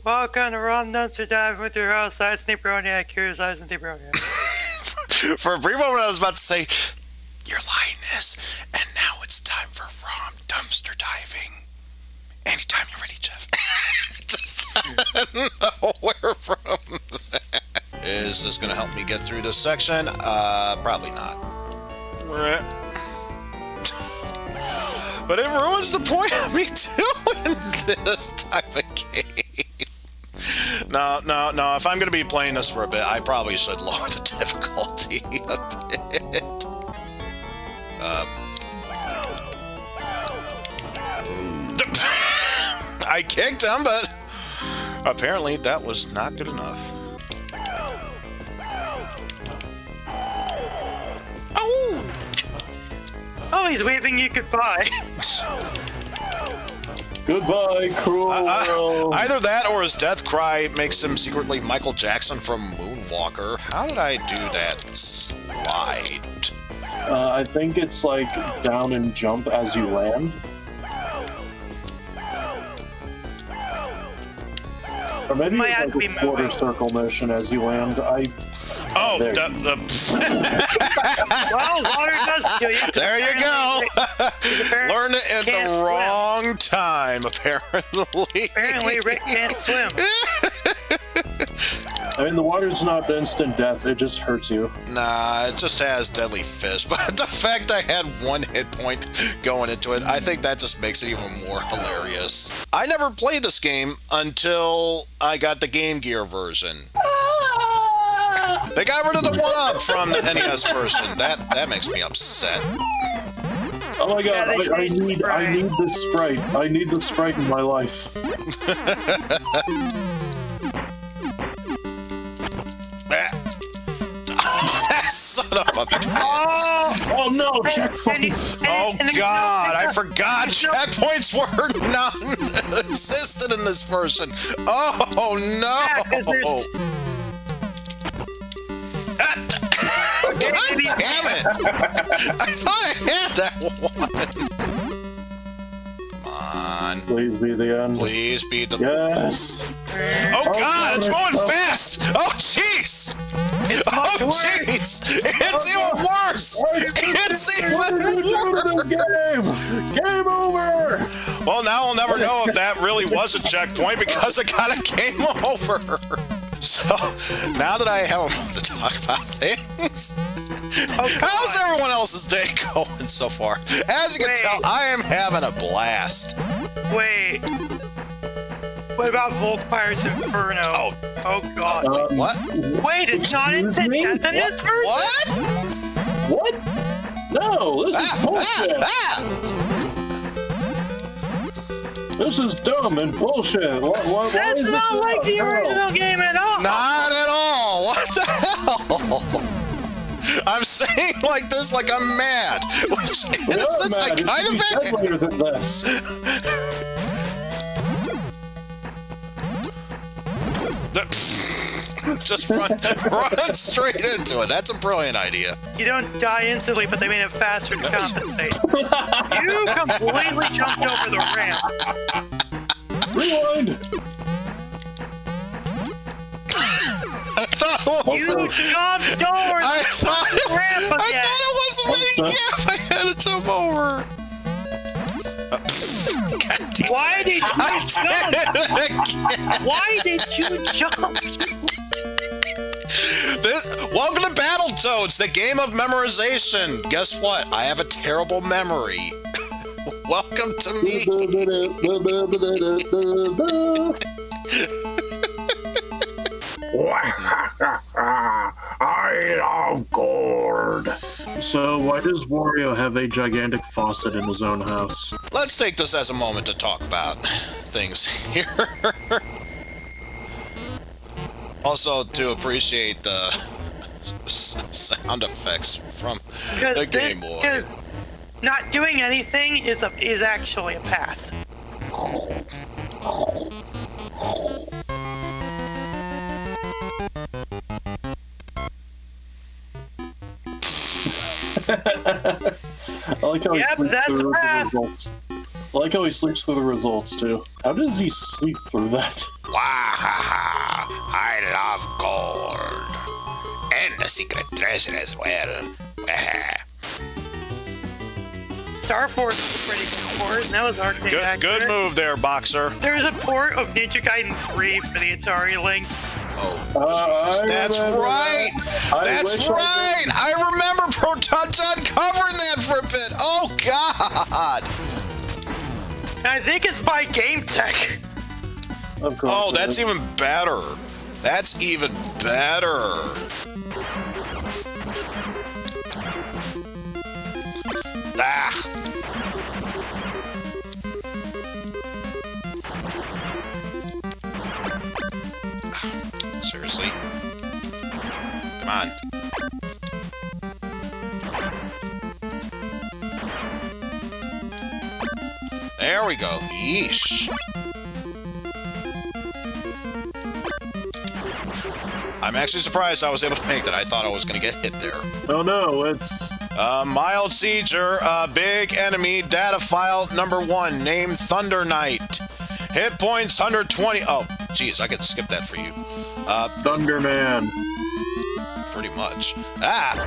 Welcome to ROM Dumpster Dive with your host, Eizen Broniac. Here's Eizen Broniac. For a brief moment, I was about to say, "Your lioness," and now it's time for ROM Dumpster Diving. Anytime you're ready, Jeff. Just nowhere from that. Is this going to help me get through this section? Probably not. But it ruins the point of me doing this type of game. No. If I'm going to be playing this for a bit, I probably should lower the difficulty a bit. I kicked him, but apparently that was not good enough. Oh! Oh, he's waving you goodbye. Goodbye, cruel world. Either that or his death cry makes him secretly Michael Jackson from Moonwalker. How did I do that slide? I think it's like down and jump as you land. Or maybe Might have it's to like be a quarter moving. circle motion as you land. Oh, There. Well, water does kill you. there you go. Apparently, Learned it at can't the swim. wrong time, apparently. Apparently, Rick can't swim. I mean, the water's not instant death, it just hurts you. Nah, it just has deadly fish. But the fact I had one hit point going into it, I think that just makes it even more hilarious. I never played this game until I got the Game Gear version. They got rid of the 1-up from the NES version. That makes me upset. Oh my god, Yeah, they I changed need this sprite. I need this sprite in my life. That son of a bitch. Oh no, And checkpoint! Oh and god, I there's no- forgot there's no- checkpoints were non-existent in this version. Oh Yeah, 'cause no! there's- God damn it! I thought I had that one. Come on. Please be the end. Please be the... Yes! Oh god, it's God. moving fast! Oh jeez! Oh much worse. jeez! It's even worse! It's even worse! Game over! Well, now I'll never know if that really was a checkpoint because it got a game over. So, now that I have a moment to talk about things, how's everyone else's day going so far? As you can tell, I am having a blast. Wait. What about Voltfire's Inferno? Oh god. What? Wait, it's not excuse me? instant death in this version? What? What? No, this is bullshit! This is dumb and bullshit. Why That's is not this like the hell? original game at all. Not at all. What the hell? I'm saying like this like I'm mad. Which, in a sense, I kind of am. Deadlier than this. Just run straight into it. That's a brilliant idea. You don't die instantly, but they made it faster to compensate. You completely jumped over the ramp. Rewind. I thought it was. You jumped over I thought the ramp I again. thought it was a mini gap. I had to jump over. God damn. Why did you I jump? did it again. Why did you jump? Welcome to Battletoads, the game of memorization. Guess what? I have a terrible memory. Welcome to me. I love gold. So why does Wario have a gigantic faucet in his own house? Let's take this as a moment to talk about things here. Also, to appreciate the sound effects from the Game Boy. Because not doing anything is actually a path. I like how he Yep, sleeps that's through the a path. results. I like how he sleeps through the results too. How does he sleep through that? Wahaha! I love gold. And the secret treasure as well. Star Force was a pretty good port, and that was arcade accurate. Good move there, Boxer. There's a port of Ninja Gaiden 3 for the Atari Lynx. Oh, that's right. That's right. I remember Proton covering that for a bit. Oh, God. I think it's by Game Tech. Oh, that's even better. That's even better. Ah. Seriously? Come on. There we go. Yeesh. I'm actually surprised I was able to make that. I thought I was going to get hit there. Oh no, it's... Mild seizure, big enemy, data file number 1, named Thunder Knight. Hit points 120. Oh, geez, I could skip that for you. Thunderman. Pretty much. Ah!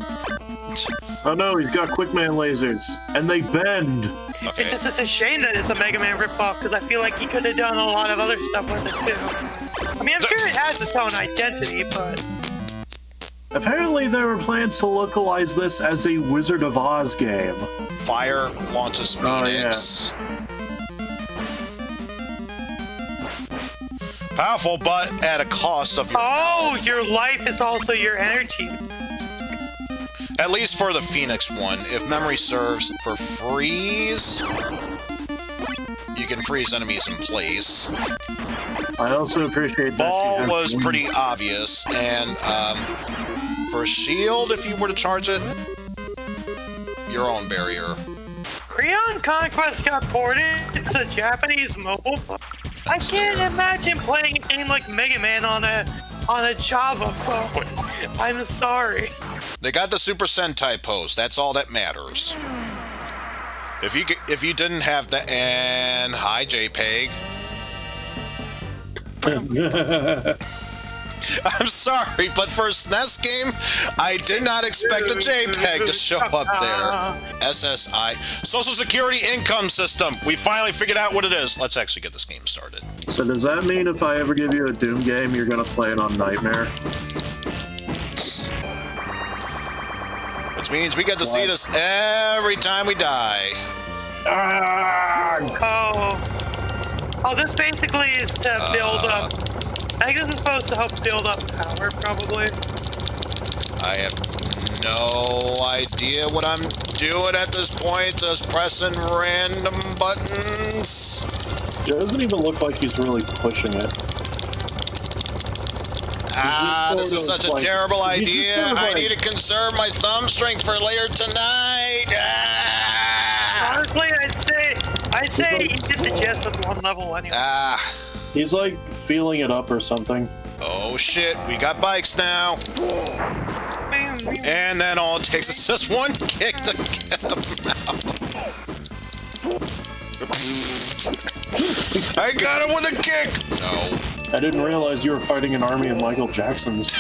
Oh no, he's got Quickman lasers. And they bend. Okay. It's a shame that it's a Mega Man ripoff, because I feel like he could have done a lot of other stuff with it, too. I mean, I'm sure it has its own identity, but... Apparently there were plans to localize this as a Wizard of Oz game. Fire launches Phoenix. Oh, Powerful, but at a cost of your health. Your life is also your energy. At least for the Phoenix one. If memory serves, for freeze, you can freeze enemies in place. I also appreciate that. Ball was pretty obvious, and for shield, if you were to charge it, your own barrier. Creon Conquest got ported to Japanese mobile phone. I can't imagine playing a game like Mega Man on a Java phone. I'm sorry. They got the Super Sentai pose. That's all that matters. If you didn't have that, and hi JPEG. I'm sorry, but for a SNES game, I did not expect a JPEG to show up there. SSI. Social Security Income System. We finally figured out what it is. Let's actually get this game started. So does that mean if I ever give you a Doom game, you're going to play it on Nightmare? Which means we get to see this every time we die. Oh, this basically is to build up. I think this is supposed to help build up power, probably. I have no idea what I'm doing at this point, just pressing random buttons. It doesn't even look like he's really pushing it. This is such a terrible idea. I need to conserve my thumb strength for later tonight. Honestly, I'd say he did the gist of one level anyway. He's like feeling it up or something. Oh shit, we got bikes now. And then all it takes is just one kick to get him out. I got him with a kick! No. I didn't realize you were fighting an army of Michael Jacksons.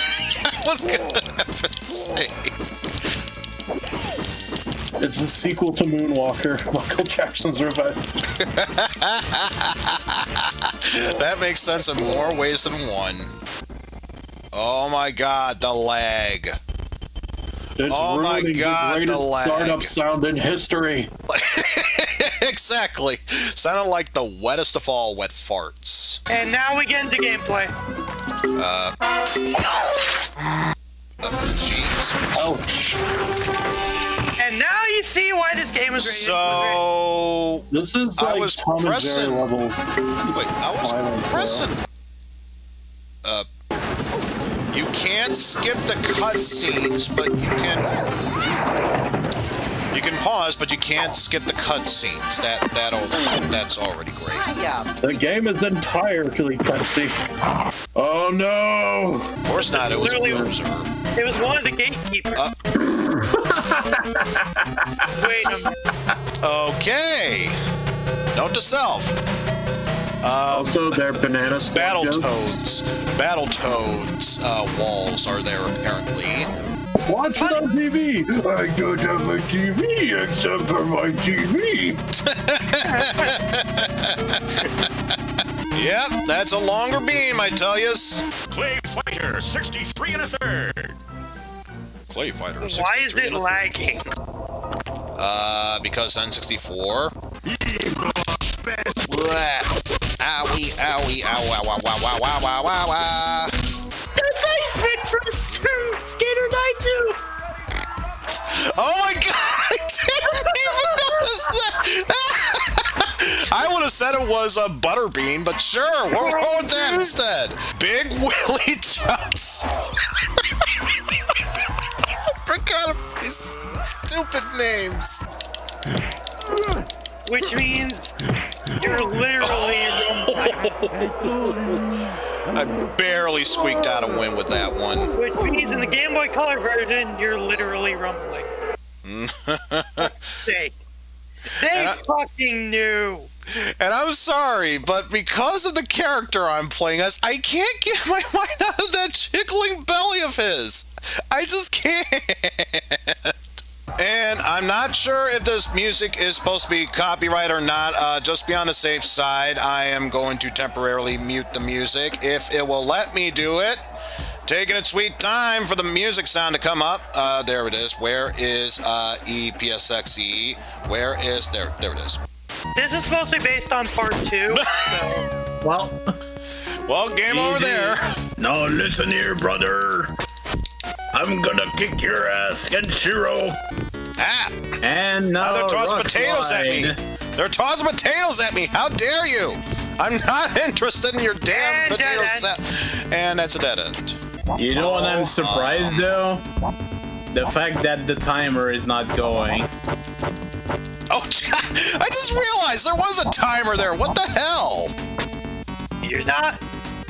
I was gonna say. It's a sequel to Moonwalker, Michael Jackson's Revenge. That makes sense in more ways than one. Oh my god, the lag. It's oh my god, the the lag. startup sound in history. Exactly. Sounded like the wettest of all wet farts. And now we get into gameplay. Jeez. Ouch. And now you see why this game was rated. So this is like I was Tom and Jerry pressing. levels. Wait, I was pressing. You can't skip the cutscenes, but you can pause, but you can't skip the cutscenes. That's already great. The game is entirely cutscenes. Oh no! Of course not. It was a loser. It was one of the gatekeepers. Wait a minute. Okay. Note to self. Also, they're banana slug jokes. Battletoads walls are there apparently. Watch it on TV. I don't have a TV except for my TV. Yep, that's a longer beam, I tell yous. Clay Fighter, 63 1/3. Clay Fighter, Why is 63 it and a lagging? because N64. Blah. Owie, owie, ow, ow, ow, ow, ow, ow, ow, ow, ow. That's Ice Pick from Skater Die 2! Oh my god, I didn't even notice that! I would have said it was a butterbean, but sure, we'll roll with that instead. Big Willie Johnson. I forgot about these stupid names. Which means you're literally I barely squeaked out a win with that one. Which means in the Game Boy Color version, you're literally rumbling. They fucking knew. And I'm sorry, but because of the character I'm playing as, I can't get my mind out of that jiggling belly of his. I just can't. And I'm not sure if this music is supposed to be copyright or not. Just be on the safe side, I am going to temporarily mute the music if it will let me do it. Taking its sweet time for the music sound to come up. There it is. Where is EPSXE? Where is there it is. This is supposed to be based on part 2. Well, game over there. now listen here, brother. I'm gonna kick your ass, Kenshiro. Ah! And now They're tossing rock potatoes at me. slide. They're tossing potatoes at me. How dare you? I'm not interested in your damn And potato dead set. And that's a dead end. You know what I'm surprised though? The fact that the timer is not going. Oh, I just realized there was a timer there. What the hell? You're not.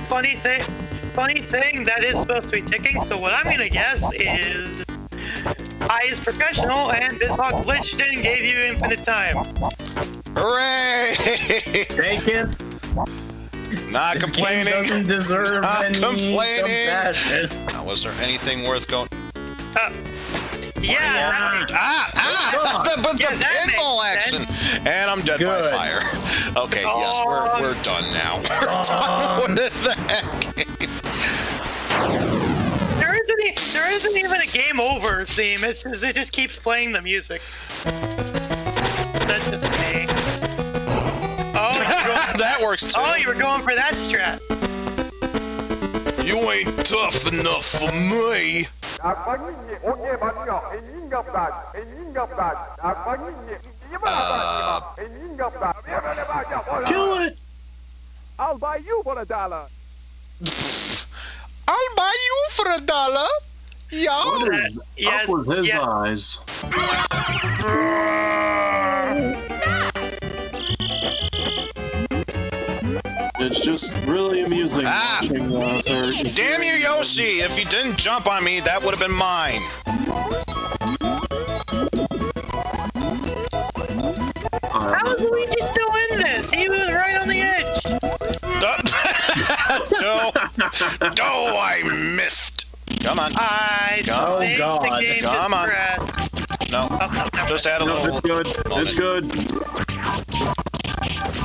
Funny thing, that is supposed to be ticking, so what I'm gonna guess is I is professional and this hawk glitched in and gave you infinite time. Hooray! Take it. Not This complaining. game doesn't deserve Not any complaining. compassion. Was there anything worth going? Yeah. The Yeah, that pinball makes action. And I'm dead Good. by fire. Okay, yes, we're done now. We're done with that game. There isn't even a game over theme. It's just, it just keeps playing the music. That's just me. Oh, That works too. you were going for that strat. You ain't tough enough for me. Kill it! I'll buy you for $1. I'll buy you for $1. Yeah. What is Yes, up with his yes. eyes? It's just really amusing watching their... Damn you, Yoshi! If you didn't jump on me, that would have been mine. How is Luigi still in this? He was right on the edge. No, I missed. Come on. I Oh, think God. the game Come just on. crashed. No, no. just add a No, little. it's good. It's good.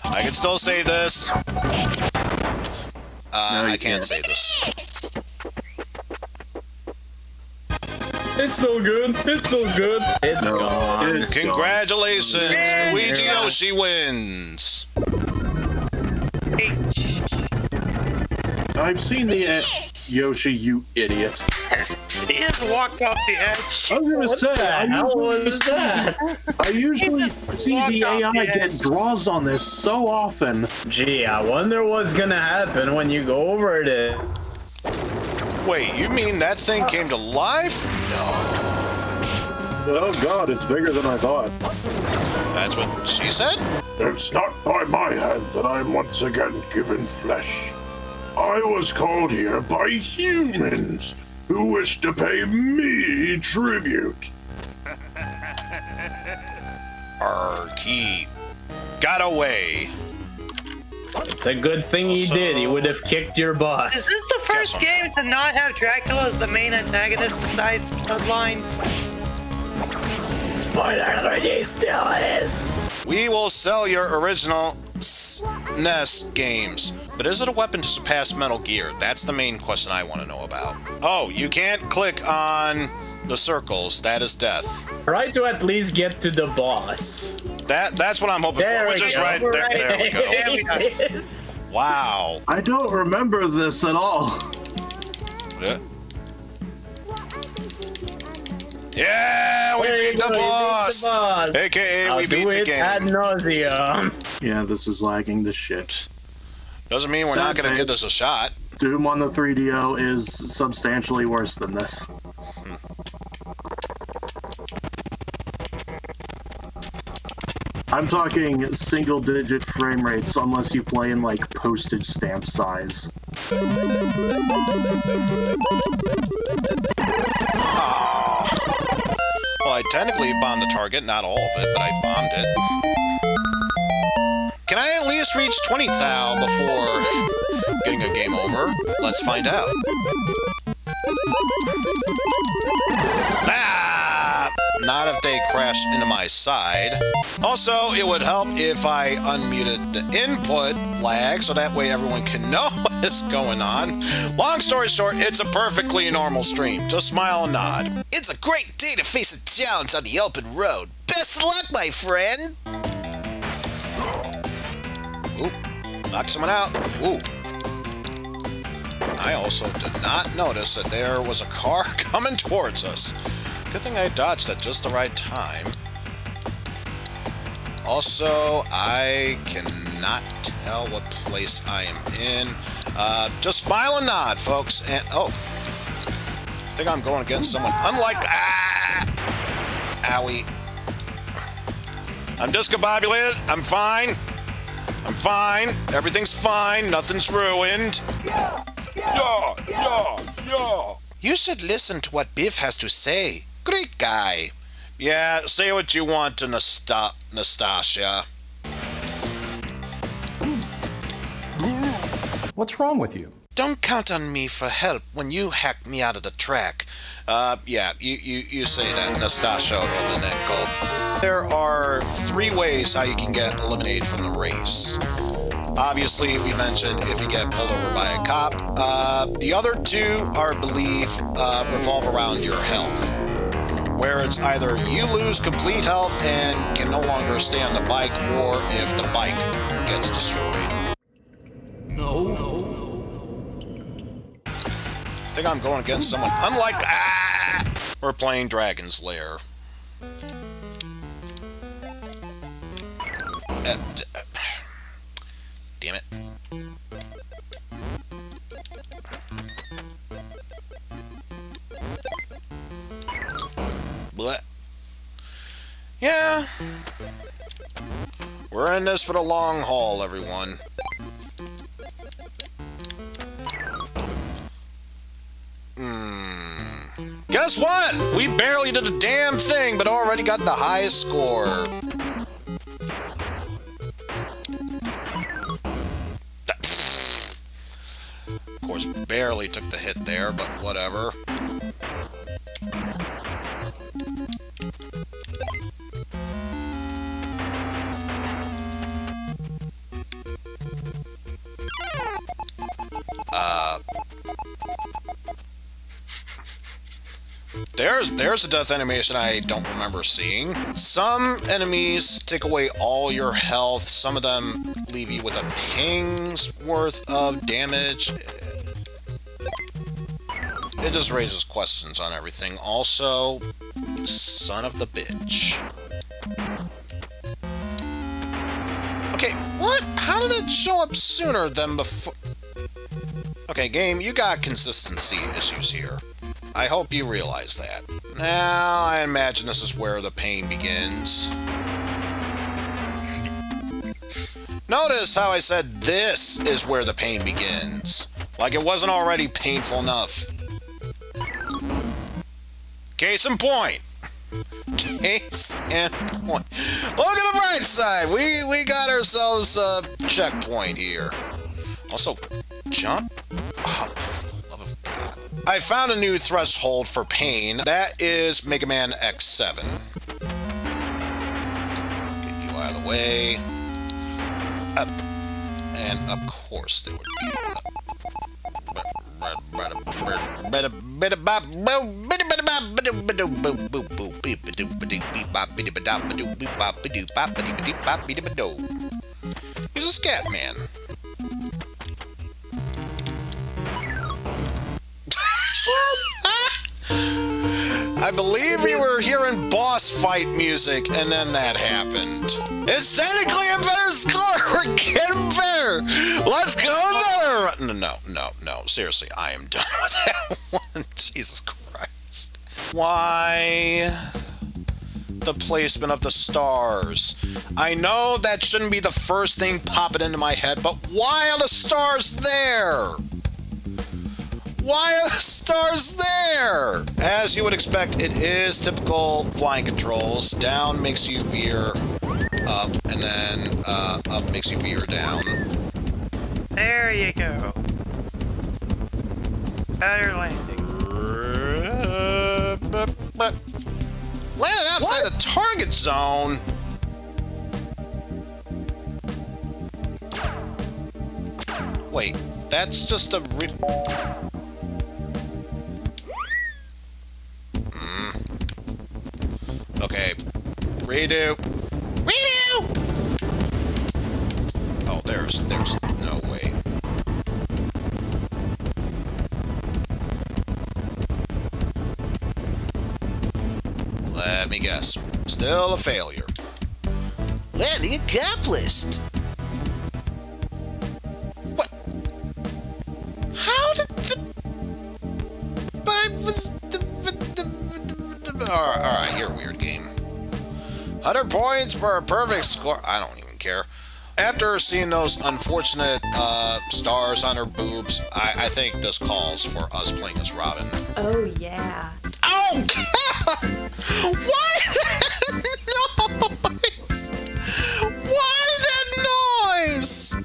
I can still say this. No, you I can't can't. say this. It's still good. It's still good. It's No, gone. it's Congratulations, Yeah. Luigi Yoshi wins. I've seen the Yoshi, you idiot. He just walked off the edge. I was gonna say, How was that? I usually see the walked off AI the get edge. draws on this so often. Gee, I wonder what's gonna happen when you go over it. Wait, you mean that thing came to life? Oh god, it's bigger than I thought. That's what she said? It's not by my hand that I am once again given flesh. I was called here by humans who wish to pay me tribute. He got away. It's a good thing he did. He would have kicked your butt. Is this the first so. game to not have Dracula as the main antagonist besides Bloodlines? Spoiler alert, he still is. We will sell your original SNES games. But is it a weapon to surpass Metal Gear? That's the main question I want to know about. Oh, you can't click on the circles. That is death. Try to at least get to the boss. That's what I'm hoping There for, we which is go. right there. There we go. There we go. Yes. Wow. I don't remember this at all. Yeah. Yeah, we There you beat the go, you beat the boss. boss. AKA, I'll we beat do the it ad game. nauseum. Yeah, this is lagging the shit. Doesn't mean we're not going to Sad give this a shot. Doom on the 3DO is substantially worse than this. I'm talking single-digit frame rates unless you play in, like, postage stamp size. Well, I technically bombed the target, not all of it, but I bombed it. Can I at least reach 20 thou before getting a game over? Let's find out. Ah! Not if they crash into my side. Also, it would help if I unmuted the input lag, so that way everyone can know what's going on. Long story short, it's a perfectly normal stream. Just smile and nod. It's a great day to face a challenge on the open road. Best of luck, my friend! Ooh, knocked someone out. Ooh. I also did not notice that there was a car coming towards us. Good thing I dodged at just the right time. Also, I cannot tell what place I am in. Just smile and nod, folks. And oh, I think I'm going against someone. Unlike owie. I'm discombobulated. I'm fine. I'm fine. Everything's fine. Nothing's ruined. Yeah. You should listen to what Biff has to say. Great guy. Yeah, say what you want to Nastasia. What's wrong with you? Don't count on me for help when you hack me out of the track. Yeah, you say that, Nastasia Romanenko. There are 3 ways how you can get eliminated from the race. Obviously, we mentioned if you get pulled over by a cop. The other 2 are, I believe, revolve around your health, where it's either you lose complete health and can no longer stay on the bike, or if the bike gets destroyed. I think I'm going against someone. Unlike we're playing Dragon's Lair. Damn it. Blech. Yeah. We're in this for the long haul, everyone. Guess what? We barely did a damn thing, but already got the highest score. Of course, barely took the hit there, but whatever. There's a death animation I don't remember seeing. Some enemies take away all your health. Some of them leave you with a ping's worth of damage. It just raises questions on everything. Also, son of the bitch. Okay, what? How did it show up sooner than before? Okay, game, you got consistency issues here. I hope you realize that. Now, I imagine this is where the pain begins. Notice how I said this is where the pain begins. Like it wasn't already painful enough. Case in point. case in point. Look at the bright side. We got ourselves a checkpoint here. Also, jump. Oh, love of God. I found a new threshold for pain. That is Mega Man X7. Get you out of the way. And of course there would be. He's a scat man. I believe we were hearing boss fight music, and then that happened. It's technically a better score. We're getting better. Let's go another. No. Seriously, I am done with that one. Jesus Christ. Why the placement of the stars? I know that shouldn't be the first thing popping into my head, but why are the stars there? Why are the stars there? As you would expect, it is typical flying controls. Down makes you veer up, and then up makes you veer down. There you go. Better landing. Landed outside the target zone. Wait, that's just a Okay. Redo. Oh, there's no way. Let me guess. Still a failure. Landing accomplished. What? How did the... But I was... Alright, you're a weird game. 100 points for a perfect score. I don't even care. After seeing those unfortunate stars on her boobs, I think this calls for us playing as Robin. Oh, yeah. Oh, God! Why that noise? Why that noise?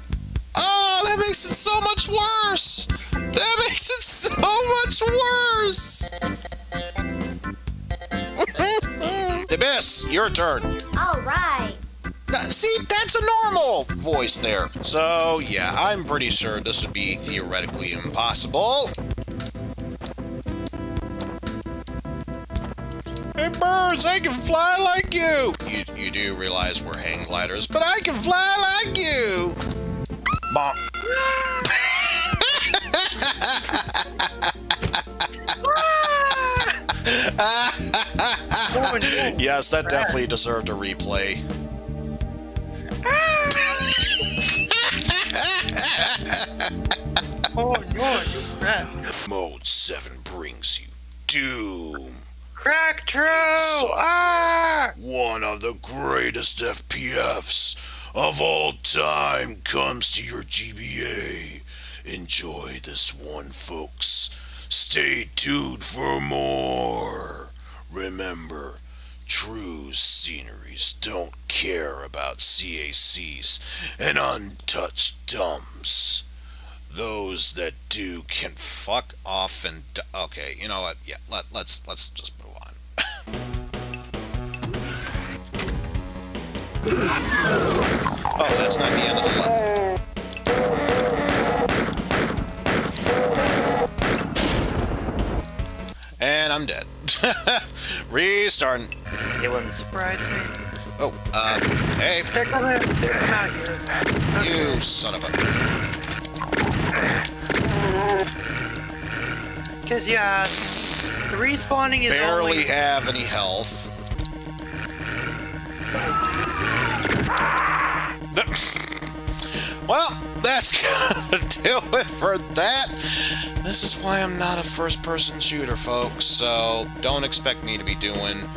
Oh, that makes it so much worse. That makes it so much worse. Abyss, your turn. All right. See, that's a normal voice there. So, yeah, I'm pretty sure this would be theoretically impossible. Hey, birds, I can fly like you. You do realize we're hang gliders, but I can fly like you. Bonk. Yes, that definitely deserved a replay. Oh no, you cracked. Mode 7 brings you doom. Crack true! Ah! One of the greatest FPFs of all time comes to your GBA. Enjoy this one, folks. Stay tuned for more. Remember, true sceneries don't care about CACs and untouched dumps. Those that do can fuck off and... Okay, you know what? Yeah, let's just move on. Oh, that's not the end of the level. And I'm dead. Restarting. It wouldn't surprise me. Oh, hey. They're coming out here. You son of a... Because, yeah, the respawning is barely only... have any health. Well, that's gonna do it for that. This is why I'm not a first-person shooter, folks, so don't expect me to be doing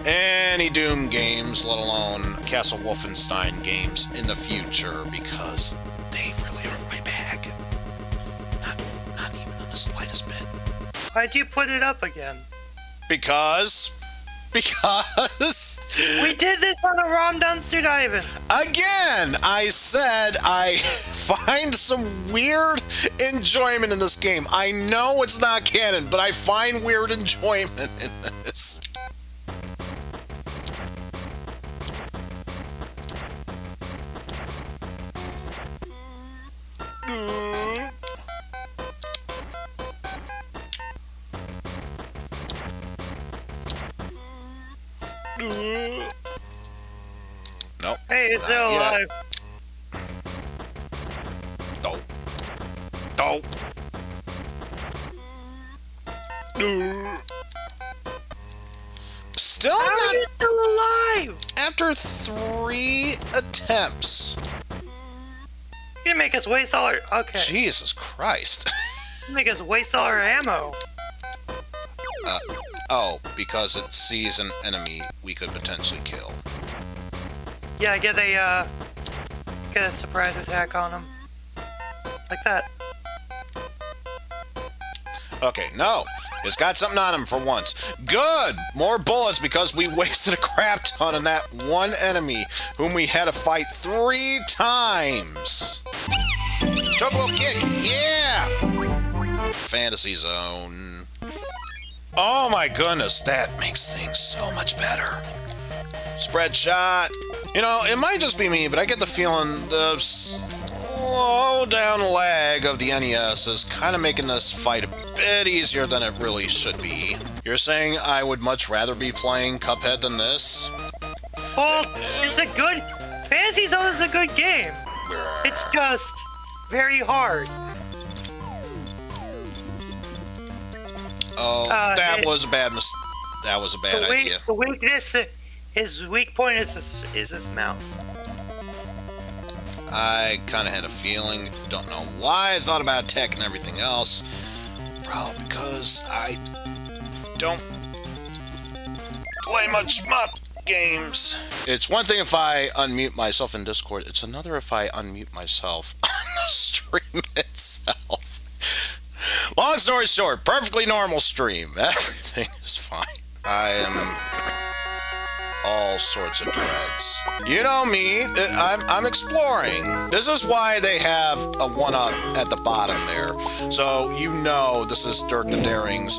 any Doom games, let alone Castle Wolfenstein games in the future, because they really aren't my bag. Not even in the slightest bit. Why'd you put it up again? Because because We did this on a ROM dumpster diving. again, I said I find some weird enjoyment in this game. I know it's not canon, but I find weird enjoyment in this. Nope. Hey, it's still Not yet. alive. Nope. Nope. Still How are not you still alive? after 3 attempts. You didn't make us waste all our... Okay. Jesus Christ. You make us waste all our ammo. Oh, because it sees an enemy we could potentially kill. Yeah, get a surprise attack on him. Like that. Okay, no. It's got something on him for once. Good! More bullets because we wasted a crap ton on that one enemy whom we had to fight 3 times. Chocobo kick! Yeah! Fantasy Zone. Oh my goodness, that makes things so much better. Spread shot. You know, it might just be me, but I get the feeling the slow down lag of the NES is kind of making this fight a bit easier than it really should be. You're saying I would much rather be playing Cuphead than this? Well, it's a good... Fantasy Zone is a good game. It's just very hard. Oh, that was a bad that was a bad idea. The weakness, his weak point is his mouth. I kind of had a feeling. Don't know why I thought about tech and everything else. Probably because I don't play much shmup games. It's one thing if I unmute myself in Discord. It's another if I unmute myself on the stream itself. Long story short, perfectly normal stream. Everything is fine. I am all sorts of dreads. You know me, I'm exploring. This is why they have a 1-up at the bottom there. So you know this is Dirk the Daring's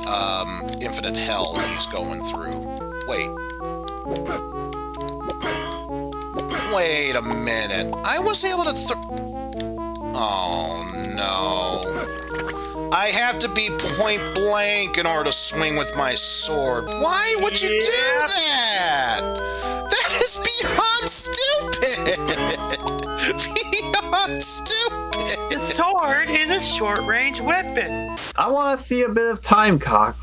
infinite hell he's going through. Wait a minute. I was able to oh no. I have to be point blank in order to swing with my sword. Why would you do that? That is beyond stupid. Beyond stupid. The sword is a short-range weapon. I want to see a bit of time cop.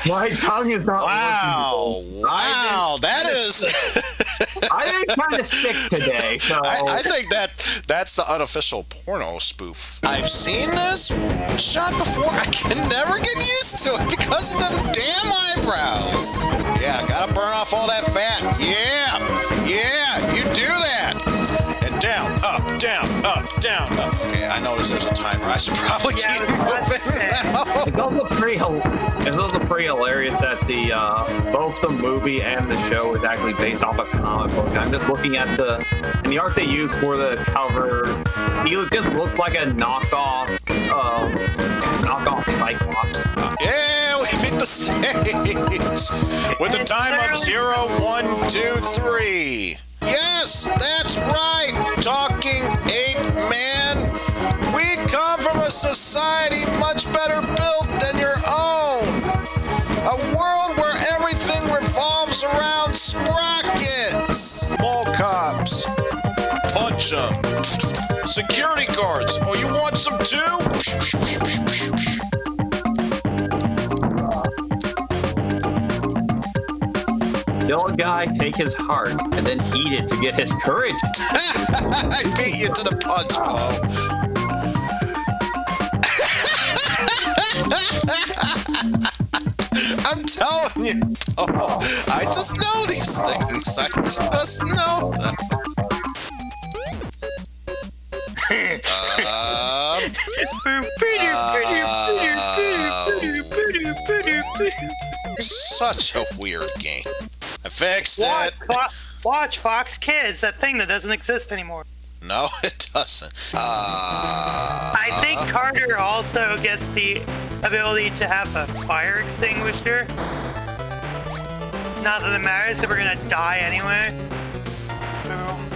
My tongue is not working. Wow, that is... I've been kind of sick today, so... I think that's the unofficial porno spoof. I've seen this shot before. I can never get used to it because of them damn eyebrows. Yeah, gotta burn off all that fat. Yeah, you do that. And down, up, down, up, down, up. Okay, I notice there's a timer. I should probably keep moving now. It's also pretty hilarious that the both the movie and the show is actually based off a comic book. I'm just looking at and the art they used for the cover. He just looks like a knockoff Cyclops. Yeah, we beat the stage with a time of 0, 1, 2, 3. Yes, that's right, talking ape man. We come from a society much better built than your own. A world where everything revolves around sprockets. Mall cops. Punch them. Security guards. Oh, you want some too? Kill a guy, take his heart, and then eat it to get his courage. I beat you to the punch, Bo. I'm telling you, oh, I just know these things. I just know them. Such a weird game. I fixed Watch, it. watch Fox Kids, that thing that doesn't exist anymore. No, it doesn't. I think Carter also gets the ability to have a fire extinguisher. Not that it matters if we're gonna die anyway. Boom.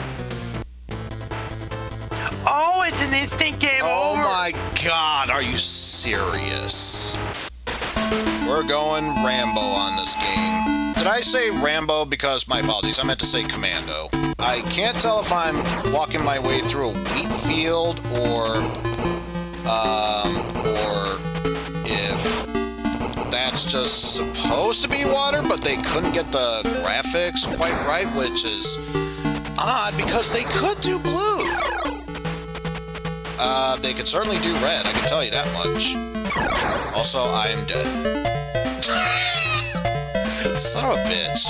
Oh, it's an instant game Oh over. my god, are you serious? We're going Rambo on this game. Did I say Rambo? Because, my apologies, I meant to say Commando. I can't tell if I'm walking my way through a wheat field or if that's just supposed to be water, but they couldn't get the graphics quite right, which is odd because they could do blue. They could certainly do red, I can tell you that much. Also, I am dead. Son of a bitch.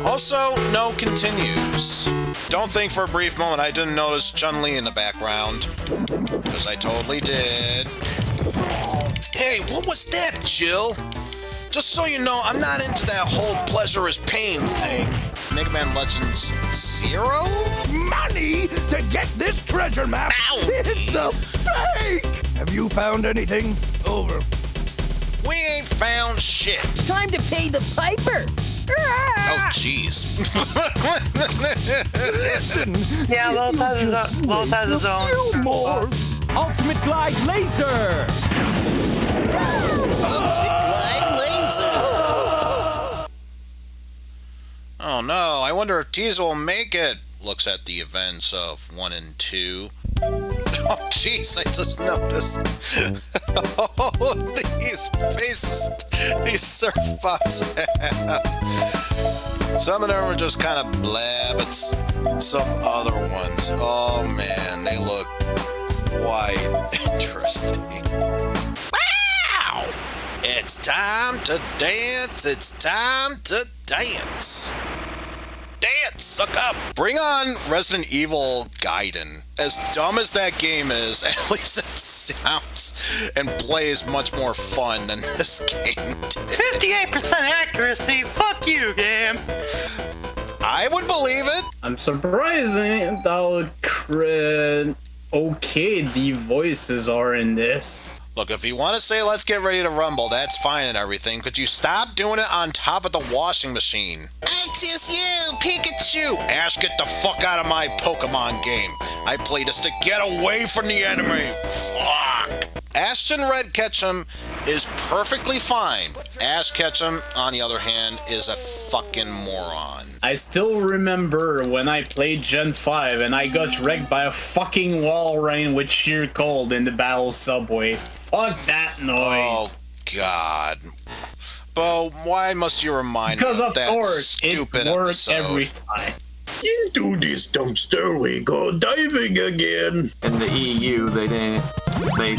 Also, no continues. Don't think for a brief moment I didn't notice Chun-Li in the background. Because I totally did. Hey, what was that, Jill? Just so you know, I'm not into that whole pleasure is pain thing. Mega Man Legends 0? Money to get this treasure map. Ow. It's a fake. Have you found anything? Over. We ain't found shit. Time to pay the piper. Oh, jeez. Listen. Yeah, Lowe's has his own. You more. Ultimate Glide Laser. Oh no, I wonder if Tease will make it. Looks at the events of 1 and 2. Oh jeez, I just noticed. Oh, these faces these surf bots have. Some of them are just kind of blab, but some other ones, oh man, they look quite interesting. Wow! It's time to dance, it's time to dance. Dance, suck up! Bring on Resident Evil Gaiden. As dumb as that game is, at least it sounds and plays much more fun than this game did. 58% accuracy, fuck you, game. I would believe it. I'm surprised how okay the voices are in this. Look, if you want to say let's get ready to rumble, that's fine and everything. Could you stop doing it on top of the washing machine? I just you, Pikachu! Ash, get the fuck out of my Pokemon game. I play this to get away from the enemy. Fuck! Ashton Red Ketchum is perfectly fine. Ash Ketchum, on the other hand, is a fucking moron. I still remember when I played Gen 5 and I got wrecked by a fucking wall rain with sheer cold in the battle subway. Fuck that noise. Oh, God. Bo, why must you remind me Because of of that course, stupid it works episode? every time. Into this dumpster we go diving again. In the EU, they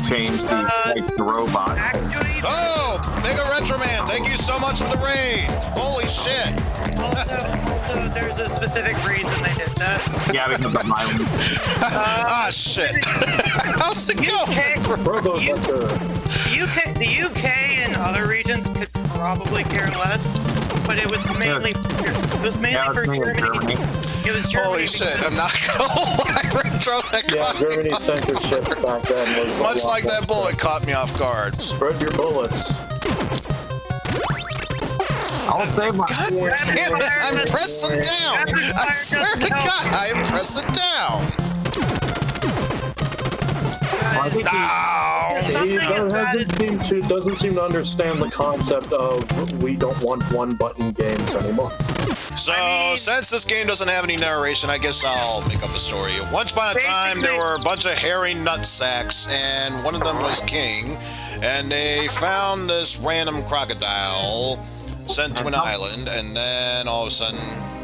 changed the robot. Actually, Oh, Mega Retro Man, thank you so much for the raid. Holy shit. also, there's a specific reason they did that. Yeah, because of my Ah, shit. How's it going? The UK and other regions could probably care less, but it was mainly for Germany. It was Germany. Holy shit, I'm not gonna lie, Retro, that caught me Germany's off censorship back then was a Much lot like that more- bullet caught me off guard. Spread your bullets. I'll say my. God damn it, I'm pressing down. I swear to God, I am pressing down. I think He doesn't seem to understand the concept of we don't want one-button games anymore. So, since this game doesn't have any narration, I guess I'll make up a story. Once upon a time, there were a bunch of hairy nutsacks, and one of them was king, and they found this random crocodile sent to an island, and then all of a sudden,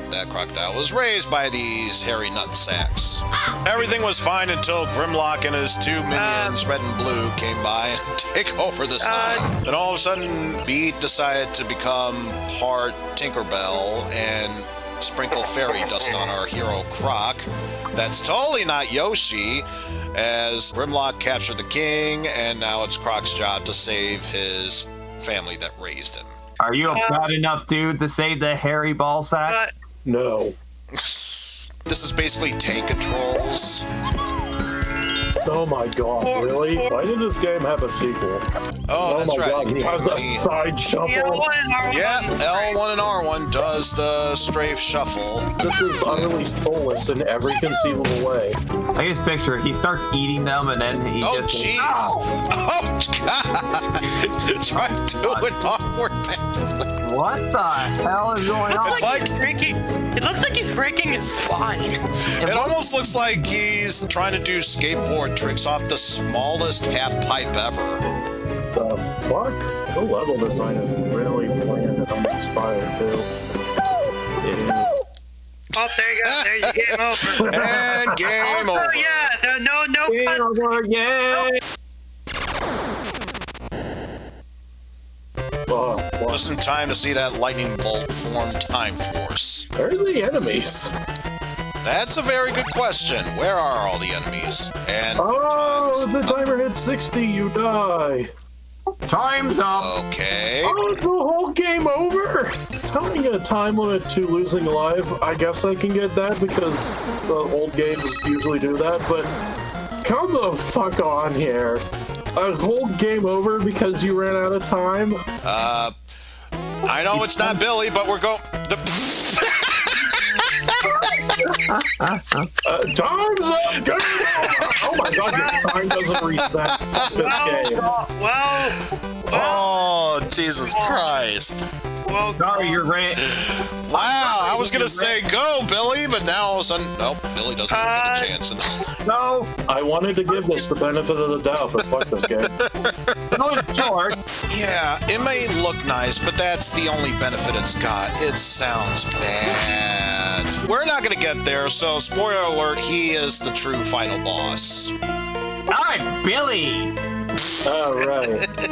that crocodile was raised by these hairy nutsacks. Everything was fine until Grimlock and his two minions, Red and Blue, came by and take over this island. And all of a sudden, Beat decided to become part Tinkerbell and sprinkle fairy dust on our hero Croc. That's totally not Yoshi, as Grimlock captured the king, and now it's Croc's job to save his family that raised him. Are you a bad enough dude to save the hairy ball sack? No. This is basically tank controls. Oh my god, really? Why did this game have a sequel? Oh, that's my right. god, he has a side shuffle. Yeah, L1 and R1 does the strafe shuffle. This is utterly soulless in every conceivable way. I just picture he starts eating them and then he just jeez. Oh, God. Try to do an awkward backflip. What the hell is going on? It's like it looks like he's breaking his spine. It almost looks like he's trying to do skateboard tricks off the smallest half pipe ever. The fuck? The level design is really bland and uninspired too. Oh, there you go. There you game over. And game also, over. Yeah, no Game over, yay! Just in time to see that lightning bolt form Time Force. Where are the enemies? That's a very good question. Where are all the enemies? And if the timer hits 60, you die. Time's up. Okay. Oh, the whole game over? Telling a time limit to losing life, I guess I can get that because the old games usually do that, but come the fuck on here. A whole game over because you ran out of time? I know it's not Billy, but we're going. Time's up! Game over! Oh my god, your time doesn't reset. Fuck this game. Oh, Jesus Christ. Well, sorry, you're right. Wow, I was gonna say go, Billy, but now all of a sudden, nope, Billy doesn't get a chance. No. I wanted to give this the benefit of the doubt, but fuck this game. No, it's George. Yeah, it may look nice, but that's the only benefit it's got. It sounds bad. We're not gonna get there, so spoiler alert, he is the true final boss. Alright, Billy.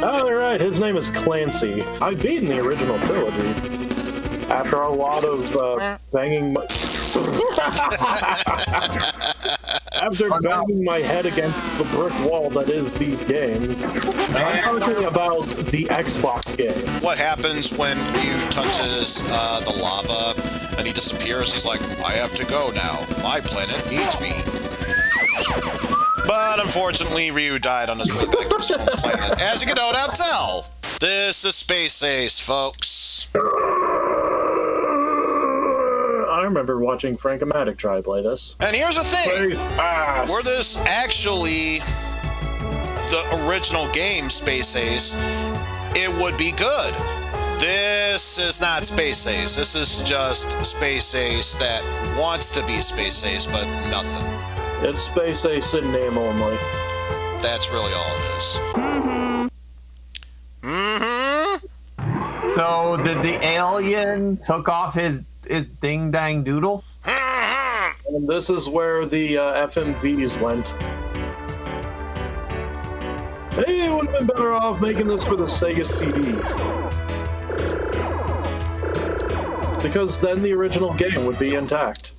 Alright, his name is Clancy. I've beaten the original trilogy. After a lot of banging my... After banging my head against the brick wall that is these games, I'm talking about the Xbox game. What happens when Ryu touches the lava and he disappears? He's like, I have to go now. My planet needs me. But unfortunately, Ryu died on his way back to his home planet. As you can no doubt tell, this is Space Ace, folks. I remember watching Frank-O-Matic try to play this. And here's the thing. Were this actually the original game, Space Ace, it would be good. This is not Space Ace. This is just Space Ace that wants to be Space Ace, but nothing. It's Space Ace in name only. That's really all it is. So did the alien took off his ding dang doodle? And this is where the FMVs went. Hey, it would have been better off making this for the Sega CD. Because then the original game would be intact.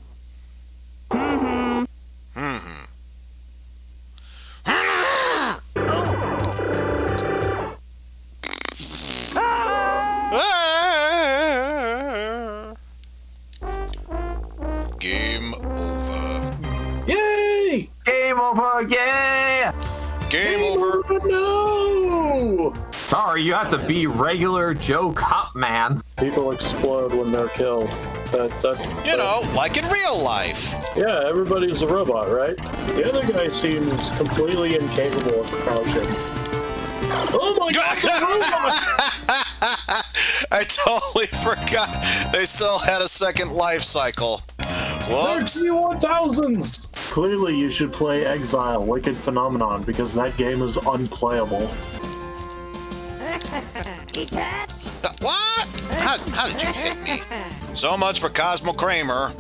Game over. Yay! Game over, yeah! Game over. No! Sorry, you have to be regular Joe Cop Man. People explode when they're killed. You know, like in real life. Yeah, everybody's a robot, right? The other guy seems completely incapable of crouching. Oh my god, the robot! I totally forgot they still had a second life cycle. Whoops. They're T-1000s! Clearly you should play Exile, Wicked Phenomenon, because that game is unplayable. What? How did you hit me? So much for Cosmo Kramer.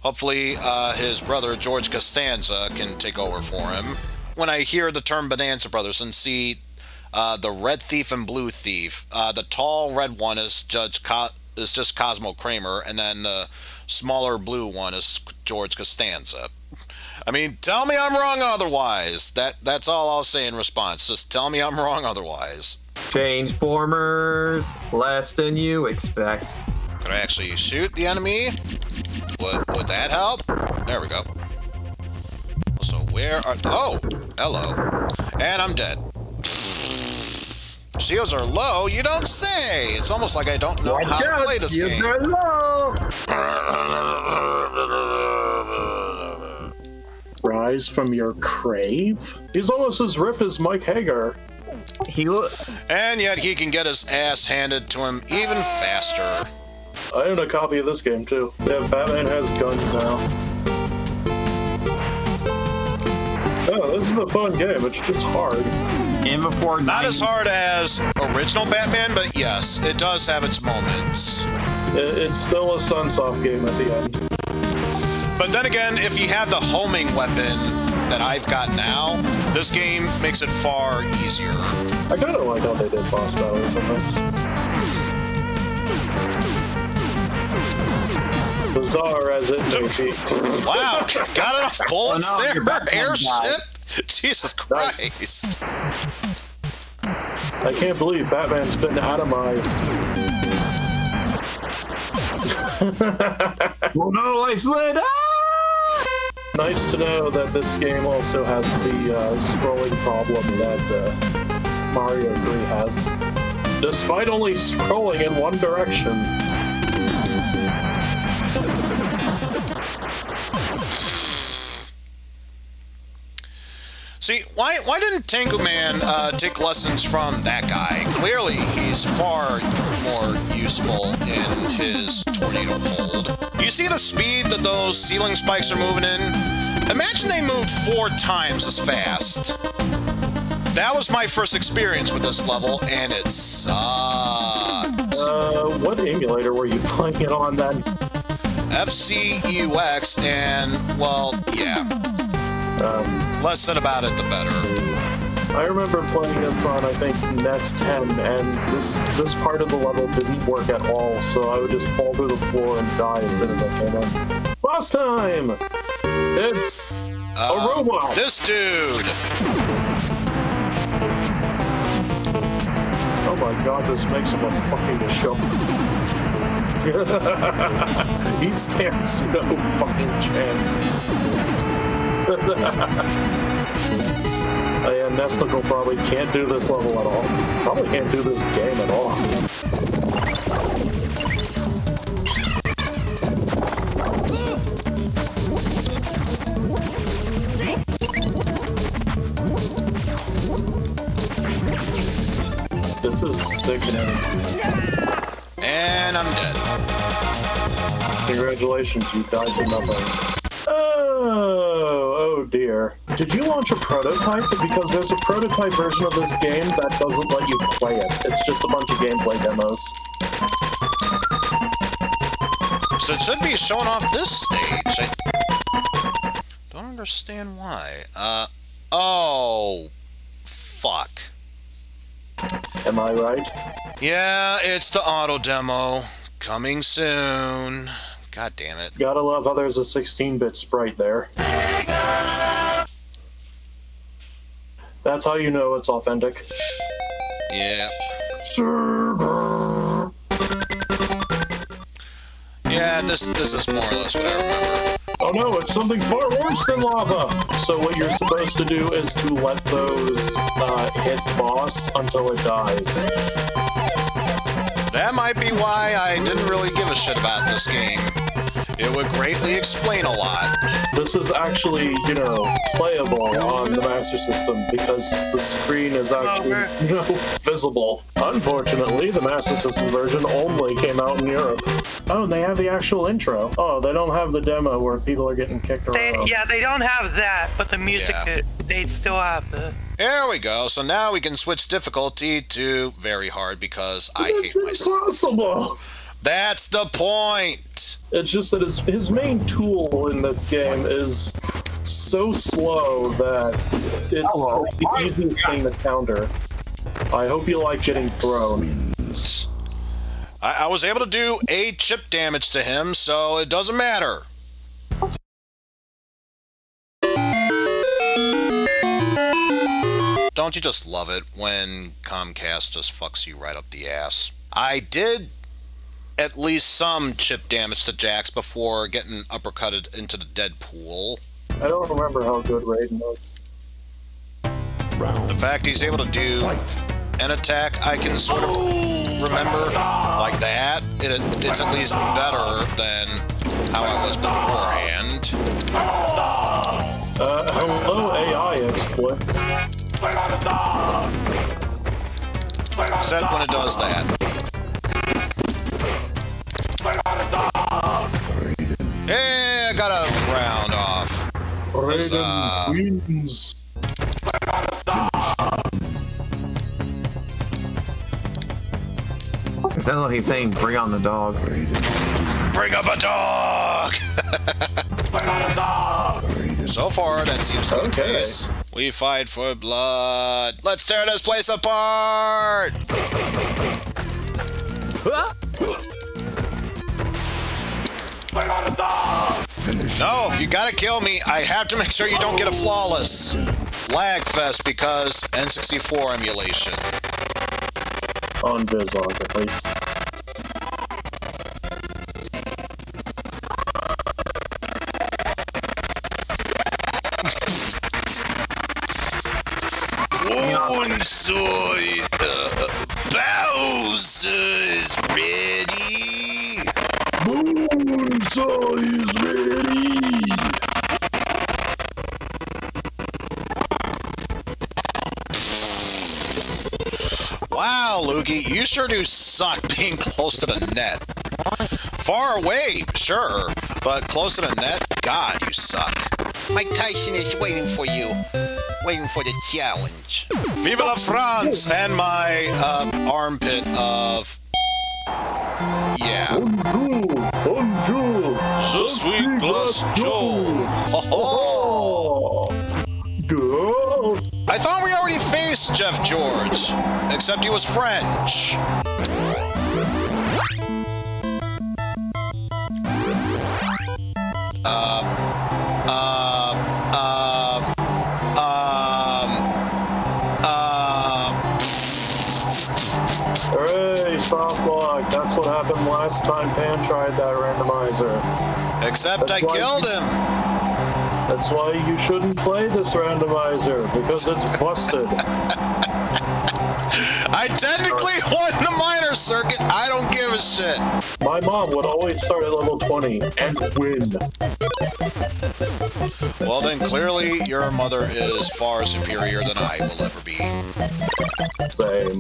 Hopefully his brother George Costanza can take over for him. When I hear the term Bonanza Brothers and see the red thief and blue thief, the tall red one is just Cosmo Kramer, and then the smaller blue one is George Costanza. I mean, tell me I'm wrong otherwise. That's all I'll say in response. Just tell me I'm wrong otherwise. Change formers less than you expect. Could I actually shoot the enemy? Would that help? There we go. So where are... Oh! Hello. And I'm dead. Shields are low? You don't say! It's almost like I don't know how to play this game. Are low. Rise from your grave? He's almost as ripped as Mike Hagar. And yet he can get his ass handed to him even faster. I own a copy of this game too. Yeah, Batman has guns now. Oh, this is a fun game. It's just hard. Not as hard as original Batman, but yes, it does have its moments. It's still a Sunsoft game at the end. But then again, if you have the homing weapon that I've got now, this game makes it far easier. I kind of like how they did boss battles in this. Bizarre as it may be. Wow, got enough bullets there? Airship? Jesus Christ. Nice. I can't believe Batman's been atomized. Oh no, I slid! Nice to know that this game also has the scrolling problem that Mario 3 has. Despite only scrolling in one direction. See, why didn't Tango Man take lessons from that guy? Clearly, he's far more useful in his tornado hold. You see the speed that those ceiling spikes are moving in? Imagine they moved 4 times as fast. That was my first experience with this level, and it sucked. What emulator were you playing it on then? FCUX, and, well, yeah. Less said about it, the better. I remember playing this on, I think, NES 10, and this part of the level didn't work at all, so I would just fall through the floor and die as soon as I came in. Boss time! It's a robot! This dude! Oh my god, this makes him a fucking show. He stands no fucking chance. Oh yeah, Nesticle probably can't do this level at all. Probably can't do this game at all. This is sickening. And I'm dead. Congratulations, you died to nothing. Oh dear. Did you launch a prototype? Because there's a prototype version of this game that doesn't let you play it. It's just a bunch of gameplay demos. So it should be showing off this stage. I don't understand why. Oh. Fuck. Am I right? Yeah, it's the auto demo. Coming soon. God damn it. Gotta love how there's a 16-bit sprite there. That's how you know it's authentic. Yeah. Yeah, this is more or less what I remember. Oh no, it's something far worse than lava! So what you're supposed to do is to let those hit boss until it dies. That might be why I didn't really give a shit about this game. It would greatly explain a lot. This is actually, playable on the Master System because the screen is actually, visible. Unfortunately, the Master System version only came out in Europe. Oh, and they have the actual intro. Oh, they don't have the demo where people are getting kicked around. They don't have that, but the music, they still have the... There we go. So now we can switch difficulty to very hard because I hate myself. That's impossible! That's the point! It's just that his main tool in this game is so slow that it's the easiest thing to counter. I hope you like getting thrown. I was able to do 8 chip damage to him, so it doesn't matter. don't you just love it when Comcast just fucks you right up the ass? I did at least some chip damage to Jax before getting uppercutted into the dead pool. I don't remember how good Raiden was. The fact he's able to do an attack I can sort of remember like that, it's at least better than how I was beforehand. Hello, AI exploit. Except when it does that. Hey, I got a round off. Raiden wins. It sounds like he's saying, bring on the dog. Bring up a dog! So far, that seems to be the case. We fight for blood. Let's tear this place apart! No, if you gotta kill me, I have to make sure you don't get a flawless. Lag fest because N64 emulation. On Bizarre, at least. Bowser is ready. Bonesaw is ready. Wow, Lukey, you sure do suck being close to the net. Far away, sure, but close to the net, God, you suck. Mike Tyson is waiting for you. Waiting for the challenge. Vive la France and my armpit of... Yeah. Bonjour, bonjour. Je suis Glass Joe. Oh. Girl. I thought we already faced Jeff George, except he was French. Hooray, soft block. That's what happened last time Pan tried that randomizer. Except That's I why- killed him. That's why you shouldn't play this randomizer, because it's busted. I technically won the minor circuit. I don't give a shit. My mom would always start at level 20 and win. Well, then clearly your mother is far superior than I will ever be. Same.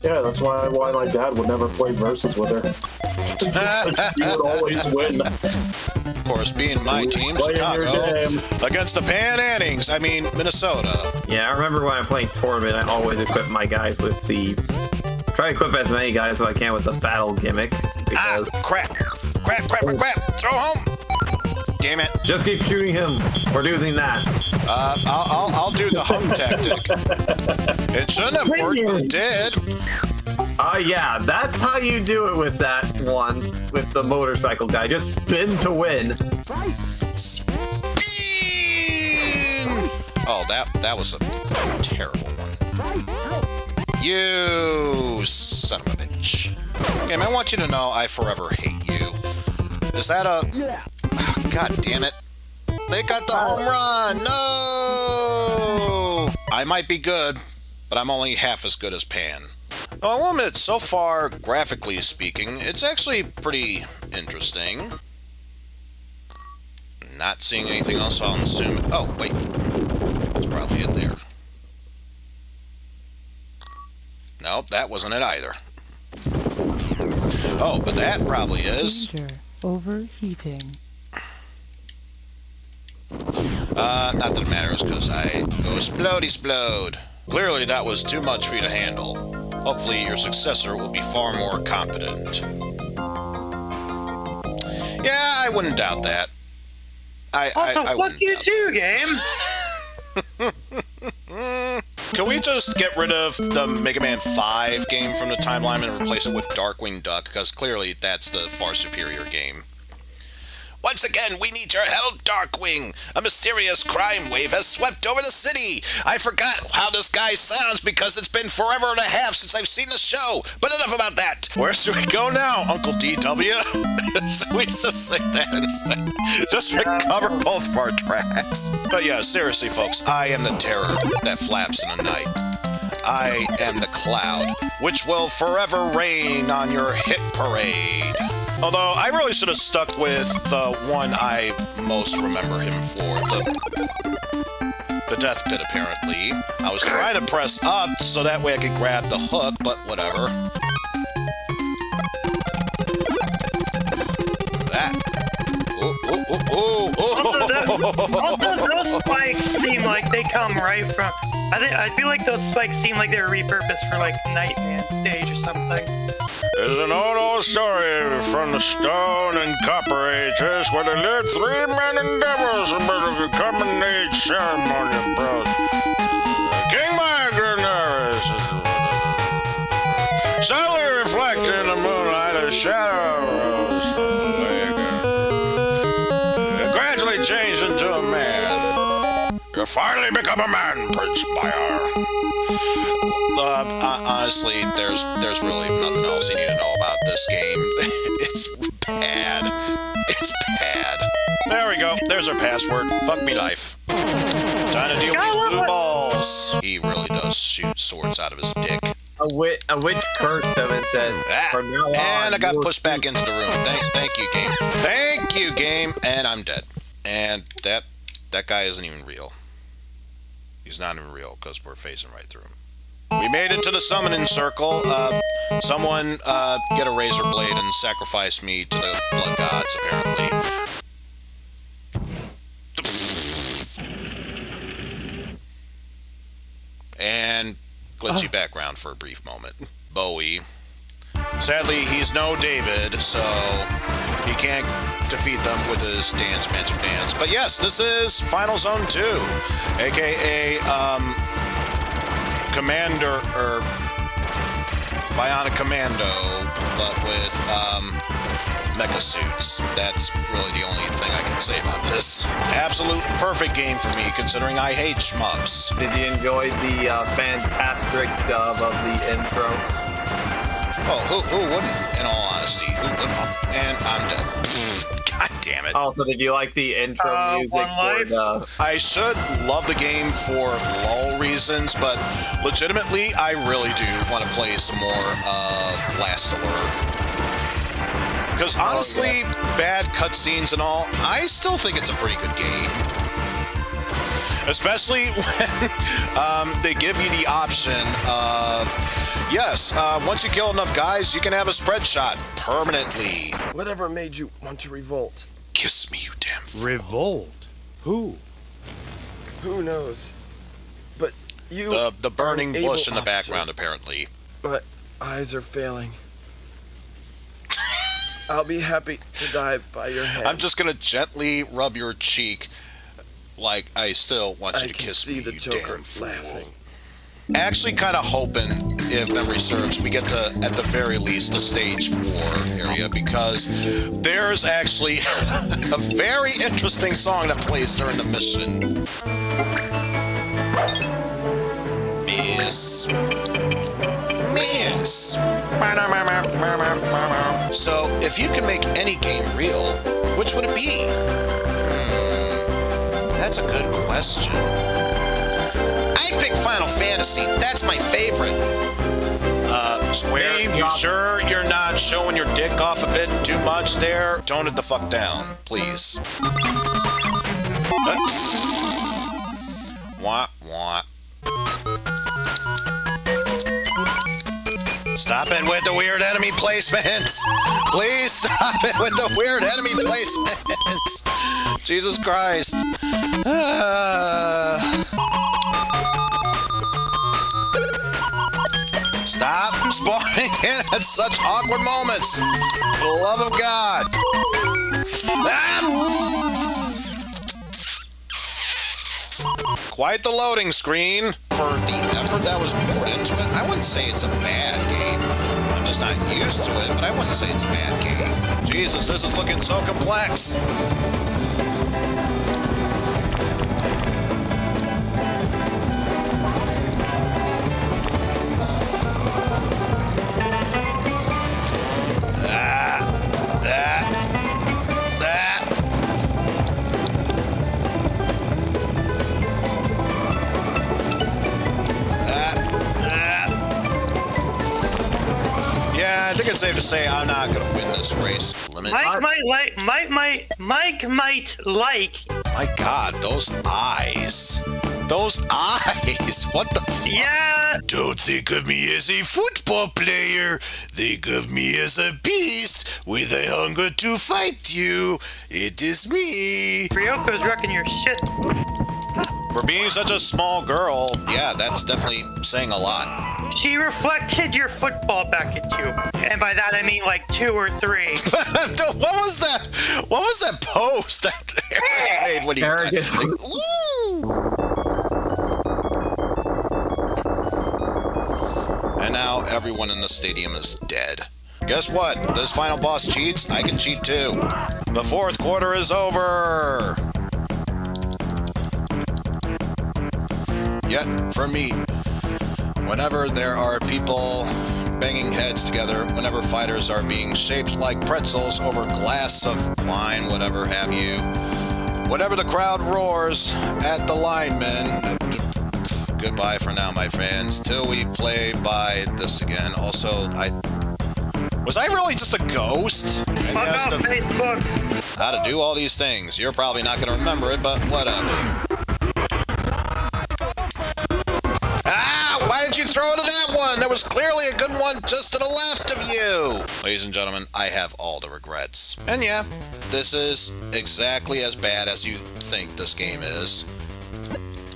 Yeah, that's why my dad would never play versus with her. He would always win. Of course, being my team, Play in your Chicago, game. against the Pan Annings, Minnesota. Yeah, I remember when I played tournament, I always equip my guys with the... Try to equip as many guys as I can with the battle gimmick. Ah, Because crap. Throw home. Damn it. just keep shooting him for doing that. I'll do the hum tactic. It shouldn't have worked, but it did. Yeah, that's how you do it with that one, with the motorcycle guy. Just spin to win. Spin! Oh, that was a terrible one. You son of a bitch. Game, I want you to know I forever hate you. Is that a... God damn it. They got the home run! No! I might be good, but I'm only half as good as Pan. Now, I will admit, so far, graphically speaking, it's actually pretty interesting. Not seeing anything else, I'll assume... Oh, wait. That's probably it there. Nope, that wasn't it either. Oh, but that probably is. Danger. Overheating. Not that it matters, because I go splody-splode. Clearly, that was too much for you to handle. Hopefully, your successor will be far more competent. Yeah, I wouldn't doubt that. Also, I fuck you too, game. Can we just get rid of the Mega Man 5 game from the timeline and replace it with Darkwing Duck? Because clearly that's the far superior game. Once again, we need your help, Darkwing. A mysterious crime wave has swept over the city. I forgot how this guy sounds because it's been forever and a half since I've seen the show. But enough about that. Where should we go now, Uncle DW? Should we just say that instead? Just recover both of our tracks. But yeah, seriously, folks, I am the terror that flaps in the night. I am the cloud, which will forever rain on your hit parade. Although, I really should have stuck with the one I most remember him for, the death pit, apparently. I was trying to press up so that way I could grab the hook, but whatever. That. Also, those spikes seem like they come right from... I feel like those spikes seem like they were repurposed for, like, Nightman stage or something. There's an old story from the Stone and Copper Ages where they lived 3 men and devils a bit of a coming age ceremony, bros. King Magnaris sadly reflects in the moonlight a shadow rose from the lake. It gradually changed into a man. You finally become a man, Prince Byar. Honestly, there's really nothing else you need to know about this game. It's bad. It's bad. There we go. There's our password. Fuck me life. Time to deal with these blue balls. He really does shoot swords out of his dick. A witch cursed him and said, from now on, and I got pushed back into the room. Thank you, game. Thank you, game. And I'm dead. And that guy isn't even real. He's not even real because we're facing right through him. We made it to the summoning circle. Someone get a razor blade and sacrifice me to the blood gods, apparently. And glitchy background for a brief moment. Bowie. Sadly, he's no David, so he can't defeat them with his dance, magic dance. But yes, this is Final Zone 2, aka, Commander, or Bionic Commando, but with mecha suits. That's really the only thing I can say about this. Absolute perfect game for me, considering I hate shmups. Did you enjoy the fantastic dub of the intro? Oh, who wouldn't, in all honesty? Who wouldn't? And I'm dead. God damn it. Also, did you like the intro music for the... I should love the game for lull reasons, but legitimately, I really do want to play some more of Last Alert. Because honestly, bad cutscenes and all, I still think it's a pretty good game. Especially when they give you the option of, yes, once you kill enough guys, you can have a spread shot permanently. Whatever made you want to revolt? Kiss me, you damn fool. Revolt? Who? Who knows? But you... The burning bush in the background, apparently. My eyes are failing. I'll be happy to die by your hand. I'm just gonna gently rub your cheek like I still want you to kiss me, the you Joker damn fool. laughing. Actually kind of hoping, if memory serves, we get to, at the very least, the stage 4 area, because there's actually a very interesting song that plays during the mission. Miss. So, if you can make any game real, which would it be? That's a good question. I pick Final Fantasy. That's my favorite. Square, you sure you're not showing your dick off a bit too much there? Tone it the fuck down, please. Wah, wah. Stop it with the weird enemy placements. Please stop it with the weird enemy placements. Jesus Christ. Stop spawning in at such awkward moments. For the love of God. Quite the loading screen. For the effort that was poured into it, I wouldn't say it's a bad game. I'm just not used to it, but I wouldn't say it's a bad game. Jesus, this is looking so complex. Yeah, I think it's safe to say I'm not gonna win this race. Limit. Mike might like. My God, those eyes. Those eyes. What the fuck? Yeah. Don't think of me as a football player. Think of me as a beast with a hunger to fight you. It is me. Ryoko's wrecking your shit. For being such a small girl, yeah, that's definitely saying a lot. She reflected your football back at you. And by that I mean like 2 or 3. What was that? What was that pose that Eric made when he Arrogant. like, ooh. And now everyone in the stadium is dead. Guess what? This final boss cheats. I can cheat too. The 4th quarter is over. Yet, for me, whenever there are people banging heads together, whenever fighters are being shaped like pretzels over glass of wine, whatever have you, whenever the crowd roars at the linemen, goodbye for now, my friends, till we play by this again. Also, was I really just a ghost? Fuck off Facebook. How to do all these things. You're probably not going to remember it, but whatever. Why did you throw it to that one? There was clearly a good one just to the left of you. Ladies and gentlemen, I have all the regrets. And yeah, this is exactly as bad as you think this game is.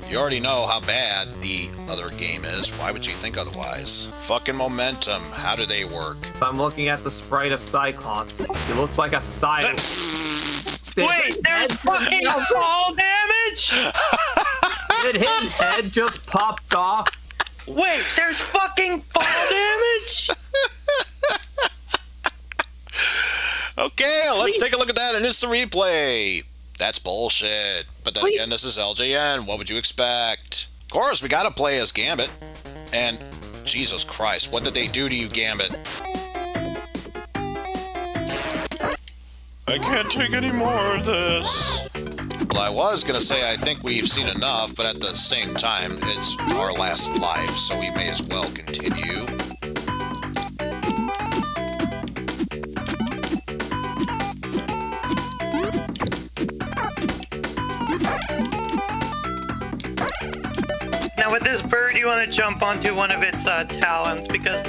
You already know how bad the other game is. Why would you think otherwise? Fucking momentum. How do they work? I'm looking at the sprite of Cyclops. He looks like a Cyclops. Wait, there's fucking fall damage? Did his head just popped off? Wait, there's fucking fall damage? Okay, let's take a look at that in instant replay. That's bullshit. But then again, this is LJN. What would you expect? Of course, we gotta play as Gambit. And Jesus Christ, what did they do to you, Gambit? I can't take any more of this. Well, I was gonna say I think we've seen enough, but at the same time, it's our last life, so we may as well continue. Now with this bird, you want to jump onto one of its talons because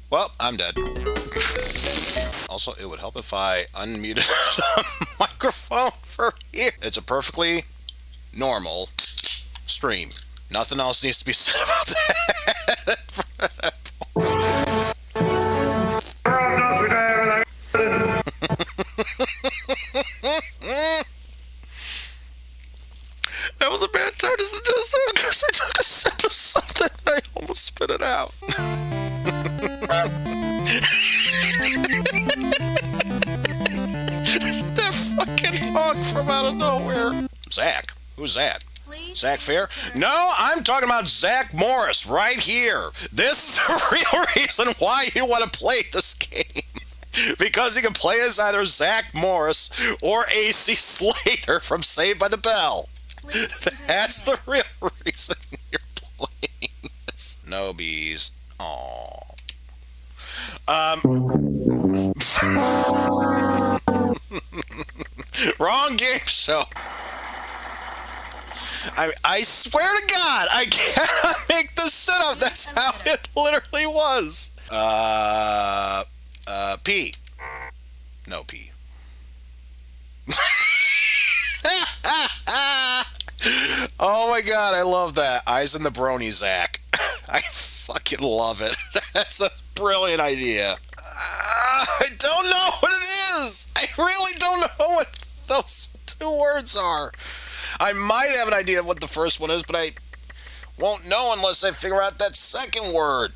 Well, I'm dead. Also, it would help if I unmuted the microphone for here. It's a perfectly normal stream. Nothing else needs to be said about that. That was a bad time to suggest that because I took a sip of something and I almost spit it out. That fucking hog from out of nowhere. Zach. Who's that? Zach Fair? No, I'm talking about Zach Morris right here. This is the real reason why you want to play this game. Because you can play as either Zach Morris or AC Slater from Saved by the Bell. That's the real reason you're playing this. No bees. Aww. Wrong game show. I swear to God, I cannot make this shit up. That's how it literally was. P. No P. Oh my God, I love that. Eizen the Broniac. I fucking love it. That's a brilliant idea. I don't know what it is. I really don't know what those two words are. I might have an idea of what the first one is, but I won't know unless I figure out that second word.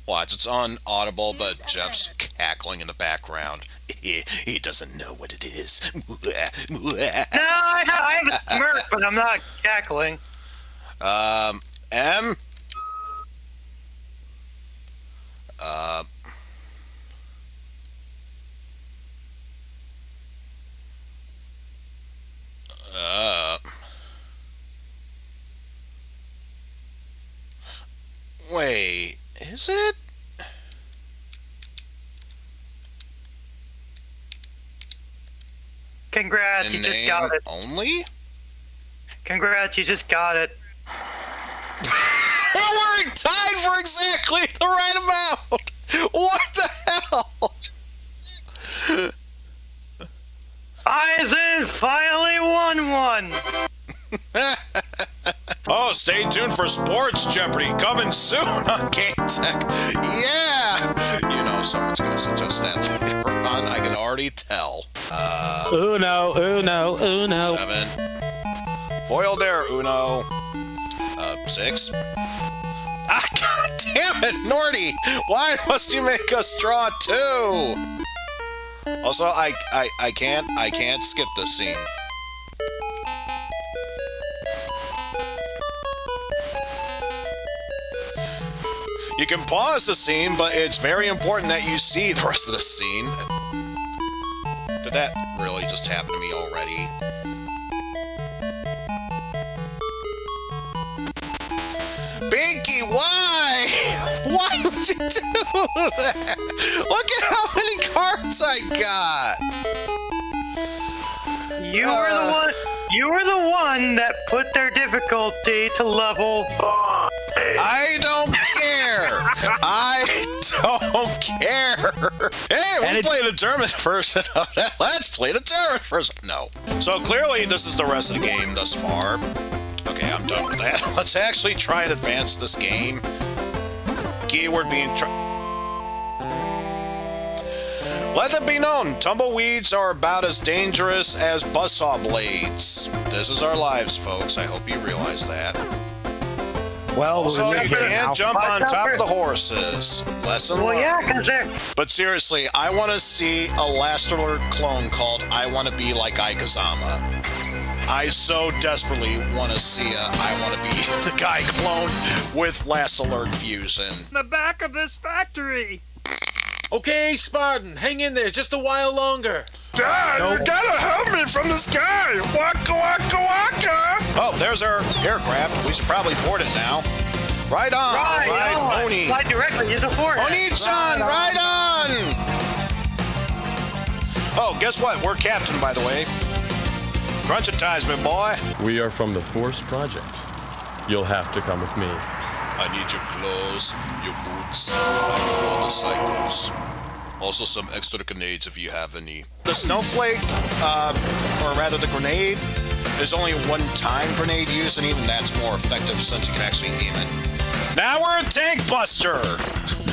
Watch, it's unaudible, but Jeff's cackling in the background. He doesn't know what it is. No, I have a smirk, but I'm not cackling. M? Wait, is it? Congrats, you just got it. Only? Congrats, you just got it. We're tied for exactly the right amount! What the hell? Eizen finally won one! Oh, stay tuned for Sports Jeopardy coming soon on Game Tech. Yeah! You know, someone's gonna suggest that later on. I can already tell. Uno. 7. Foil there, Uno. 6. Ah, god damn it, Nordy! Why must you make us draw 2? Also, I can't skip this scene. You can pause the scene, but it's very important that you see the rest of the scene. Did that really just happen to me already? Binky, why? Why would you do that? Look at how many cards I got! You were the one that put their difficulty to level 5. I don't care! I don't care! Hey, we play the German version of that. Let's play the German version. No. So clearly this is the rest of the game thus far. Okay, I'm done with that. Let's actually try and advance this game. Keyword being Let it be known, tumbleweeds are about as dangerous as buzzsaw blades. This is our lives, folks. I hope you realize that. Well, also, you can't jump on top of the horses. Lesson learned. Yeah, because they're... But seriously, I want to see a Last Alert clone called I Want to Be Like Aikazama. I so desperately want to see a I Want to Be the Guy clone with Last Alert fusion. the back of this factory. Okay, Spartan, hang in there just a while longer. Dad, you gotta help me from the sky! Waka waka waka! Oh, there's our aircraft. We should probably board it now. Right on! Right on! Oni! Fly directly into the forehead. Oni-chan, right on! Oh, guess what? We're captain, by the way. Crunch it ties, my boy. We are from the Force Project. You'll have to come with me. I need your clothes, your boots, and all the cycles. Also some extra grenades if you have any. The snowflake, or rather the grenade, is only a one-time grenade use, and even that's more effective since you can actually aim it. Now we're a tank buster!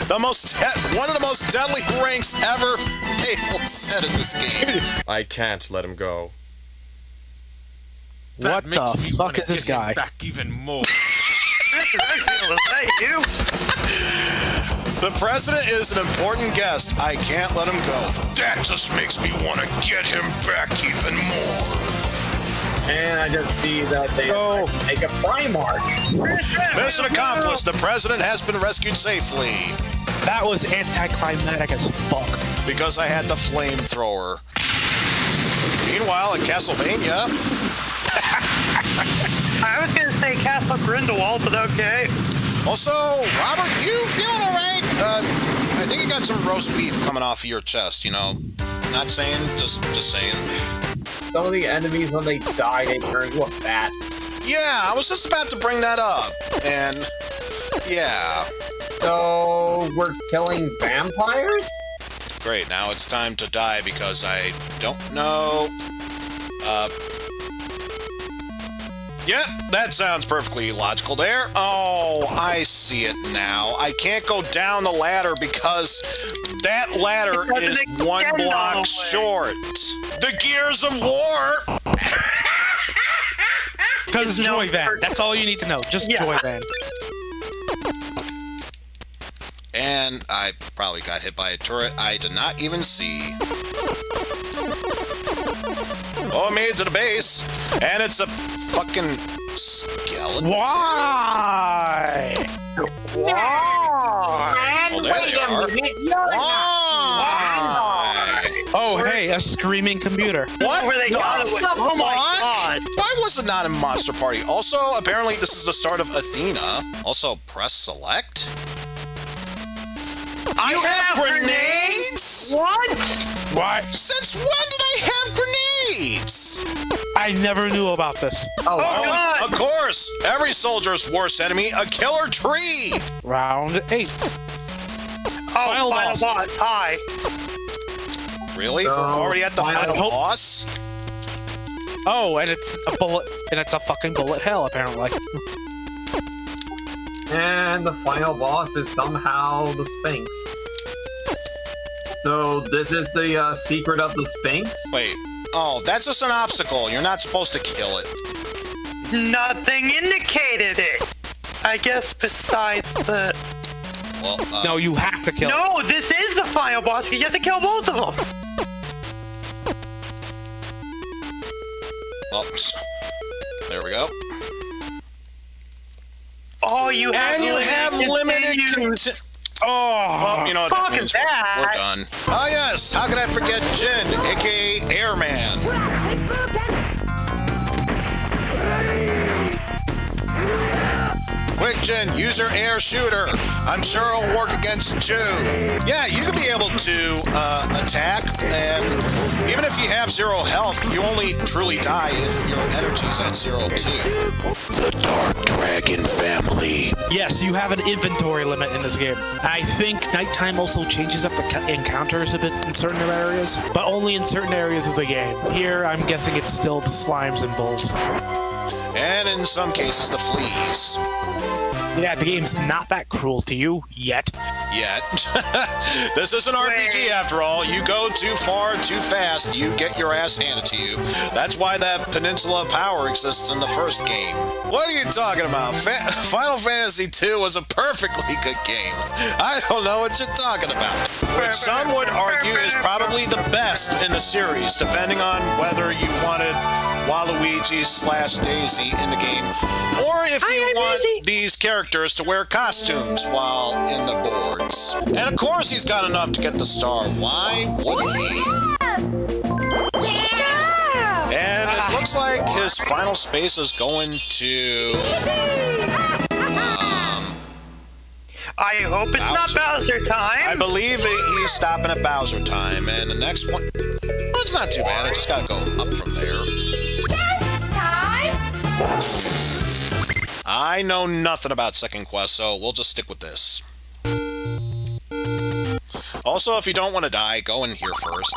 One of the most deadly ranks ever fabled set in this game. I can't let him go. What the fuck is this guy? Back even more. The president is an important guest. I can't let him go. That just makes me want to get him back even more. And I just see that they make a Primarch. Mission accomplished. The president has been rescued safely. That was anticlimactic as fuck. Because I had the flamethrower. Meanwhile, at Castlevania... I was gonna say Castle Grindelwald, but okay. Also, Robert, you feeling all right? I think you got some roast beef coming off of your chest, you know. Not saying, just saying. Some of the enemies, when they die, they turn into a bat. Yeah, I was just about to bring that up. And, yeah. So, we're killing vampires? Great, now it's time to die because I don't know. Yeah, that sounds perfectly logical there. Oh, I see it now. I can't go down the ladder because that ladder is one block short. The Gears of War! Because it's Joy Van. That's all you need to know. Just Joy Van. And I probably got hit by a turret I did not even see. Oh, I made it to the base, and it's a fucking skeleton. Why? Why? Well, there they are. Why? Oh, hey, a screaming computer. What? Where they got it with- oh my God. Why was it not in Monster Party? Also, apparently this is the start of Athena. Also, press select. I have grenades? What? Why? Since when did I have grenades? I never knew about this. Oh, God. Of course, every soldier's worst enemy, a killer tree. Round 8. Final boss. Hi. Really? No, We're already at the final hope- boss? Oh, and it's a bullet, and it's a fucking bullet hell, apparently. And the final boss is somehow the Sphinx. So this is the secret of the Sphinx? Wait. Oh, that's just an obstacle. You're not supposed to kill it. Nothing indicated it. I guess besides the... Well, No, you have to kill it. No, this is the final boss. You have to kill both of them. well, there we go. Oh, you have And you have limited well, you know what that Fuck means. that. We're done. Oh, yes. How could I forget Jin, a.k.a. Airman? Quick, Jin, use your air shooter. I'm sure it'll work against Chu. Yeah, you could be able to attack, and even if you have 0 health, you only truly die if your energy's at 0 too. The Dark Dragon family. Yes, you have an inventory limit in this game. I think nighttime also changes up the encounters a bit in certain areas, but only in certain areas of the game. Here, I'm guessing it's still the slimes and bulls. And in some cases, the fleas. Yeah, the game's not that cruel to you, yet. This is an RPG after all. You go too far, too fast, you get your ass handed to you. That's why that Peninsula of Power exists in the first game. What are you talking about? Final Fantasy II was a perfectly good game. I don't know what you're talking about. Which some would argue is probably the best in the series, depending on whether you wanted Waluigi/Daisy in the game, or if you want these characters to wear costumes while in the boards. And of course he's got enough to get the star. Why wouldn't he? And it looks like his final space is going to... I hope it's not Bowser time. I believe he's stopping at Bowser time. And the next one... Well, it's not too bad. I just gotta go up from there. I know nothing about Second Quest, so we'll just stick with this. Also, if you don't want to die, go in here first.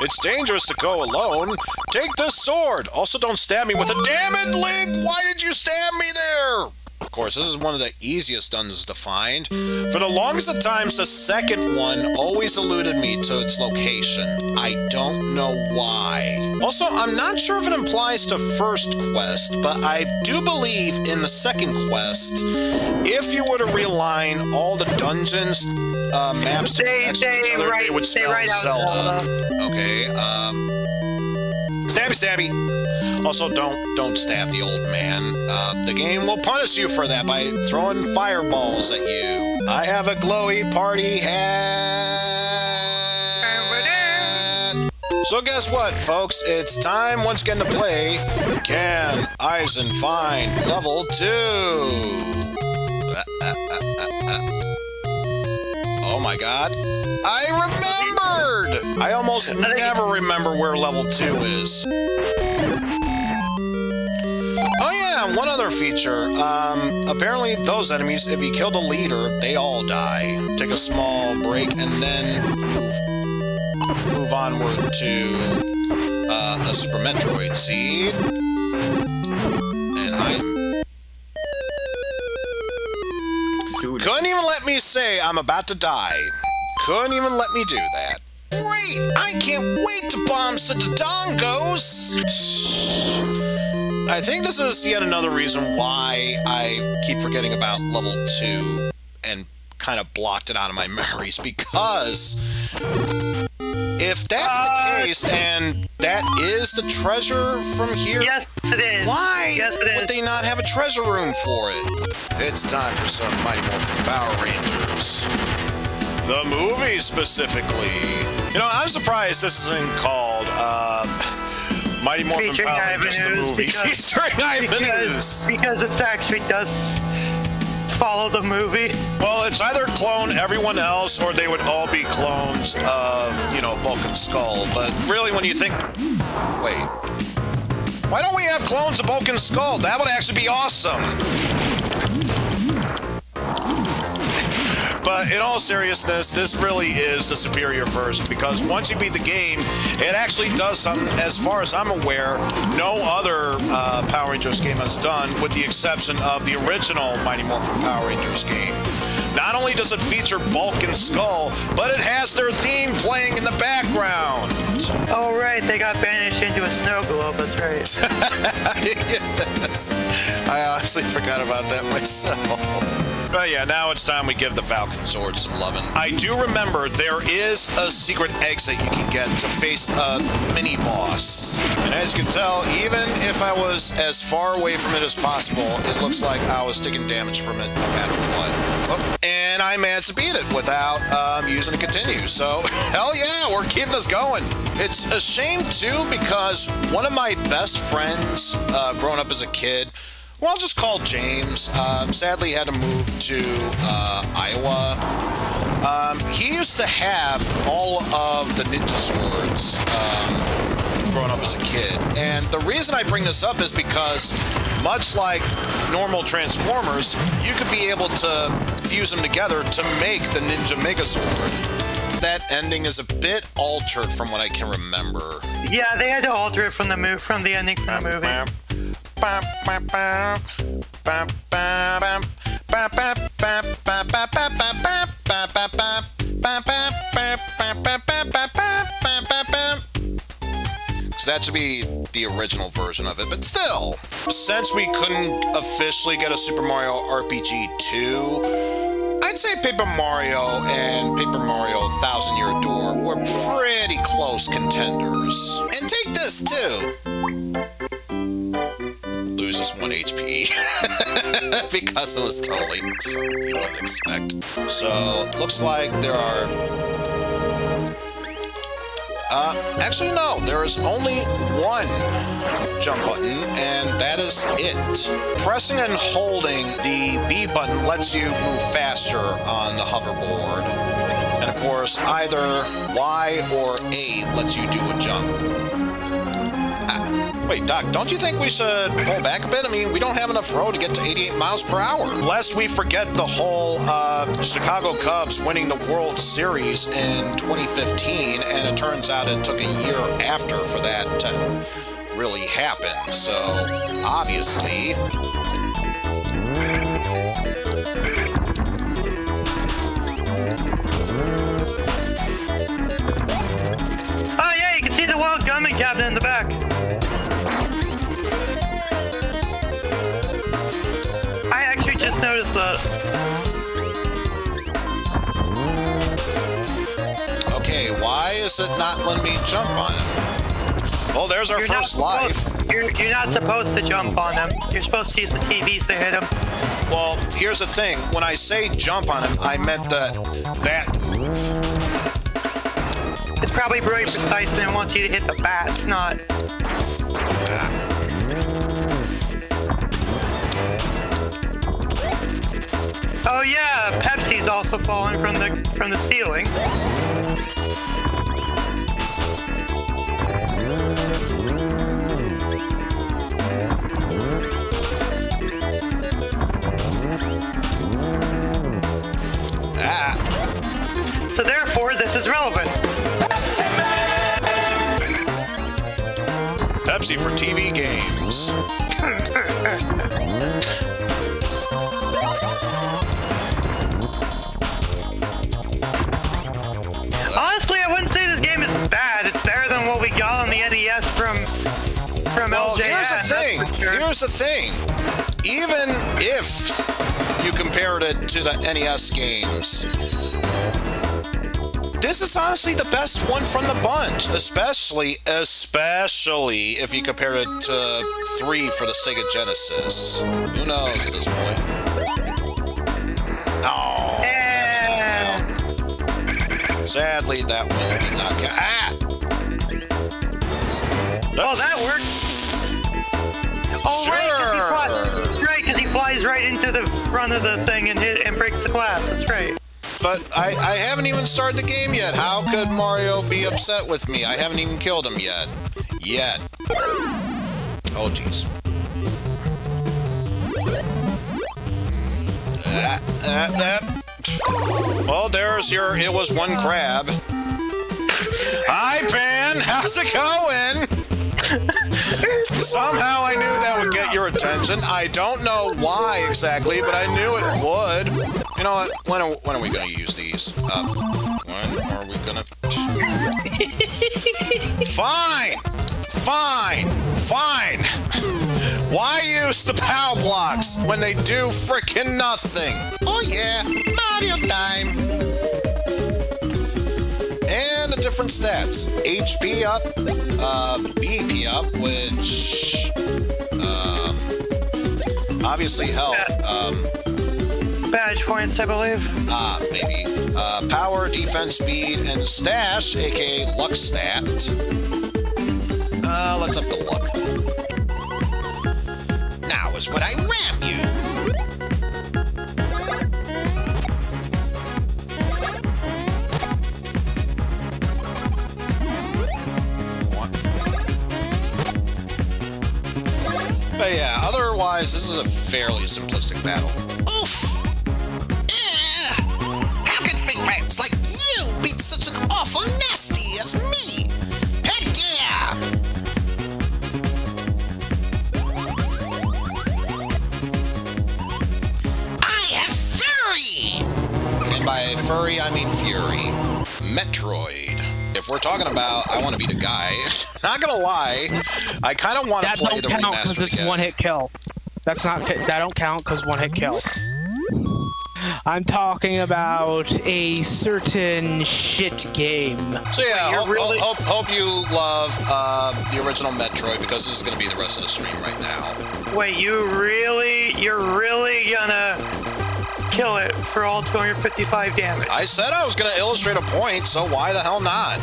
It's dangerous to go alone. Take this sword. Also, don't stab me with a... Damn it, Link! Why did you stab me there? Of course, this is one of the easiest dungeons to find. For the longest of times, the second one always eluded me to its location. I don't know why. Also, I'm not sure if it implies to first quest, but I do believe in the second quest, if you were to realign all the dungeons, maps to each other, they would spell Zelda. Okay, Stabby stabby! Also, don't stab the old man. The game will punish you for that by throwing fireballs at you. I have a glowy party hat. So guess what, folks? It's time once again to play Can Eizen Find Level 2? Oh my god. I remembered! I almost never remember where level 2 is. Oh yeah, one other feature. Apparently those enemies, if you kill the leader, they all die. Take a small break and then move onward to a Super Metroid seed. And couldn't even let me say I'm about to die. Couldn't even let me do that. Great! I can't wait to bomb such dongos! I think this is yet another reason why I keep forgetting about level 2 and kind of blocked it out of my memories because if that's the case and that is the treasure from here, yes, it is. Why yes, it would is. they not have a treasure room for it? It's time for some Mighty Morphin Power Rangers. The movie specifically. You know, I'm surprised this isn't called Mighty Morphin Featuring Power Rangers the movie. Featuring Ivanus. Because it actually does follow the movie. Well, it's either clone everyone else or they would all be clones of, you know, Bulk and Skull. But really, when you think... Wait. Why don't we have clones of Bulk and Skull? That would actually be awesome. But in all seriousness, this really is the superior version because once you beat the game, it actually does something, as far as I'm aware, no other Power Rangers game has done, with the exception of the original Mighty Morphin Power Rangers game. Not only does it feature Bulk and Skull, but it has their theme playing in the background. Oh, right, they got banished into a snow globe, that's right. Yes. I honestly forgot about that myself. But yeah, now it's time we give the Falcon Sword some loving. I do remember there is a secret exit you can get to face a mini-boss. And as you can tell, even if I was as far away from it as possible, it looks like I was taking damage from it no matter what. Oh, and I managed to beat it without using a continue. So, hell yeah, we're keeping this going. It's a shame, too, because one of my best friends growing up as a kid, well, I'll just call James. Sadly, had to move to Iowa. He used to have all of the ninja swords growing up as a kid. And the reason I bring this up is because, much like normal Transformers, you could be able to fuse them together to make the Ninja Megazord. That ending is a bit altered from what I can remember. Yeah, they had to alter it from the ending from the movie. So that should be the original version of it, but still, since we couldn't officially get a Super Mario RPG 2, I'd say Paper Mario and Paper Mario Thousand Year Door were pretty close contenders. And take this too. Loses 1 HP because it was totally something you wouldn't expect. So, looks like there are... actually no, there is only one jump button, and that is it. Pressing and holding the B button lets you move faster on the hoverboard. And of course, either Y or A lets you do a jump. Wait, Doc, don't you think we should pull back a bit? I mean, we don't have enough road to get to 88 miles per hour. Lest we forget the whole Chicago Cubs winning the World Series in 2015, and it turns out it took a year after for that to really happen. So, obviously... Oh yeah, you can see the Wild Gunman cabinet in the back. I actually just noticed that. Okay, why is it not letting me jump on it? Well, there's our first life. You're not supposed to jump on them. You're supposed to use the TVs to hit them. Well, here's the thing. When I say jump on him, I meant that move. It's probably really precise and it wants you to hit the bats, not... Oh yeah, Pepsi's also falling from the ceiling. So therefore, this is relevant. Pepsi for TV games. Honestly, I wouldn't say this game is bad. It's better than what we got on the NES from Well, LJN. here's the thing. Here's the thing. Even if you compared it to the NES games. This is honestly the best one from the bunch, especially if you compare it to 3 for the Sega Genesis. Who knows at this point? Oh. Sadly, that one did not count. Ah! Oh, that worked. Oh, sure. Right, because he flies right into the front of the thing and breaks the glass. That's right. But I haven't even started the game yet. How could Mario be upset with me? I haven't even killed him yet. Oh, jeez. Well, there's your... It was one crab. Hi, Ben! How's it going? Somehow I knew that would get your attention. I don't know why exactly, but I knew it would. You know what? When are we going to use these? When are we going to... Fine! Why use the power blocks when they do frickin' nothing? Oh yeah, Mario time! And the different stats. HP up, BP up, which... obviously health. Badge points, I believe. Maybe. Power, defense, speed, and stash, aka luck stat. Let's up the luck. Now is what I ram you. What? But yeah, otherwise, this is a fairly simplistic battle. Oof! How can fake rats like you beat such an awful nasty as me? Headgear! I have fury! And by furry, I mean fury. Metroid. If we're talking about, I want to be the guy. Not gonna lie, I kind of want to play the remaster again. That don't count because it's one-hit kill. That don't count because one-hit kill. I'm talking about a certain shit game. So yeah, hope you love the original Metroid, because this is going to be the rest of the stream right now. Wait, you're really gonna kill it for all 255 damage? I said I was going to illustrate a point, so why the hell not?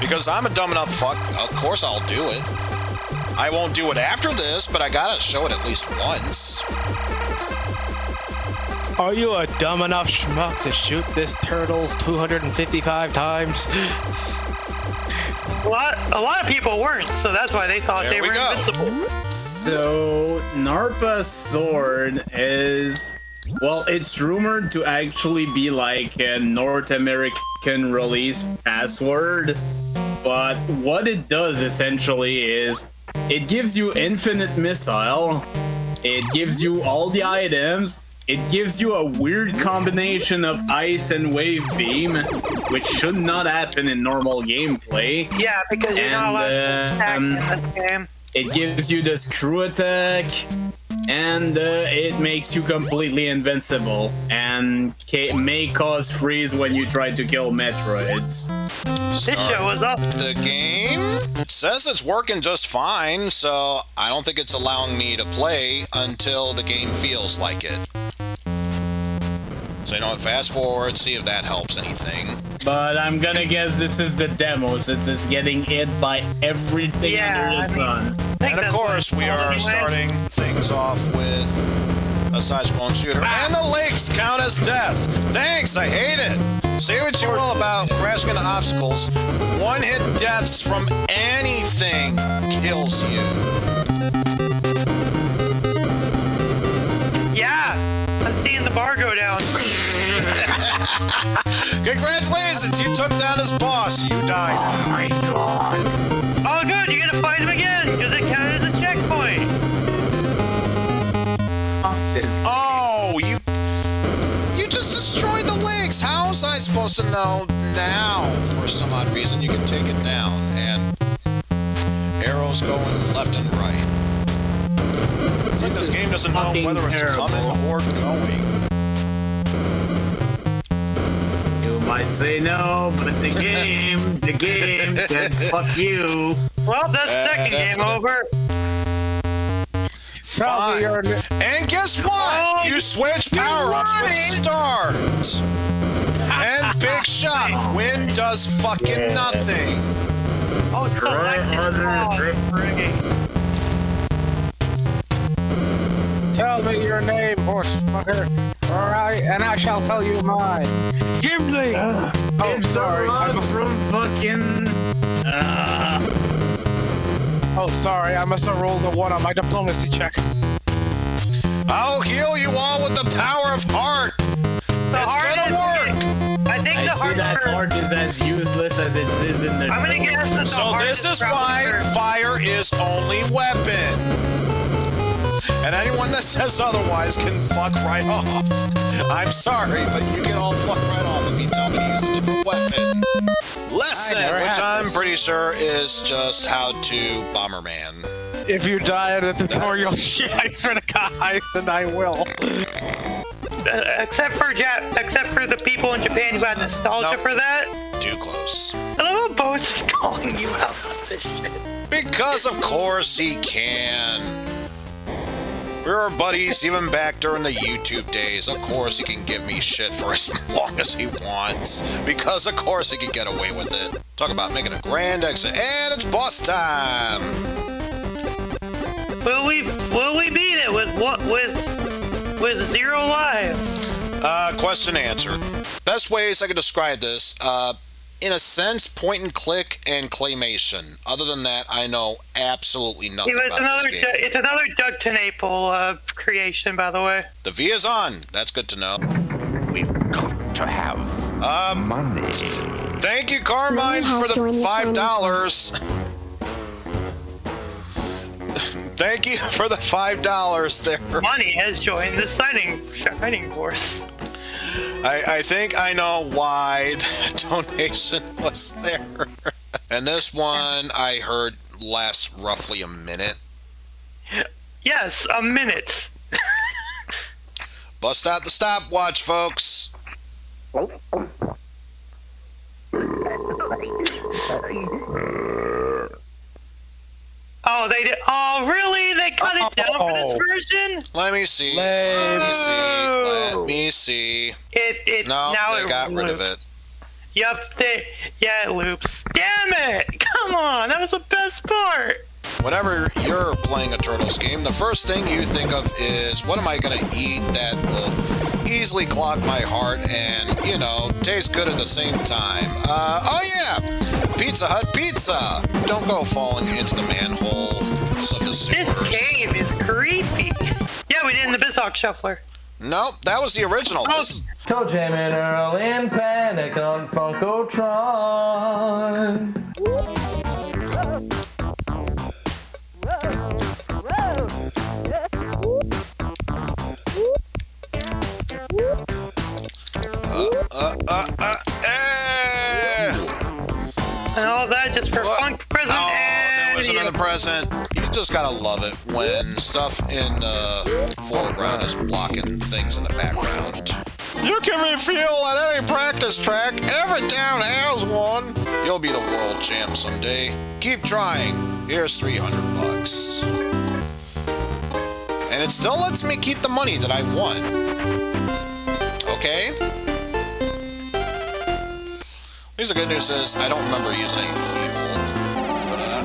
Because I'm a dumb enough fuck, of course I'll do it. I won't do it after this, but I gotta show it at least once. Are you a dumb enough schmuck to shoot this turtle 255 times? A lot of people weren't, so that's why they thought they were invincible. So, Narpa's sword is... Well, it's rumored to actually be like a North American release password. But what it does essentially is it gives you infinite missile, it gives you all the items, it gives you a weird combination of ice and wave beam, which should not happen in normal gameplay. Yeah, because you're not allowed to stack in this game. It gives you the screw attack, and it makes you completely invincible, and may cause freeze when you try to kill Metroids. This show is up. The game? It says it's working just fine, so I don't think it's allowing me to play until the game feels like it. So you know what, fast forward, see if that helps anything. But I'm gonna guess this is the demo, since it's getting hit by everything under the sun. And of course, we are starting things off with a side-scrolling shooter. And the lakes count as death. Thanks, I hate it. Say what you will about crashing into obstacles. One-hit deaths from anything kills you. Yeah, I'm seeing the bar go down. Congratulations, you took down his boss. You died. Oh my god. Oh good, you get to fight him again, because it counted as a checkpoint. Oh, you just destroyed the lakes. How was I supposed to know now? For some odd reason, you can take it down, and arrows going left and right. This game doesn't know whether it's coming or going. You might say no, but the game said fuck you. Well, that's second game over. Fine. And guess what? You switch power-ups with start. And big shot. Win does fucking nothing. Oh, Tell me your name, horse fucker, and I shall tell you mine. Gimli! Oh, sorry. From fucking... Oh, sorry. I must have rolled a 1 on my diplomacy check. I'll heal you all with the power of heart. It's gonna work. I think I see that heart is as useless as it is in the... I'm gonna guess that the So heart this is probably why hurt. fire is only weapon. And anyone that says otherwise can fuck right off. I'm sorry, but you can all fuck right off if you tell me to use a different weapon. Lesson, which I'm pretty sure is just how to Bomberman. If you die in a tutorial, shit, I swear to God, I said I will. Except for the people in Japan who had nostalgia for that. Too close. I love how Bo's is calling you out on this shit. Because of course he can. We were buddies even back during the YouTube days. Of course he can give me shit for as long as he wants. Because of course he can get away with it. Talk about making a grand exit. And it's boss time! Will we beat it with what with 0 lives? Question answered. Best ways I could describe this, in a sense, point and click and claymation. Other than that, I know absolutely nothing about this game. It's another Doug Tenaple creation, by the way. The V is on. That's good to know. We've got to have money. Thank you, Carmine, for the $5. Thank you for the $5 there. Money has joined the Shining Force. I think I know why the donation was there. And this one I heard lasts roughly a minute. Yes, a minute. Bust out the stopwatch, folks. Oh, they did. Oh, really? They cut it down for this version? Let me see. Let me see. It no, now they it got rid loops. of it. Yep, it loops. Damn it! Come on, that was the best part. Whenever you're playing a Turtles game, the first thing you think of is, what am I going to eat that will easily clog my heart and, you know, taste good at the same time? Oh yeah! Pizza Hut pizza! Don't go falling into the manholes of the sewers. This game is creepy. Yeah, we did in the BizHawk Shuffler. Nope, that was the original. Toe jamming Earl in Panic on Funkotron. And all that just for funk present. Oh, there was another present. You just gotta love it when stuff in the foreground is blocking things in the background. You can refuel at any practice track. Every town has one. You'll be the world champ someday. Keep trying. Here's $300. And it still lets me keep the money that I won. Okay? Here's the good news is I don't remember using any fuel. But,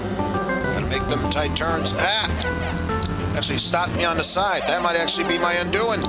gotta make them tight turns. Actually stopped me on the side. That might actually be my undoing.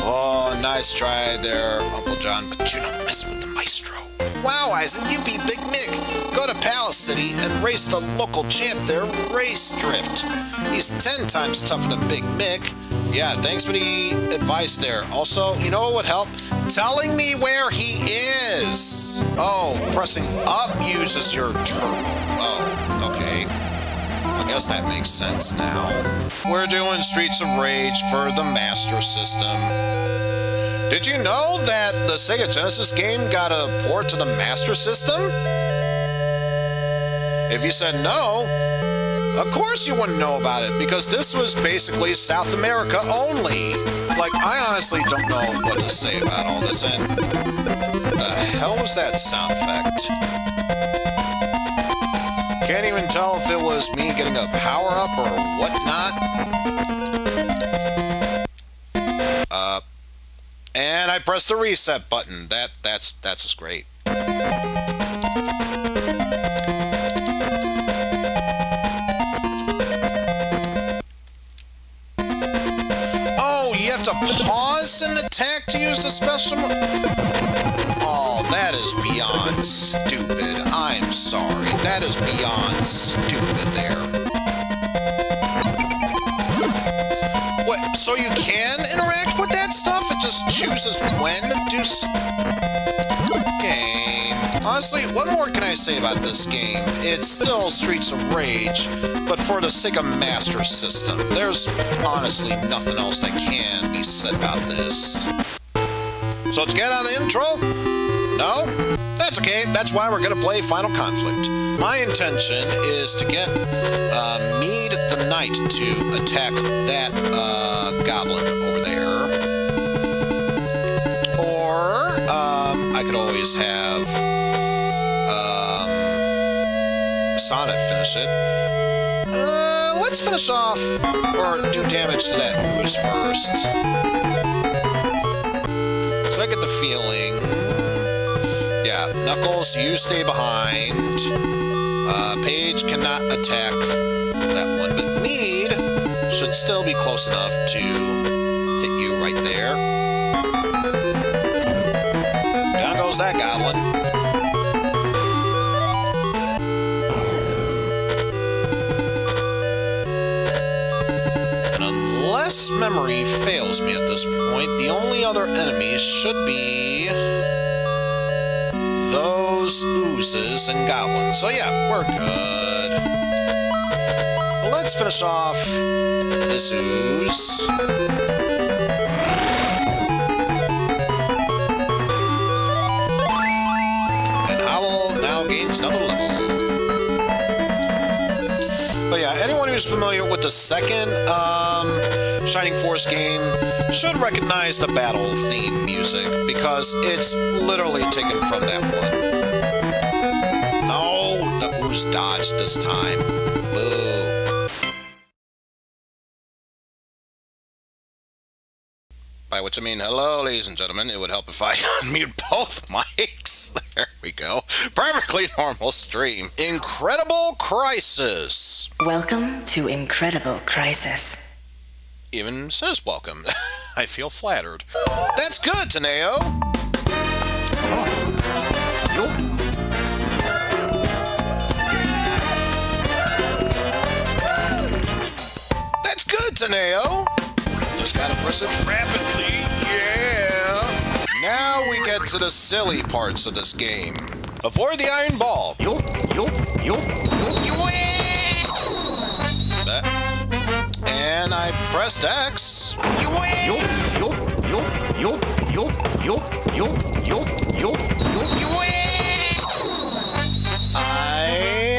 Oh, nice try there, Uncle John, but you don't mess with the maestro. Wow, Eizen, you beat Big Mick. Go to Palace City and race the local champ there, Race Drift. He's 10 times tougher than Big Mick. Yeah, thanks for the advice there. Also, you know what would help? Telling me where he is. Oh, pressing up uses your turbo. Oh, okay. I guess that makes sense now. We're doing Streets of Rage for the Master System. Did you know that the Sega Genesis game got a port to the Master System? If you said no, of course you wouldn't know about it, because this was basically South America only. Like, I honestly don't know what to say about all this, and the hell was that sound effect? Can't even tell if it was me getting a power-up or whatnot. And I pressed the reset button. That's just great. Oh, you have to pause an attack to use the special Oh, that is beyond stupid. I'm sorry. That is beyond stupid there. What, so you can interact with that stuff? It just chooses when to do game. Honestly, what more can I say about this game? It's still Streets of Rage, but for the Sega Master System. There's honestly nothing else that can be said about this. So to get on the intro? No? That's okay. That's why we're gonna play Final Conflict. My intention is to get Mead the Knight to attack that goblin over there. Or I could always have Sonic finish it. Let's finish off or do damage to that ooze first. So I get the feeling. Yeah, Knuckles, you stay behind. Paige cannot attack that one, but Mead should still be close enough to hit you right there. Down goes that goblin. And unless memory fails me at this point, the only other enemies should be those oozes and goblins. So yeah, we're good. Well, let's finish off this ooze. And Owl now gains another level. But yeah, anyone who's familiar with the second Shining Force game should recognize the battle theme music, because it's literally taken from that one. Oh, the ooze dodged this time. Boo. By which I mean, hello, ladies and gentlemen. It would help if I unmute both mics. There we go. Perfectly normal stream. Incredible Crisis. Welcome to Incredible Crisis. Even says welcome. I feel flattered. That's good, Taneo. That's good, Taneo. Just gotta press it rapidly. Yeah. Now we get to the silly parts of this game. Avoid the iron ball. That. And I pressed X. I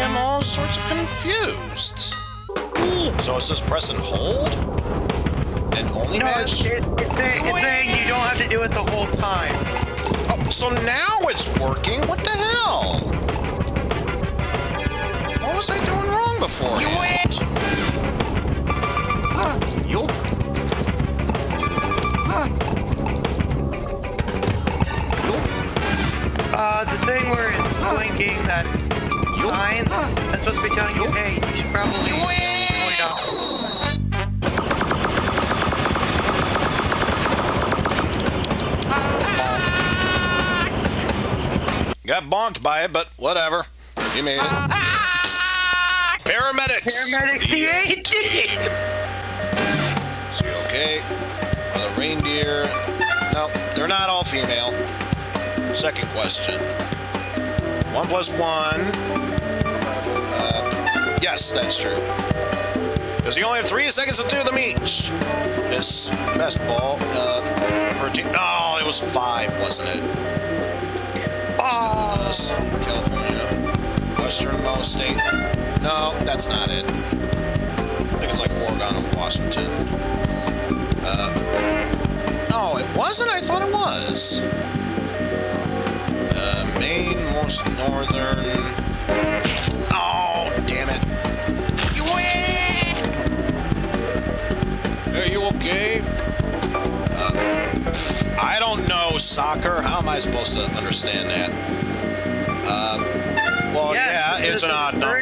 am all sorts of confused. So is this press and hold? And only mash? It's saying you don't have to do it the whole time. Oh, so now it's working? What the hell? What was I doing wrong before? The thing where it's blinking that sign, that's supposed to be telling you, hey, you should probably point off. Got bonked by it, but whatever. You made it. Paramedics! Paramedics, the 18! So you're okay. The reindeer. No, they're not all female. Second question. 1 + 1. Yes, that's true. Because you only have 3 seconds to do them each. This basketball 13. No, it was 5, wasn't it? Oh. Southern California. Westernmost state. No, that's not it. I think it's like Oregon or Washington. No, it wasn't? I thought it was. Maine, most northern. Oh, damn it. Are you okay? I don't know soccer. How am I supposed to understand that? Well, yeah, it's an odd number.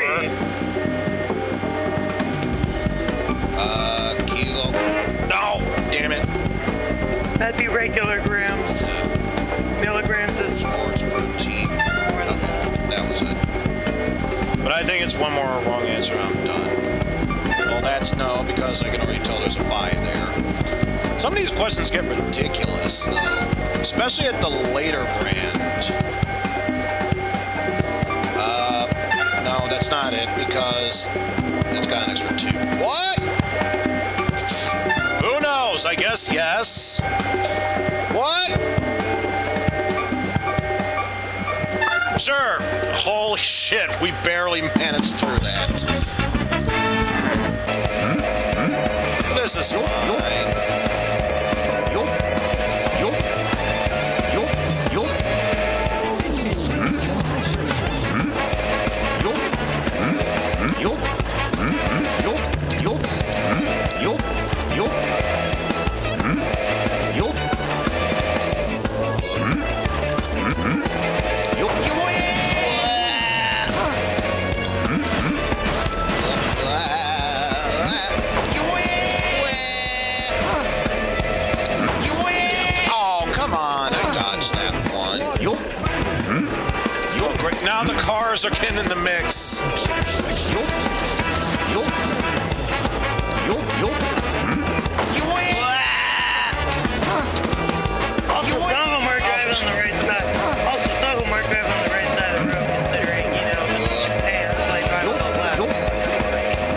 Kilo. No, damn it. That'd be regular grams. Milligrams is sports protein. That was it. But I think it's one more wrong answer. I'm done. Well, that's no, because I can already tell there's a 5 there. Some of these questions get ridiculous, though, especially at the later brand. No, that's not it, because it's got an extra 2. What? Who knows? I guess yes. What? Sure. Holy shit, we barely managed through that. This is fine. Now the cars are getting in the mix. Also, some of them are driving on the right side. Also, some of them are driving on the right side of the road, considering, you know, this is Japan, so they drive on the left. Oh my goodness.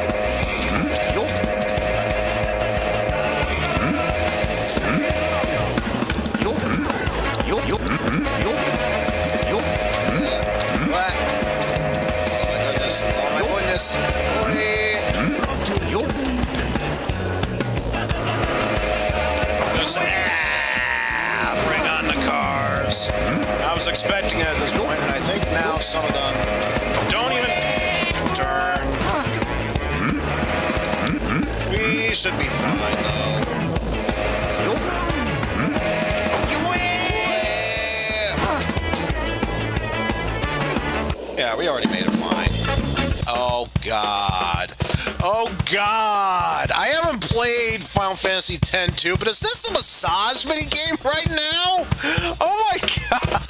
Bring on the cars. I was expecting it at this point, and I think now some of them don't even turn. We should be fine, though. Yeah, we already made it fine. Oh, God. Oh, God. I haven't played Final Fantasy X-2, but is this the massage minigame right now? Oh, my God.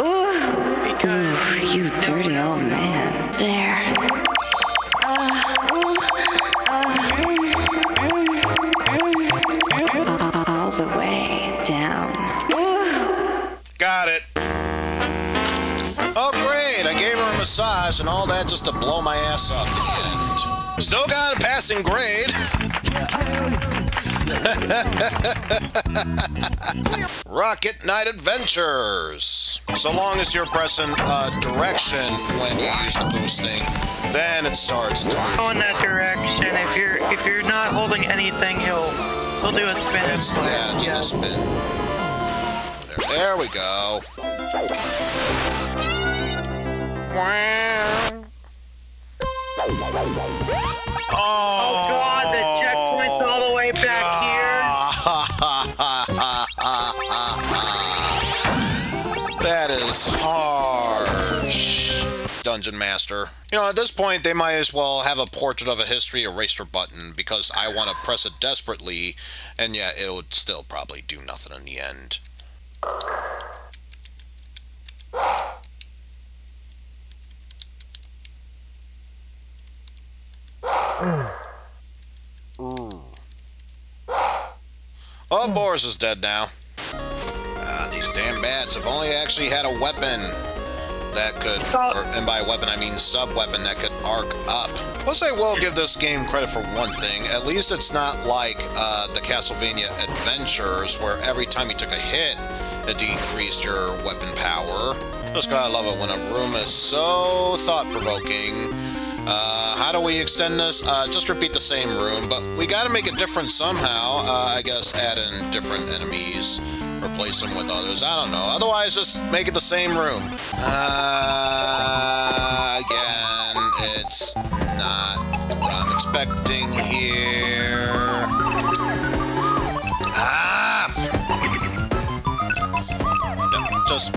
Ooh, you dirty old man. There. All the way down. Got it. Oh, great. I gave her a massage and all that just to blow my ass up at the end. Still got a passing grade. Rocket Knight Adventures. So long as you're pressing direction when you use the boosting, then it starts to go in that direction. If you're not holding anything, he'll do a spin. Yeah, just a spin. There we go. Oh God, the checkpoint's all the way back here. That is harsh. Dungeon Master. You know, at this point, they might as well have a portrait of a history eraser button because I want to press it desperately, and yeah, it would still probably do nothing in the end. Oh, Boris is dead now. These damn bats. If only I actually had a weapon. that could, and by weapon I mean sub-weapon that could arc up. Plus, I will give this game credit for one thing. At least it's not like the Castlevania Adventures, where every time you took a hit, it decreased your weapon power. Just gotta love it when a room is so thought-provoking. How do we extend this? Just repeat the same room, but we gotta make it different somehow. I guess add in different enemies, replace them with others. I don't know. Otherwise, just make it the same room. Again, it's not what I'm expecting here. Just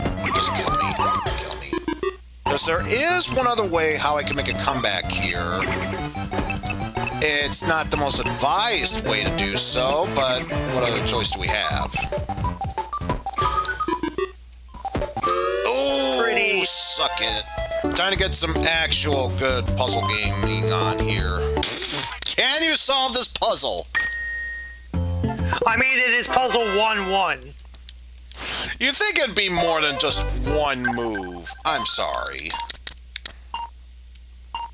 kill me. Kill me. Because there is one other way how I can make a comeback here. It's not the most advised way to do so, but what other choice do we have? Oh, suck it. Time to get some actual good puzzle gaming on here. Can you solve this puzzle? I mean, it is puzzle 1-1. You'd think it'd be more than just one move. I'm sorry.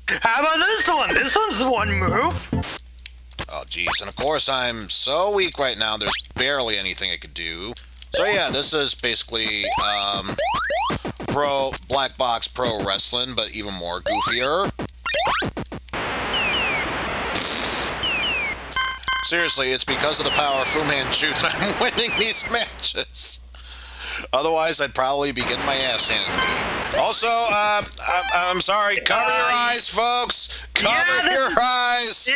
How about this one? This one's one move. Oh, geez. And of course, I'm so weak right now, there's barely anything I could do. So yeah, this is basically Black Box Pro Wrestling, but even more goofier. Seriously, it's because of the power of Fu Manchu that I'm winning these matches. Otherwise, I'd probably be getting my ass handed to me. Also, I'm sorry, cover your eyes, folks! Cover your eyes!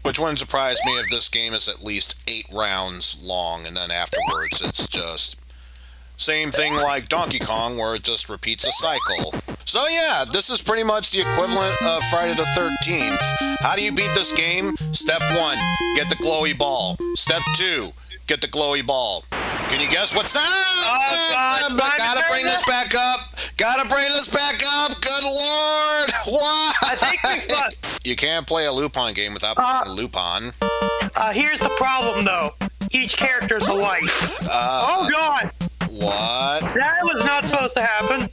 Which wouldn't surprise me if this game is at least 8 rounds long, and then afterwards it's just... same thing like Donkey Kong, where it just repeats a cycle. So yeah, this is pretty much the equivalent of Friday the 13th. How do you beat this game? Step 1, get the glowy ball. Step 2, get the glowy ball. Can you guess what's that? Gotta bring this back up. Gotta bring this back up. Good lord. What? I think we've got... You can't play a Lupin game without playing a Lupin. Here's the problem, though. Each character's a life. Oh, God. What? That was not supposed to happen.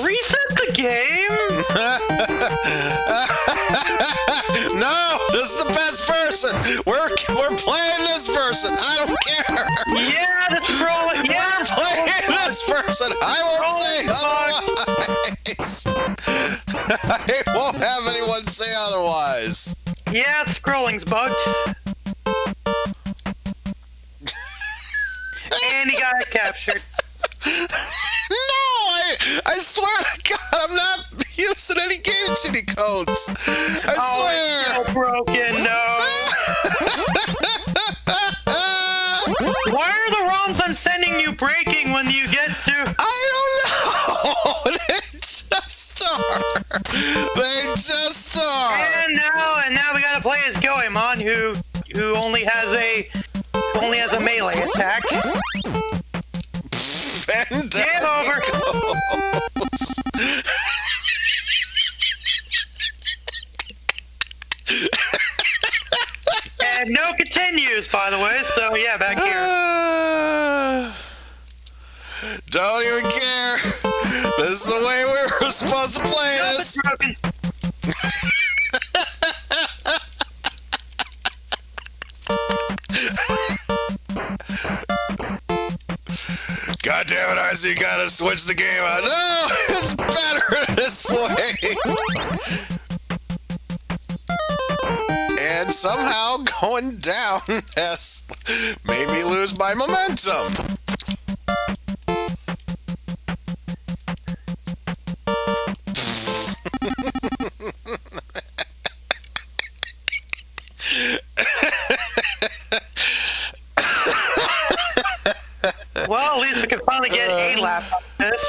Reset the game? No, this is the best person. We're playing this person. I don't care. Yeah, that's rolling. Yeah, we're playing this person. I won't say otherwise. I won't have anyone say otherwise. Yeah, scrolling's bugged. And he got captured. No, I swear to God, I'm not using any game shitty codes. I swear. It's so broken, no. Why are the ROMs I'm sending you breaking when you get to... I don't know. They just are. They just are. And now we gotta play as Goemon, who only has a melee attack. Game over. And no continues, by the way. So yeah, back here. Don't even care. This is the way we were supposed to play this. God damn it, Eizen, you gotta switch the game out. No, it's better this way. And somehow going down has made me lose my momentum. Well, at least we can finally get a lap on this.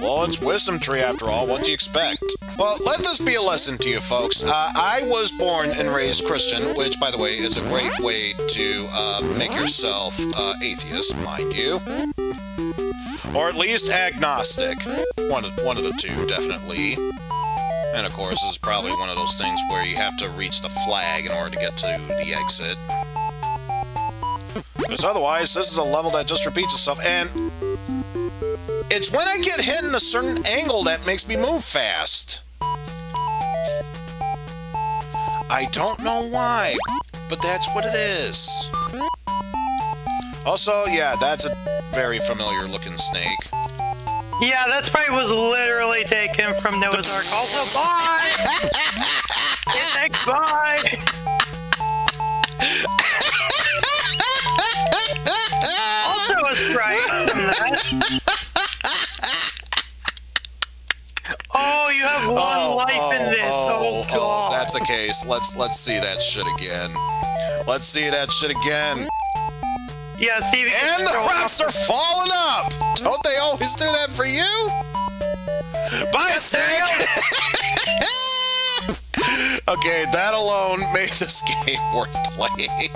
Well, it's Wisdom Tree after all. What do you expect? Well, let this be a lesson to you folks. I was born and raised Christian, which, by the way, is a great way to make yourself atheist, mind you. Or at least agnostic. One of the two, definitely. And of course, this is probably one of those things where you have to reach the flag in order to get to the exit. Because otherwise, this is a level that just repeats itself. And it's when I get hit in a certain angle that makes me move fast. I don't know why, but that's what it is. Also, yeah, that's a very familiar looking snake. Yeah, that sprite was literally taken from Noah's Ark. Also, bye! Thanks, bye! Also a sprite from that. Oh, you have one life in this. Oh, God. That's the case. Let's see that shit again. Let's see that shit again. Yeah, see if you can And the rats are falling up! Don't they always do that for you? Bye, snake! Okay, that alone made this game worth playing.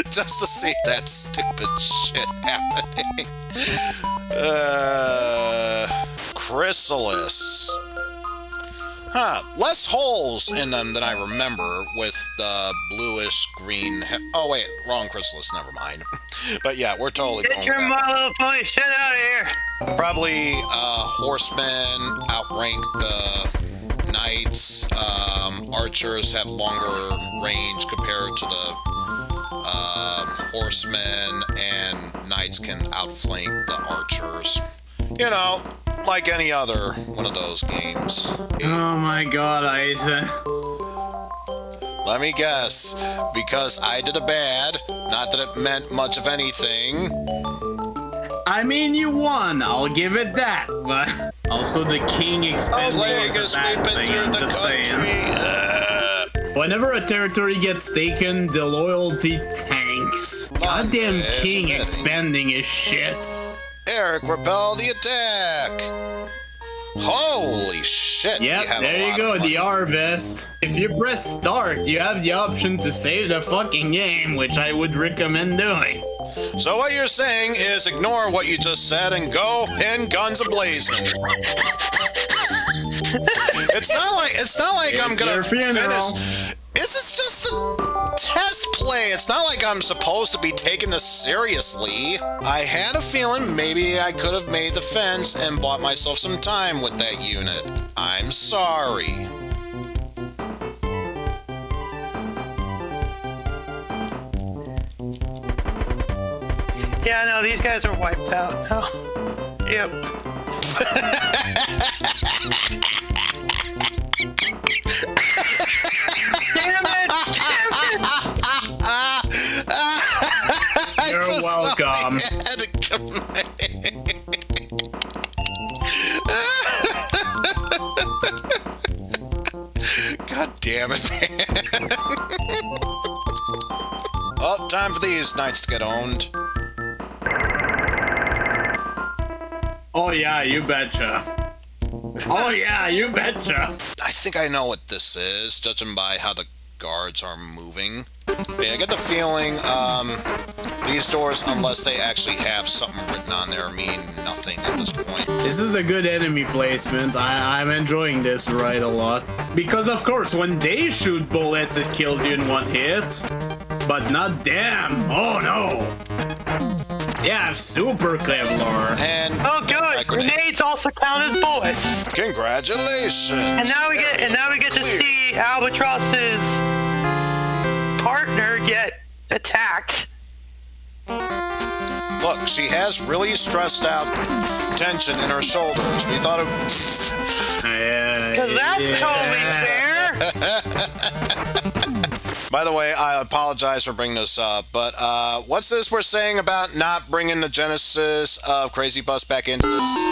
Just to see that stupid shit happening. Chrysalis. Huh, less holes in them than I remember with the bluish green. Oh, wait, wrong chrysalis, never mind. But yeah, we're totally Get going your with that. My Little Pony shit out of here! Probably horsemen outrank the knights. Archers have longer range compared to the horsemen, and knights can outflank the archers. You know, like any other one of those games. Oh my god, Eizen. Let me guess, because I did a bad, not that it meant much of anything. I mean, you won, I'll give it that, but also the king expending was a bad thing, I'm just saying. Whenever a territory gets taken, the loyalty tanks. Goddamn king expending is shit. Eric, repel the attack! Holy shit! Yep, there you go, the harvest. If you press start, you have the option to save the fucking game, which I would recommend doing. So what you're saying is ignore what you just said and go in guns a-blazing. It's not like I'm gonna finish. This is just a test play. It's not like I'm supposed to be taking this seriously. I had a feeling maybe I could have made the fence and bought myself some time with that unit. I'm sorry. Yeah, no, these guys are wiped out. Oh. Yep. Damn it! You're welcome. God damn it, man. Oh, time for these knights to get owned. Oh yeah, you betcha. Oh yeah, you betcha. I think I know what this is, judging by how the guards are moving. Yeah, I get the feeling these doors, unless they actually have something written on there, mean nothing at this point. This is a good enemy placement. I'm enjoying this ride a lot. Because of course, when they shoot bullets, it kills you in one hit. But not them. Oh no. Yeah, super Kevlar. And oh, good. Grenades also count as bullets. Congratulations. And now we get to see Albatross's partner get attacked. Look, she has really stressed out tension in her shoulders. We thought of. Because that's totally fair. By the way, I apologize for bringing this up, but what's this we're saying about not bringing the genesis of Crazy Bus back into this?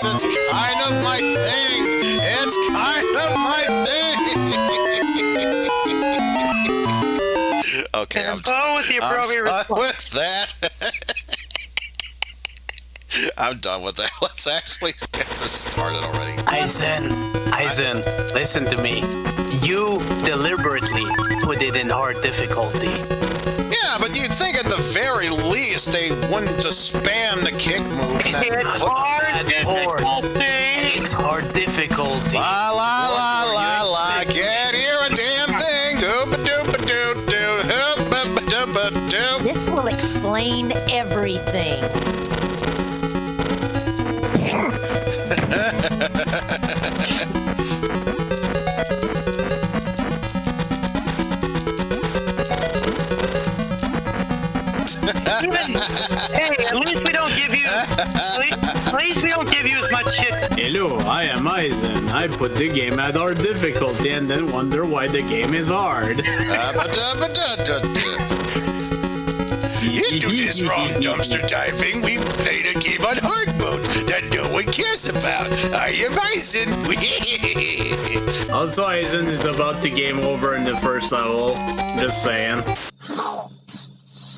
It's kind of my thing. It's kind of my thing. Okay, I'm done with that. I'm done with that. Let's actually get this started already. Eizen, listen to me. You deliberately put it in hard difficulty. Yeah, Yeah, but you'd think at the very least they wouldn't just spam the kick move. It's hard difficulty. It's hard difficulty. La la la la la, can't hear a damn thing. Oopa-doopa-doo-doo, oopa-ba-doopa-doo. This will explain everything. Hey, at least we don't give you. At least we don't give you as much shit. Hello, I am Eizen. I put the game at hard difficulty and then wonder why the game is hard. Into this ROM dumpster diving, we played a game on hard mode that no one cares about. I am Eizen. Also, Eizen is about to game over in the first level. Just saying.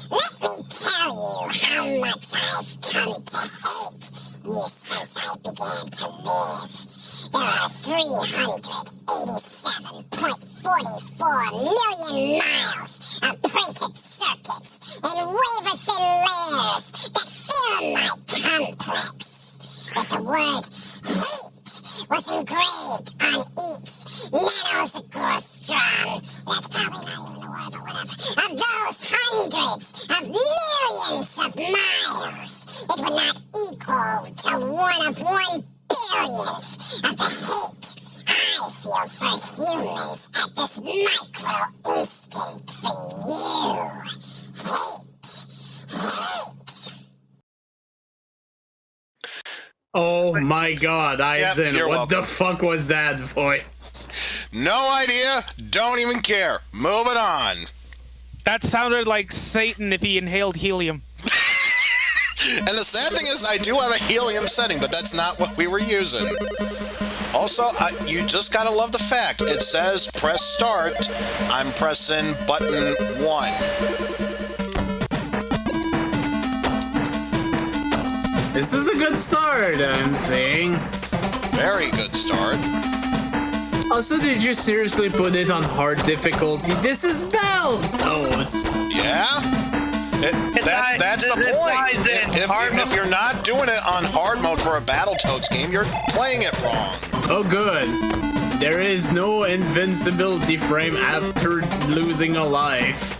Let me tell you how much I've come to hate you since I began to live. There are 387.44 million miles of printed circuits and wafer-thin layers that fill my complex. If the word hate was engraved on each nanosegrostrum, that's probably not even the word, but whatever, of those hundreds of millions of miles, it would not equal to 1 of 1 billionth of the hate I feel for humans at this micro instant for you. Oh my god, Eizen, you're what welcome. the fuck was that voice? No idea. Don't even care. Moving on. That sounded like Satan if he inhaled helium. And the sad thing is, I do have a helium setting, but that's not what we were using. Also, you just gotta love the fact it says press start. I'm pressing button 1. This is a good start, I'm saying. Very good start. Also, did you seriously put it on hard difficulty? This is Battletoads! Yeah? That's the point. If you're not doing it on hard mode for a Battletoads game, you're playing it wrong. Oh, good. There is no invincibility frame after losing a life.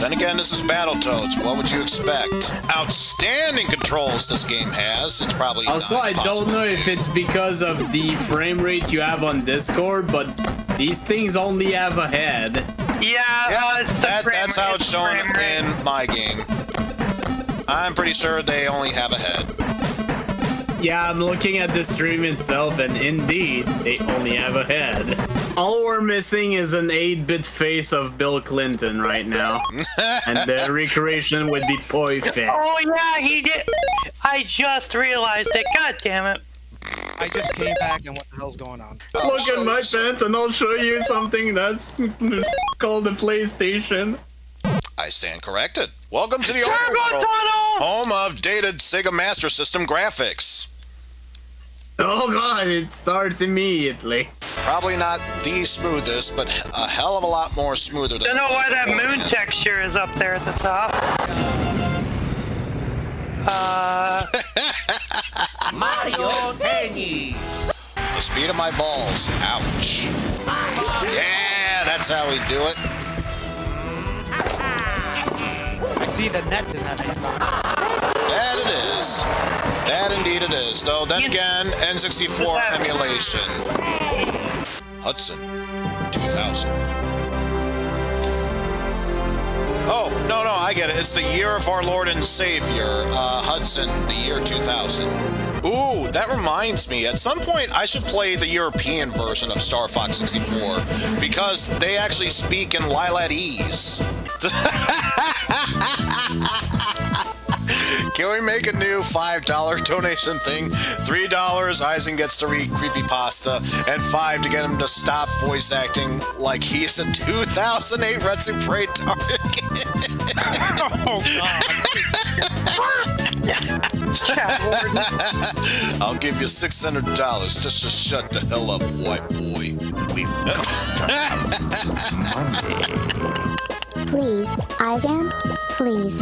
Then again, this is Battletoads. What would you expect? Outstanding controls this game has. It's probably Also, not I don't know if it's because of the frame rate you have on Discord, but these things only have a head. Yeah, that's how it's shown in my game. I'm pretty sure they only have a head. Yeah, I'm looking at the stream itself, and indeed, they only have a head. All we're missing is an 8-bit face of Bill Clinton right now. And the recreation would be perfect. Oh yeah, he did. I just realized it. God damn it. I just came back and what the hell's going on? Look at my pants and I'll show you something that's called a PlayStation. I stand corrected. Welcome to the home of dated Sega Master System graphics. Oh god, it starts immediately. Probably not the smoothest, but a hell of a lot more smoother than... Don't know why that moon texture is up there at the top. Mario Tennis. The speed of my balls. Ouch. Yeah, that's how we do it. I see the net is having fun. That it is. That indeed it is. Though then again, N64 emulation. Hudson, 2000. Oh, no, I get it. It's the year of our Lord and Savior, Hudson, the year 2000. Ooh, that reminds me. At some point, I should play the European version of Star Fox 64 because they actually speak in Lilatese. Can we make a new $5 donation thing? $3, Eizen gets to read creepypasta, and $5 to get him to stop voice acting like he's a 2008 Retsu Prey target. Oh, God. I'll give you $600 just to shut the hell up, white boy. Please, Eizen, please.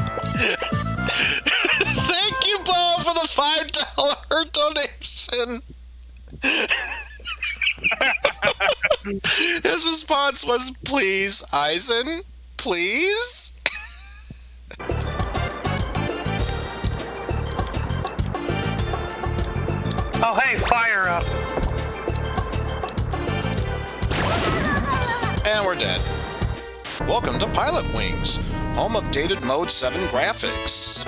Thank you, Bo, for the $5 donation. His response was, please, Eizen, please? Oh, hey, fire up. And we're dead. Welcome to Pilot Wings, home of dated Mode 7 graphics.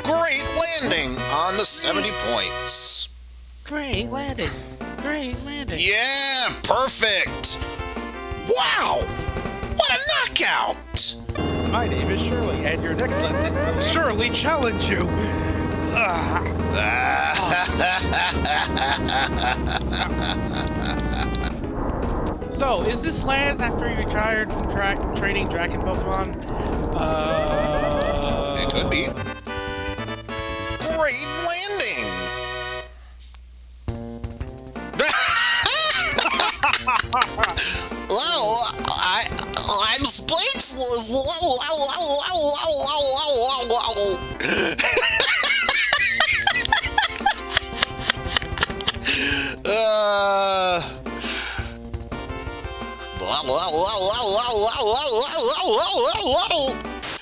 Great landing on the 70 points. Great landing. Great landing. Yeah, perfect. Wow, what a knockout. My name is Shirley, and your next lesson will surely challenge you. So, is this lands after you retired from training Dragon Pokemon? It could be. Great landing. Well, I'm speechless.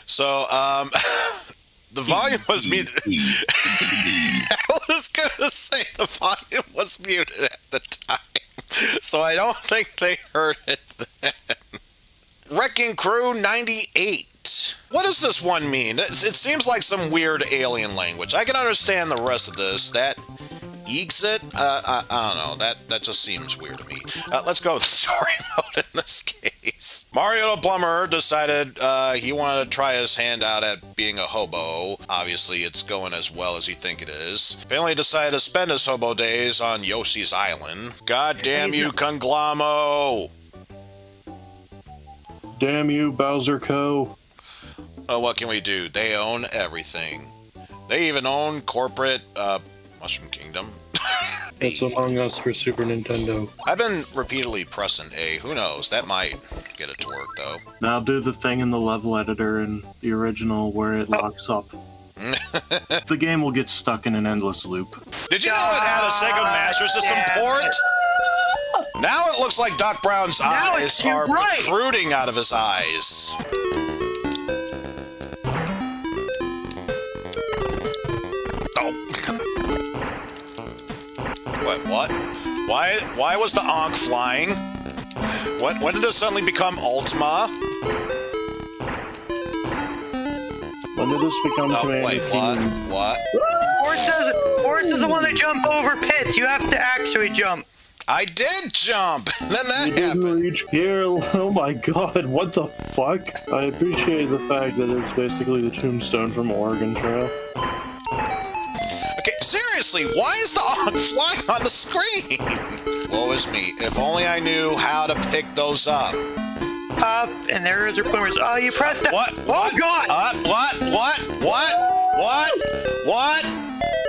So, the volume was muted. I was gonna say the volume was muted at the time, so I don't think they heard it then. Wrecking Crew 98. What does this one mean? It seems like some weird alien language. I can understand the rest of this. That exit? I don't know. That just seems weird to me. Let's go with story mode in this case. Mario the Plumber decided he wanted to try his hand out at being a hobo. Obviously, it's going as well as you think it is. Apparently decided to spend his hobo days on Yoshi's Island. God damn you, Conglamo! Damn you, Bowser Co. Oh, what can we do? They own everything. They even own corporate, Mushroom Kingdom. It's Among Us for Super Nintendo. I've been repeatedly pressing A. Who knows? That might get it to work, though. Now do the thing in the level editor in the original where it locks up. The game will get stuck in an endless loop. Did you know it had a Sega Master System port? Now it looks like Doc Brown's eyes are protruding out of his eyes. What? Why was the Ankh flying? When did it suddenly become Ultima? When did this become Commander Keen? What? Horse doesn't want to jump over pits. You have to actually jump. I did jump. Then that happened. Didn't reach here. Oh my god, what the fuck? I appreciate the fact that it's basically the tombstone from Oregon Trail. Okay, seriously, why is the Ankh flying on the screen? Woe is me. If only I knew how to pick those up. Up, and there is your pointers. Oh, you pressed it. What? Oh, God! What?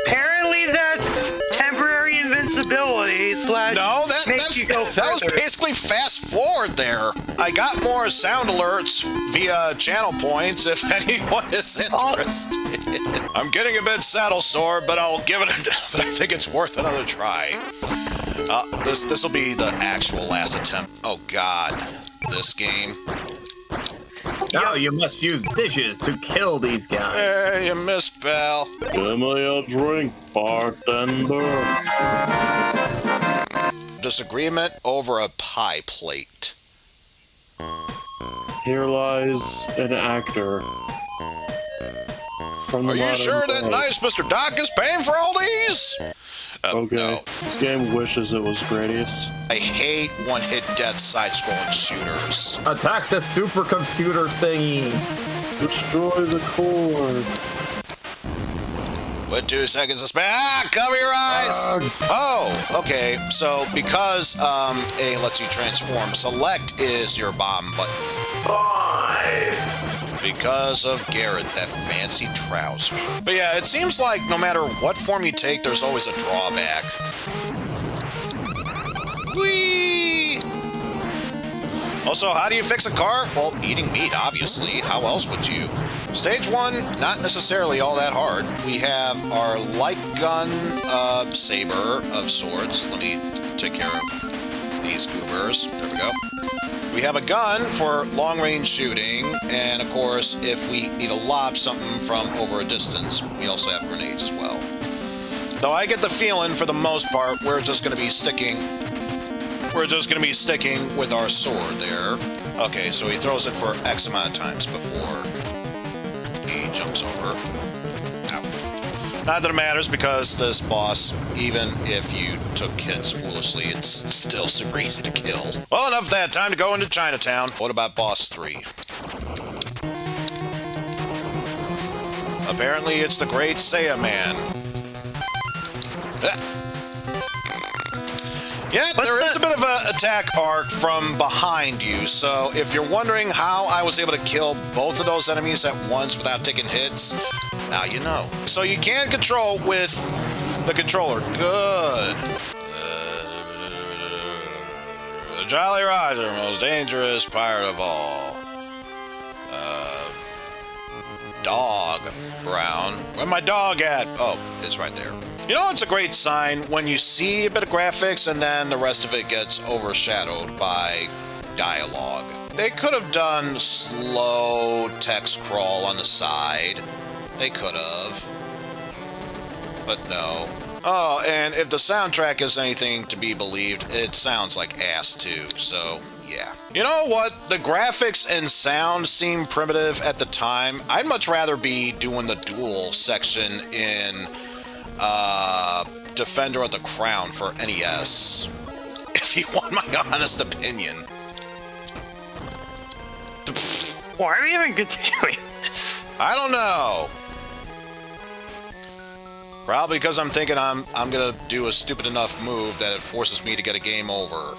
Apparently that's temporary invincibility slash that was basically fast forward there. I got more sound alerts via channel points if anyone is interested. I'm getting a bit saddle sore, but I'll give it but I think it's worth another try. This will be the actual last attempt. Oh god. This game. Now you must use dishes to kill these guys. Hey, you missed, pal. Give me a drink, bartender. Disagreement over a pie plate. Here lies an actor. Are you sure that nice Mr. Doc is paying for all these? Okay. No. This game wishes it was Gradius. I hate one-hit death side-scrolling shooters. Attack the supercomputer thingy. Destroy the core. With 2 seconds to spare. Cover your eyes! Oh, okay. So because A lets you transform, select is your bomb button. 5, Because of Garrett, that fancy trouser. But yeah, it seems like no matter what form you take, there's always a drawback. Whee! Also, how do you fix a car? Well, eating meat, obviously. How else would you? Stage 1, not necessarily all that hard. We have our light gun saber of sorts. Let me take care of these goobers. There we go. We have a gun for long-range shooting, and of course, if we need to lob something from over a distance, we also have grenades as well. Though I get the feeling, for the most part, we're just going to be sticking with our sword there. Okay, so he throws it for X amount of times before he jumps over. Ow. Not that it matters, because this boss, even if you took hits foolishly, it's still super easy to kill. Well, enough of that. Time to go into Chinatown. What about boss 3? Apparently, it's the Great Saiyan Man. Yeah, there is a bit of an attack arc from behind you, so if you're wondering how I was able to kill both of those enemies at once without taking hits, now you know. So you can control with the controller. Good. The Jolly Roger, most dangerous pirate of all. Dog, Brown. Where's my dog at? Oh, it's right there. You know, it's a great sign when you see a bit of graphics and then the rest of it gets overshadowed by dialogue. They could have done slow text crawl on the side. They could have. But no. Oh, and if the soundtrack is anything to be believed, it sounds like ass too, so yeah. You know what? The graphics and sound seem primitive at the time. I'd much rather be doing the duel section in Defender of the Crown for NES, if you want my honest opinion. Why are we even continuing this? I don't know. Probably because I'm thinking I'm gonna do a stupid enough move that it forces me to get a game over.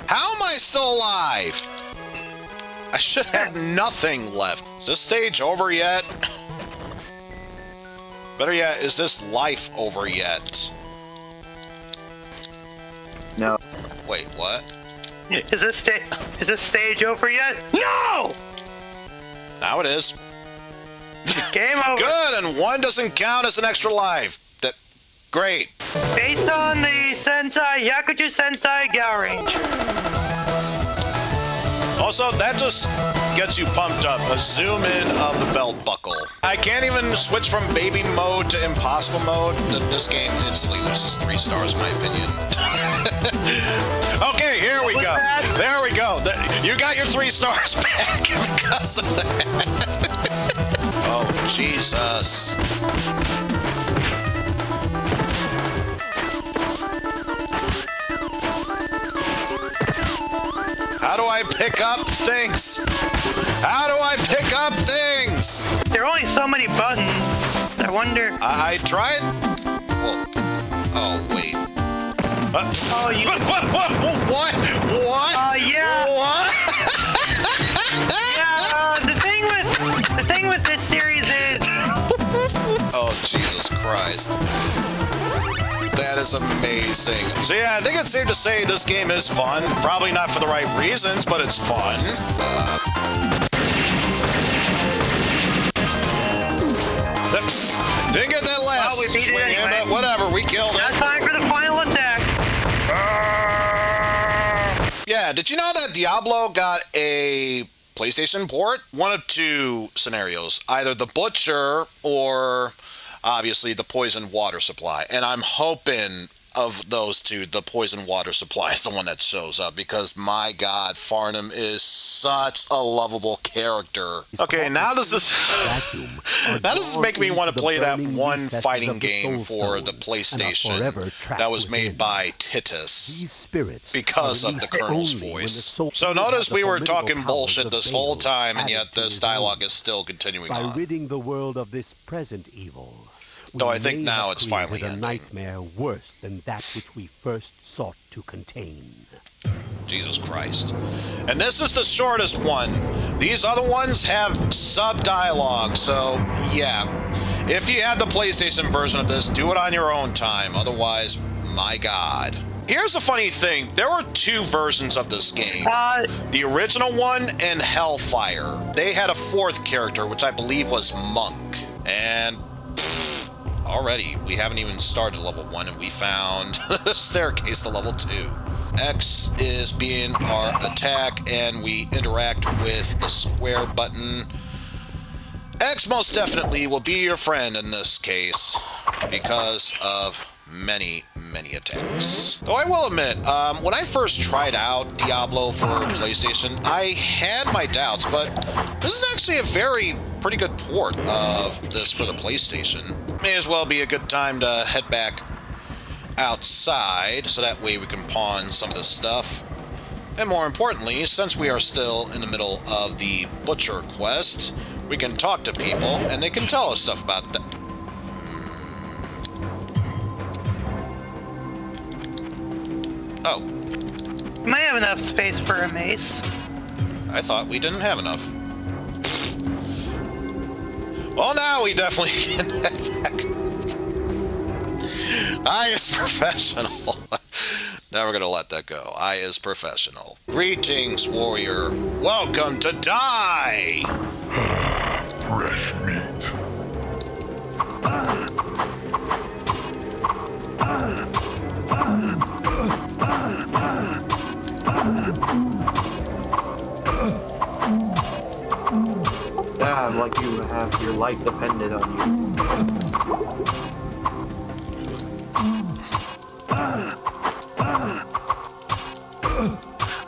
How am I still alive? I should have nothing left. Is this stage over yet? Better yet, is this life over yet? No. Wait, what? Is this stage over yet? No! Now it is. Game over. Good, and 1 doesn't count as an extra life. Great. Based on the Yakuja Sentai Gal Range. Also, that just gets you pumped up. A zoom in of the belt buckle. I can't even switch from baby mode to impossible mode. This game instantly loses 3 stars, in my opinion. Okay, here we go. There we go. You got your 3 stars back because of that. Oh, Jesus. How do I pick up things? How do I pick up things? There are only so many buttons. I wonder. I tried. Well, oh wait. Oh, you. What? Yeah. What? Yeah. The thing with this series is. Oh Jesus Christ. That is amazing. So yeah, I think it's safe to say this game is fun. Probably not for the right reasons, but it's fun. Didn't get that last we beat it swing, anyway. but whatever, we killed it. Now time for the final attack. Yeah, did you know that Diablo got a PlayStation port? One of 2 scenarios. Either the Butcher or obviously the poison water supply. And I'm hoping of those 2, the poison water supply is the one that shows up, because my God, Farnham is such a lovable character. Okay, now does this make me want to play that one fighting game for the PlayStation that was made by Titus because of the Colonel's voice. So notice we were talking bullshit this whole time, and yet this dialogue is still continuing by on. ridding the world of this present evil. Though I think now it's finally a ending. nightmare worse than that which we first sought to contain. Jesus Christ. And this is the shortest one. These other ones have sub-dialogue, so yeah. If you have the PlayStation version of this, do it on your own time. Otherwise, my God. Here's a funny thing. There were 2 versions of this game. The original one and Hellfire. They had a 4th character, which I believe was Monk. And already, we haven't even started level 1, and we found the staircase to level 2. X is being our attack, and we interact with the square button. X most definitely will be your friend in this case, because of many attacks. Though I will admit, when I first tried out Diablo for PlayStation, I had my doubts, but this is actually a pretty good port of this for the PlayStation. May as well be a good time to head back outside, so that way we can pawn some of this stuff. And more importantly, since we are still in the middle of the Butcher quest, we can talk to people, and they can tell us stuff about that. Oh. You might have enough space for a mace. I thought we didn't have enough. Well, now we definitely can head back. I is professional. Never gonna let that go. I is professional. Greetings, warrior. Welcome to die! Fresh meat. Stab like you have your life depended on you.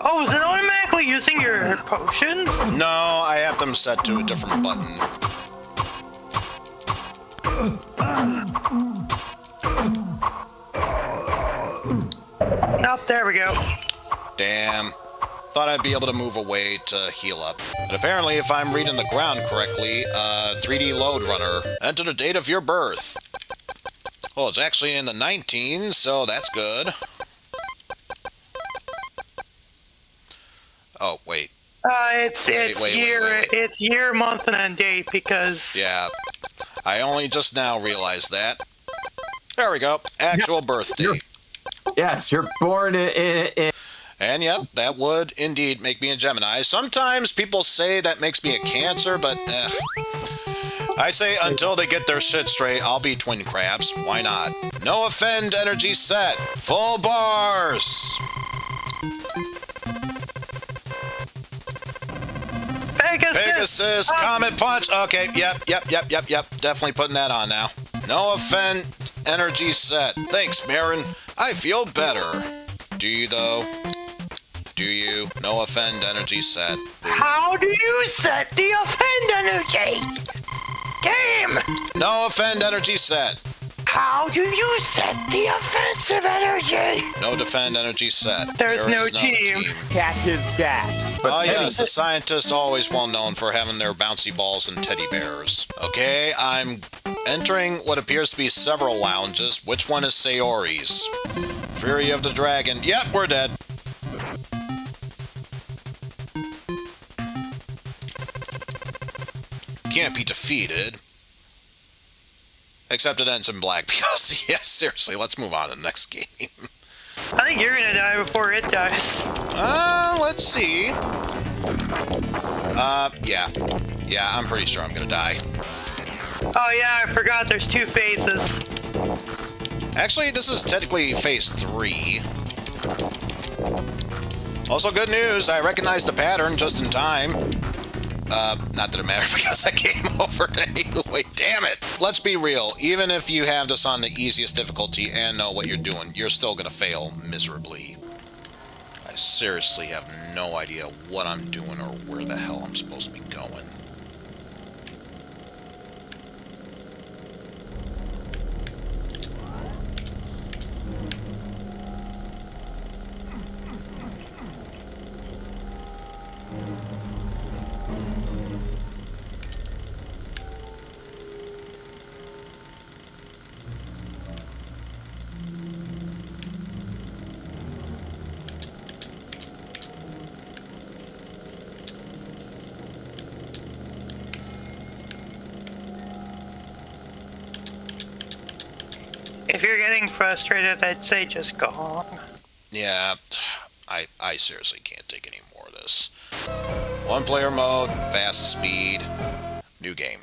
Oh, is it automatically using your potions? No, I have them set to a different button. Nope, there we go. Damn. Thought I'd be able to move away to heal up. But apparently, if I'm reading the ground correctly, 3D load runner. Enter the date of your birth. Oh, it's actually in the 19s, so that's good. Oh, wait. It's year, month, and then date because. Yeah, I only just now realized that. There we go. Actual birthday. Yes, you're born in. And yep, that would indeed make me a Gemini. Sometimes people say that makes me a Cancer, but I say until they get their shit straight, I'll be twin crabs. Why not? No offend energy set. Full bars. Pegasus, Comet Punch. Okay, yep. Definitely putting that on now. No offend energy set. Thanks, Marin. I feel better. Do you, though? Do you? No offend energy set. How do you set the offend energy? Game! No offend energy set. How do you set the offensive energy? No defend energy set. There's no team. Cat is cat. Oh yes, the scientists always well known for having their bouncy balls and teddy bears. Okay, I'm entering what appears to be several lounges. Which one is Sayori's? Fury of the Dragon. Yep, we're dead. Can't be defeated. Except it ends in black because, yes, seriously, let's move on to the next game. I think you're gonna die before it dies. Let's see. Yeah, I'm pretty sure I'm gonna die. Oh yeah, I forgot there's 2 phases. Actually, this is technically phase 3. Also, good news, I recognized the pattern just in time. Not that it matters because I came over anyway. Damn it! Let's be real. Even if you have this on the easiest difficulty and know what you're doing, you're still gonna fail miserably. I seriously have no idea what I'm doing or where the hell I'm supposed to be going. If you're getting frustrated, I'd say just go home. Yeah, I seriously can't take any more of this. One player mode, fast speed, new game.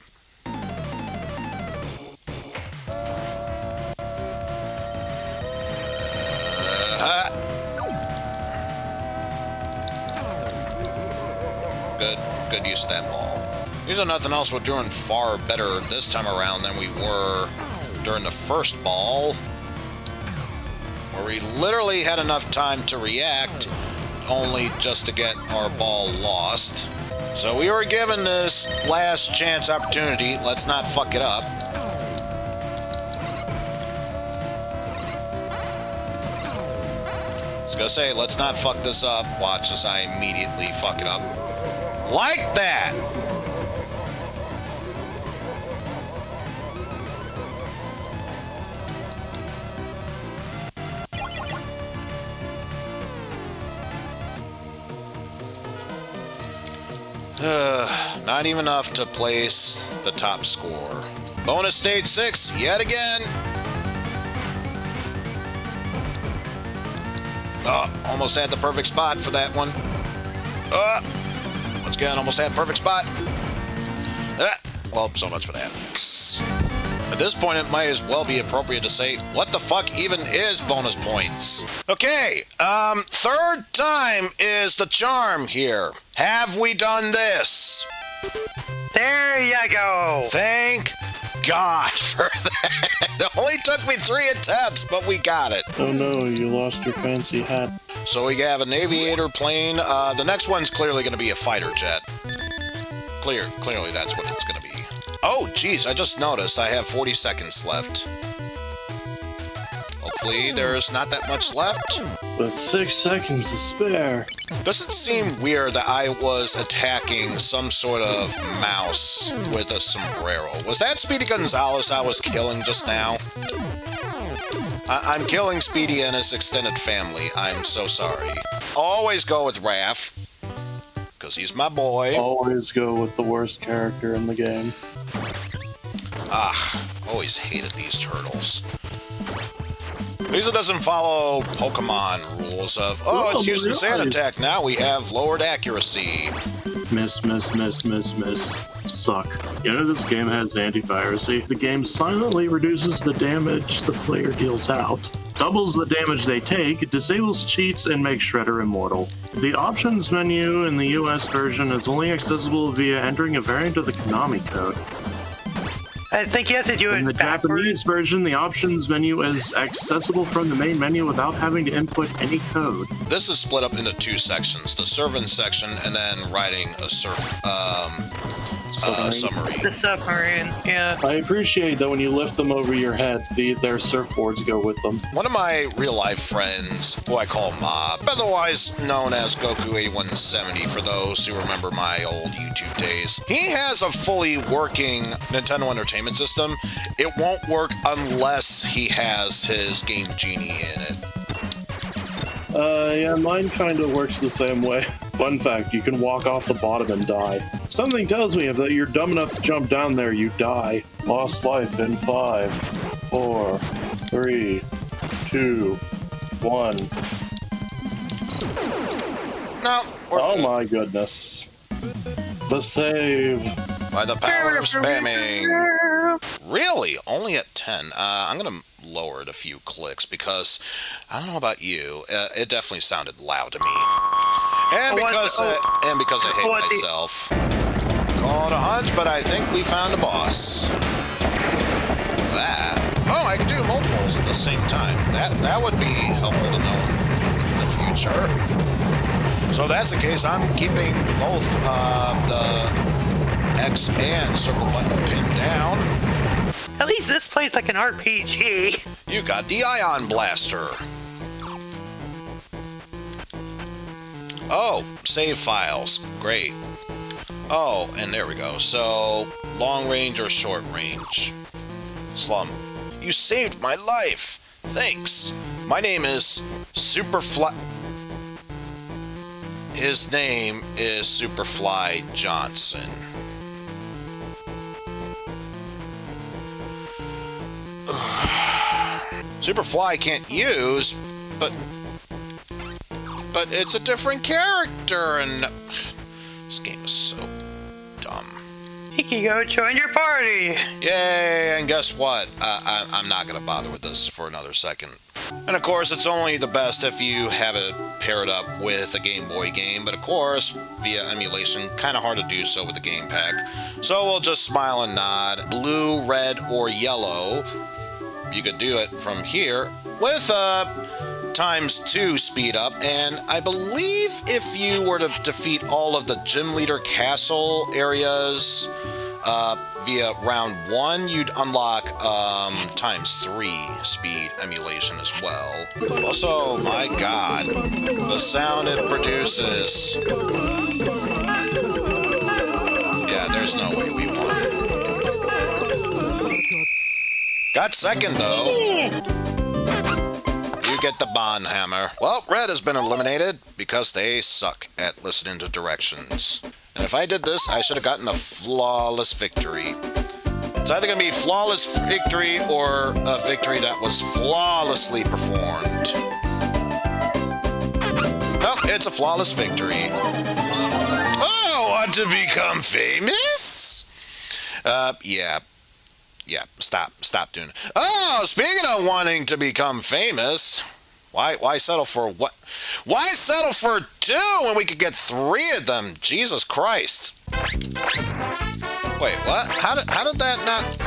Good use of that ball. These are nothing else. We're doing far better this time around than we were during the first ball, where we literally had enough time to react, only just to get our ball lost. So we were given this last chance opportunity. Let's not fuck it up. I was gonna say, let's not fuck this up. Watch as I immediately fuck it up. Like that! Not even enough to place the top score. Bonus stage 6, yet again. Almost had the perfect spot for that one. Once again, almost had perfect spot. Well, so much for that. At this point, it might as well be appropriate to say, what the fuck even is bonus points? Okay, third time is the charm here. Have we done this? There you go. Thank God for that. It only took me 3 attempts, but we got it. Oh no, you lost your fancy hat. So we have an aviator plane. The next one's clearly going to be a fighter jet. Clearly that's what it's going to be. Oh, geez, I just noticed I have 40 seconds left. Hopefully there's not that much left. With 6 seconds to spare. Does it seem weird that I was attacking some sort of mouse with a sombrero? Was that Speedy Gonzalez I was killing just now? I'm killing Speedy and his extended family. I'm so sorry. Always go with Raph, because he's my boy. Always go with the worst character in the game. Always hated these turtles. Lisa doesn't follow Pokemon rules of, it's using Sand Attack, now we have lowered accuracy. Miss. Suck. You know this game has anti-piracy. The game silently reduces the damage the player deals out, doubles the damage they take, disables cheats, and makes Shredder immortal. The options menu in the US version is only accessible via entering a variant of the Konami code. I think you have to do it in the backwards. Japanese version, the options menu is accessible from the main menu without having to input any code. This is split up into 2 sections, the servant section and then writing a summary. The submarine, yeah. I appreciate that when you lift them over your head, their surfboards go with them. One of my real-life friends, who I call Mob, otherwise known as Goku8170 for those who remember my old YouTube days, he has a fully working Nintendo Entertainment System. It won't work unless he has his Game Genie in it. Yeah, mine kind of works the same way. Fun fact, you can walk off the bottom and die. Something tells me if that you're dumb enough to jump down there, you die. Lost life in 5, 4, 3, 2, 1. No. Oh my goodness. The save. By the power of spamming. Really? Only at 10? I'm going to lower it a few clicks because I don't know about you. It definitely sounded loud to me. And because I hate myself. Call it a hunch, but I think we found a boss. I can do multiples at the same time. That would be helpful to know in the future. So if that's the case, I'm keeping both the X and circle button pinned down. At least this plays like an RPG. You got the Ion Blaster. Oh, save files. Great. Oh, and there we go. So, long range or short range? Slum. You saved my life. Thanks. My name is Superfly. His name is Superfly Johnson. Superfly can't use, but it's a different character, and this game is so dumb. He can go join your party. Yay, and guess what? I'm not going to bother with this for another second. And of course, it's only the best if you have it paired up with a Game Boy game, but of course, via emulation, kind of hard to do so with the game pack. So we'll just smile and nod. Blue, red, or yellow. You could do it from here with ×2 speed up, and I believe if you were to defeat all of the gym leader castle areas via round 1, you'd unlock ×3 speed emulation as well. Also, my god, the sound it produces. Yeah, there's no way we won. Got second, though. You get the Bond Hammer. Well, red has been eliminated because they suck at listening to directions. And if I did this, I should have gotten a flawless victory. It's either going to be flawless victory or a victory that was flawlessly performed. Oh, it's a flawless victory. Oh, want to become famous? Yeah, stop doing it. Oh, speaking of wanting to become famous, why settle for what? Why settle for 2 when we could get 3 of them? Jesus Christ. Wait, what? How did that not?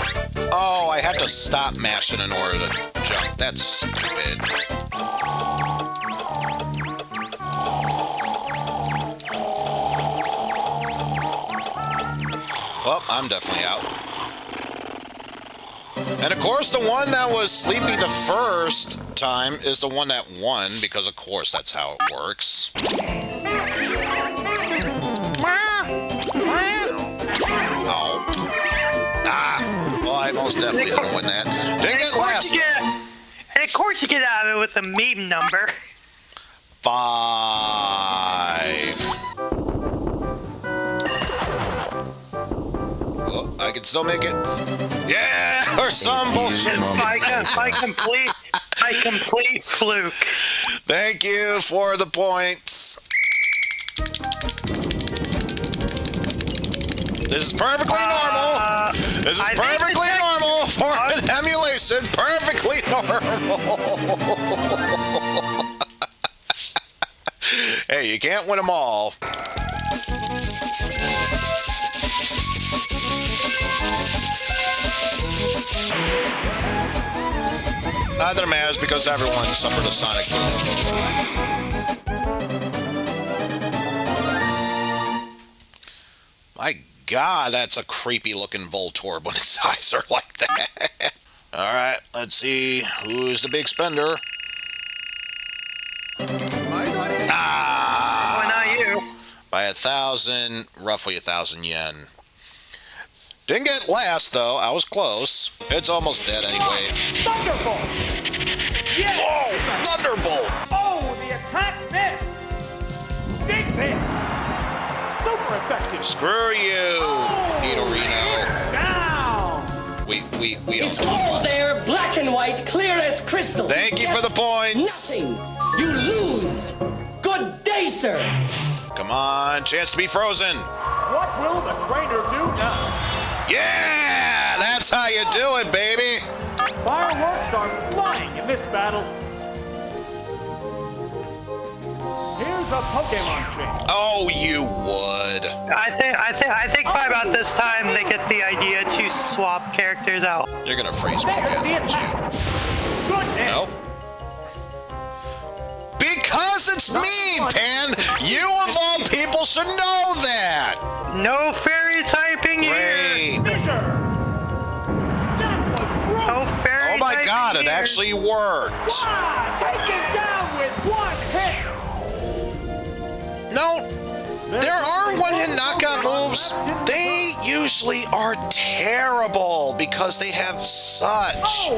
Oh, I had to stop mashing in order to jump. That's stupid. Well, I'm definitely out. And of course, the one that was sleepy the first time is the one that won, because of course that's how it works. Oh. Ah. Well, I most definitely didn't win that. Didn't get last. And of course you get out of it with a meme number. 5. Oh, I can still make it. Yeah, or some bullshit. By complete fluke. Thank you for the points. This is perfectly normal. This is perfectly normal for an emulation. Perfectly normal. Hey, you can't win them all. Neither matters because everyone suffered a sonic boom. My god, that's a creepy looking Voltorb when its eyes are like that. Alright, let's see who's the big spender. Ah! Why not you? By 1,000, roughly 1,000 yen. Didn't get last though, I was close. It's almost dead anyway. Thunderbolt! Yes! Whoa! Thunderbolt! Oh, the attack missed! Big miss! Super effective! Screw you, Nidorino. Down! We don't talk all about there, black and white, clear as crystal. Thank you for the points. Nothing. You lose. Good day, sir. Come on, chance to be frozen. What will the trainer do now? Yeah, that's how you do it, baby. Fireworks are flying in this battle. Here's a Pokemon chain. Oh, you would. I think by about this time they get the idea to swap characters out. You're gonna freeze me again, aren't you? Nope. Because it's me, Pan. You of all people should know that. No fairy typing here. No fairy. Oh my typing god, it here. actually worked. Take it down with one hit. No, there are one-hit knockout moves. They usually are terrible because they have such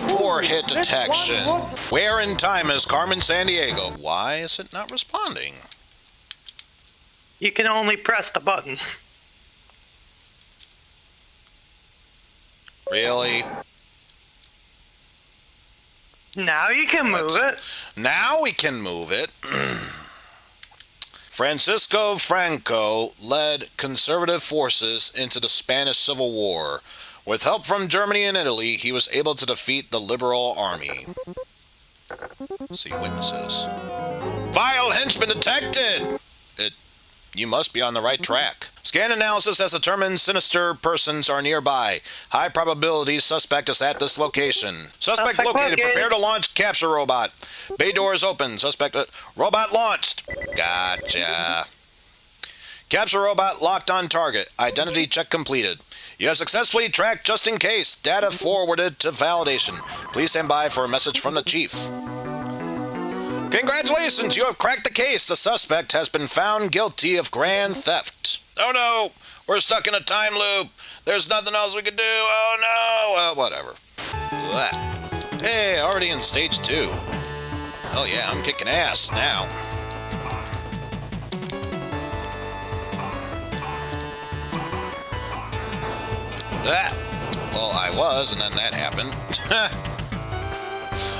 poor hit detection. Where in time is Carmen Sandiego? Why is it not responding? You can only press the button. Really? Now you can move it. Now we can move it. Francisco Franco led conservative forces into the Spanish Civil War. With help from Germany and Italy, he was able to defeat the Liberal Army. See witnesses. Vile henchman detected! You must be on the right track. Scan analysis has determined sinister persons are nearby. High probability suspect is at this location. Suspect located. Prepare to launch capture robot. Bay doors open. Suspect robot launched. Gotcha. Capture robot locked on target. Identity check completed. You have successfully tracked just in case. Data forwarded to validation. Please stand by for a message from the chief. Congratulations, you have cracked the case. The suspect has been found guilty of grand theft. Oh no, we're stuck in a time loop. There's nothing else we can do. Oh no, whatever. Blah. Hey, already in stage 2. Oh yeah, I'm kicking ass now. Well, I was, and then that happened.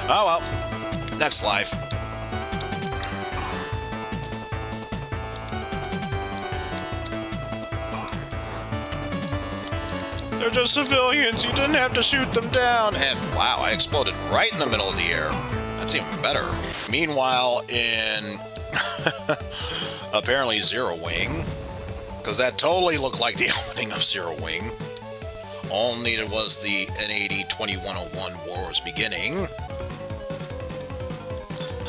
Oh well, next life. They're just civilians. You didn't have to shoot them down. And wow, I exploded right in the middle of the air. That's even better. Meanwhile, in apparently Zero Wing, because that totally looked like the opening of Zero Wing. All needed was the N80 2101 war was beginning.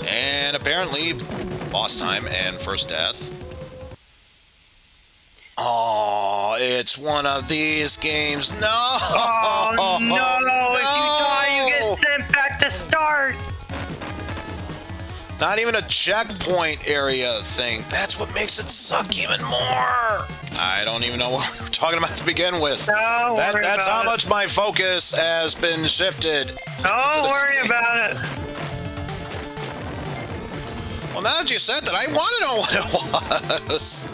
And apparently, boss time and first death. Oh, it's one of these games. No! Oh, no! No! If you die, you get sent back to start. Not even a checkpoint area thing. That's what makes it suck even more. I don't even know what we were talking about to begin with. That's how much my focus has been shifted. Don't worry about it. Well, now that you said that, I want to know what it was.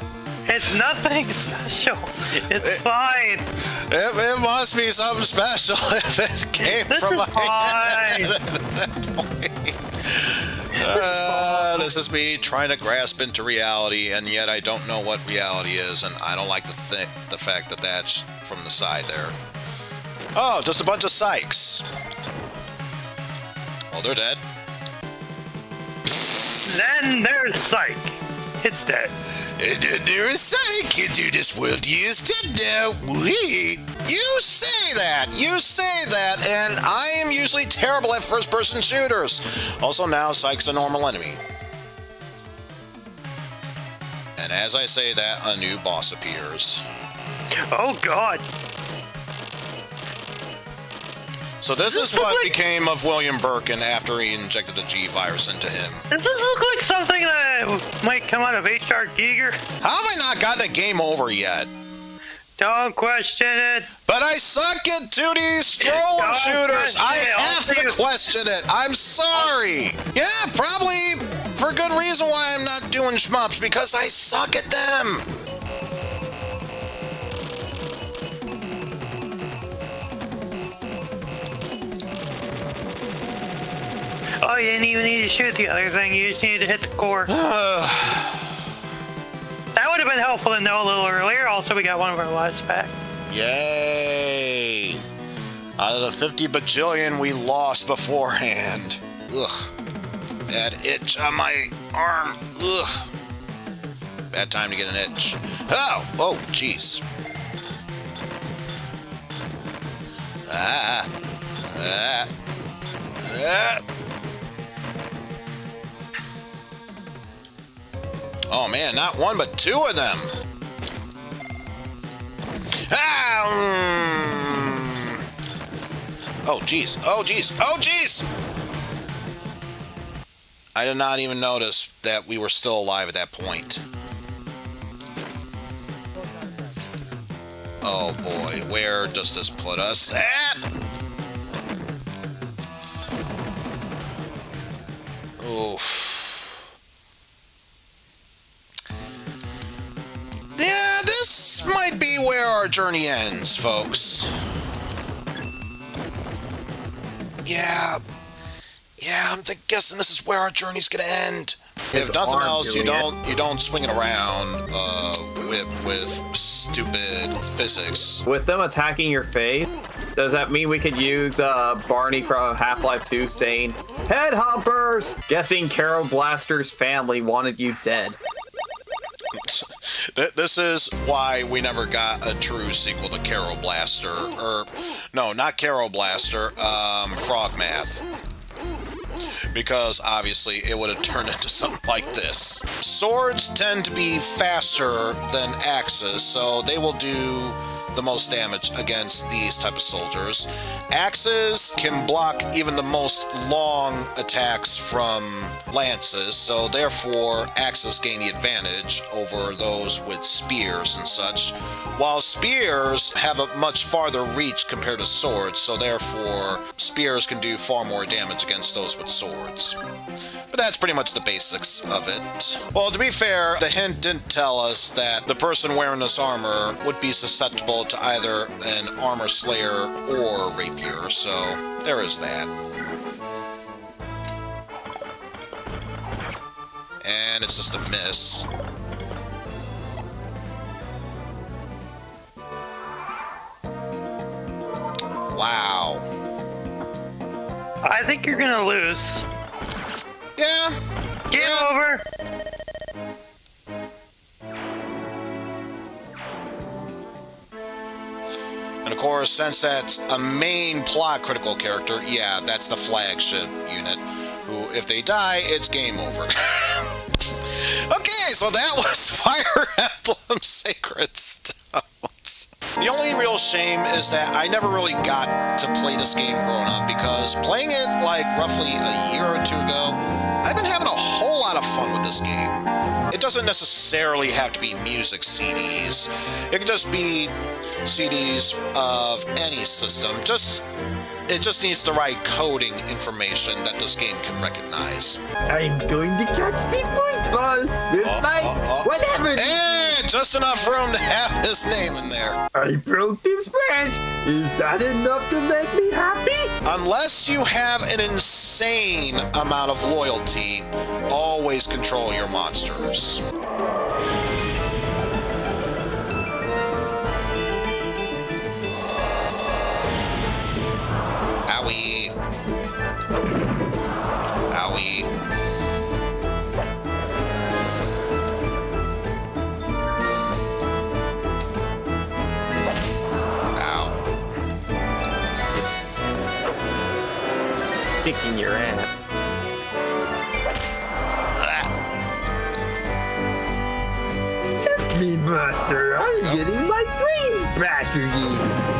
It's nothing special. It's fine. It must be something special if it came from my head at that point. This is me trying to grasp into reality, and yet I don't know what reality is, and I don't like the fact that that's from the side there. Oh, just a bunch of psychs. Well, they're dead. Then there's Psych. It's dead. There is Psych into this world is dead now. You say that, and I am usually terrible at first-person shooters. Also now, Psych's a normal enemy. And as I say that, a new boss appears. Oh god. So this is what became of William Birkin after he injected the G virus into him. Does this look like something that might come out of H.R. Giger? How have I not gotten a game over yet? Don't question it. But I suck at 2D scroller shooters. I have to question it. I'm sorry. Yeah, probably for good reason why I'm not doing shmups, because I suck at them. Oh, you didn't even need to shoot the other thing. You just needed to hit the core. That would have been helpful to know a little earlier. Also, we got one of our lives back. Yay! Out of the 50 bajillion we lost beforehand. Ugh. That itch on my arm. Ugh. Bad time to get an itch. Oh, jeez. Oh man, not one but two of them. Oh jeez, oh jeez, oh jeez! I did not even notice that we were still alive at that point. Oh boy, where does this put us? Oof. Yeah, this might be where our journey ends, folks. Yeah, Yeah, I'm guessing this is where our journey's gonna end. If nothing arm else, you doing don't swing it around with stupid physics. With them attacking your face, does that mean we could use Barney from Half-Life 2 saying, "Head hoppers"? Guessing Carol Blaster's family wanted you dead. This is why we never got a true sequel to Carol Blaster, or no, not Carol Blaster, Frog Math. Because obviously it would have turned into something like this. Swords tend to be faster than axes, so they will do the most damage against these type of soldiers. Axes can block even the most long attacks from lances, so therefore axes gain the advantage over those with spears and such, while spears have a much farther reach compared to swords, so therefore spears can do far more damage against those with swords. But that's pretty much the basics of it. Well, to be fair, the hint didn't tell us that the person wearing this armor would be susceptible to either an armor slayer or rapier, so there is that. And it's just a miss. Wow. I think you're gonna lose. Yeah. Game over. And of course, since that's a main plot critical character, yeah, that's the flagship unit, who, if they die, it's game over. Okay, so that was Fire Emblem Sacred Stones. The only real shame is that I never really got to play this game growing up, because playing it like roughly a year or two ago, I've been having a whole lot of fun with this game. It doesn't necessarily have to be music CDs. It could just be CDs of any system. It just needs the right coding information that this game can recognize. I'm going to catch the football with my whatever. Hey, just enough room to have his name in there. I broke this branch. Is that enough to make me happy? Unless you have an insane amount of loyalty, always control your monsters. Owie. Owie. Ow. Kicking your ass. Help me, Master. I'm getting my brains battered.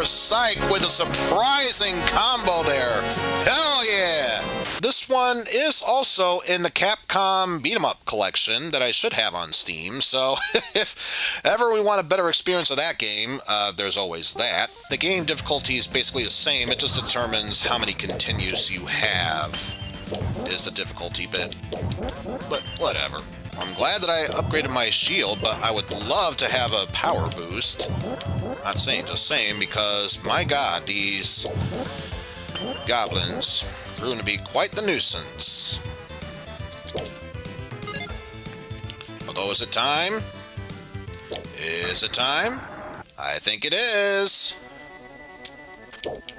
Psych with a surprising combo there. Hell yeah! This one is also in the Capcom Beat 'em Up collection that I should have on Steam, so if ever we want a better experience of that game, there's always that. The game difficulty is basically the same, it just determines how many continues you have is the difficulty bit. But whatever. I'm glad that I upgraded my shield, but I would love to have a power boost. Not saying, just saying, because, my god, these goblins proven to be quite the nuisance. Although, is it time? Is it time? I think it is.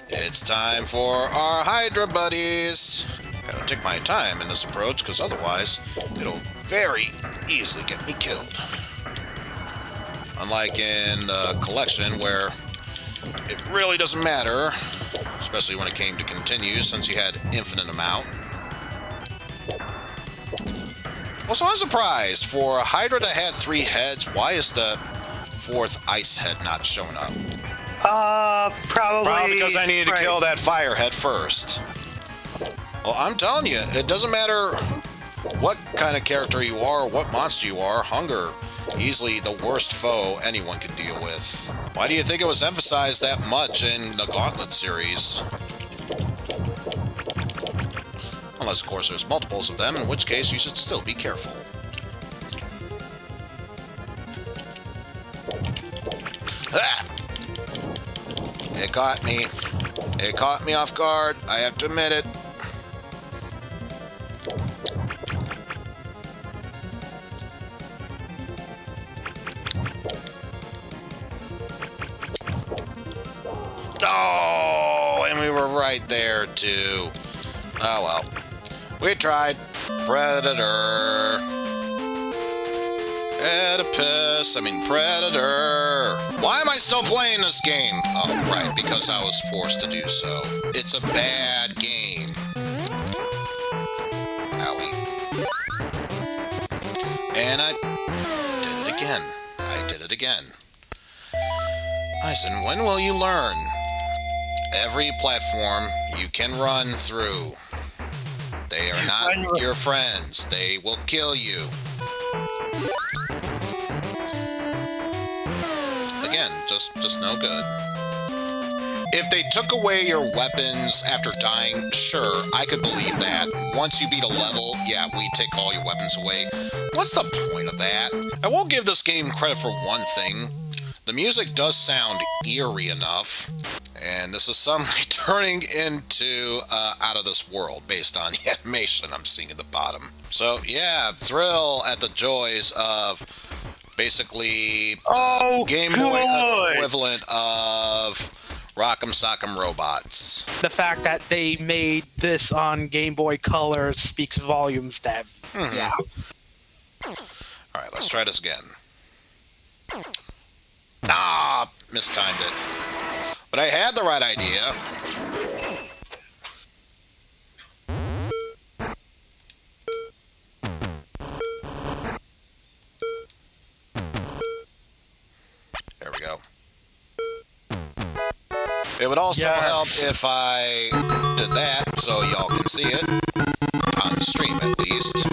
It's time for our Hydra buddies. Gotta take my time in this approach, because otherwise, it'll very easily get me killed. Unlike in the collection, where it really doesn't matter, especially when it came to continues, since you had infinite amount. Also, I'm surprised, for a Hydra that had 3 heads, why is the 4th ice head not showing up? Probably because I needed to kill that fire head first. Well, I'm telling you, it doesn't matter what kind of character you are, or what monster you are, hunger Easily the worst foe anyone can deal with. Why do you think it was emphasized that much in the Gauntlet series? Unless, of course, there's multiples of them, in which case you should still be careful. Ah! It caught me. It caught me off guard. I have to admit it. Oh, and we were right there, too. Oh, well. We tried. Predator. Predator. Why am I still playing this game? Oh, right, because I was forced to do so. It's a bad game. Owie. And I did it again. Eizen, when will you learn? Every platform you can run through. They are not your friends. They will kill you. Again, just no good. If they took away your weapons after dying, sure, I could believe that. Once you beat a level, yeah, we take all your weapons away. What's the point of that? I won't give this game credit for one thing. The music does sound eerie enough. And this is suddenly turning into Out of This World based on the animation I'm seeing at the bottom. So, yeah, thrill at the joys of basically Game Boy equivalent of Rock'em Sock'em Robots. The fact that they made this on Game Boy Color speaks volumes, Dev. Mm-hmm. Yeah. Alright, let's try this again. Ah, mistimed it. But I had the right idea. There we go. It would also help if I did that, so y'all can see it. On the stream, at least.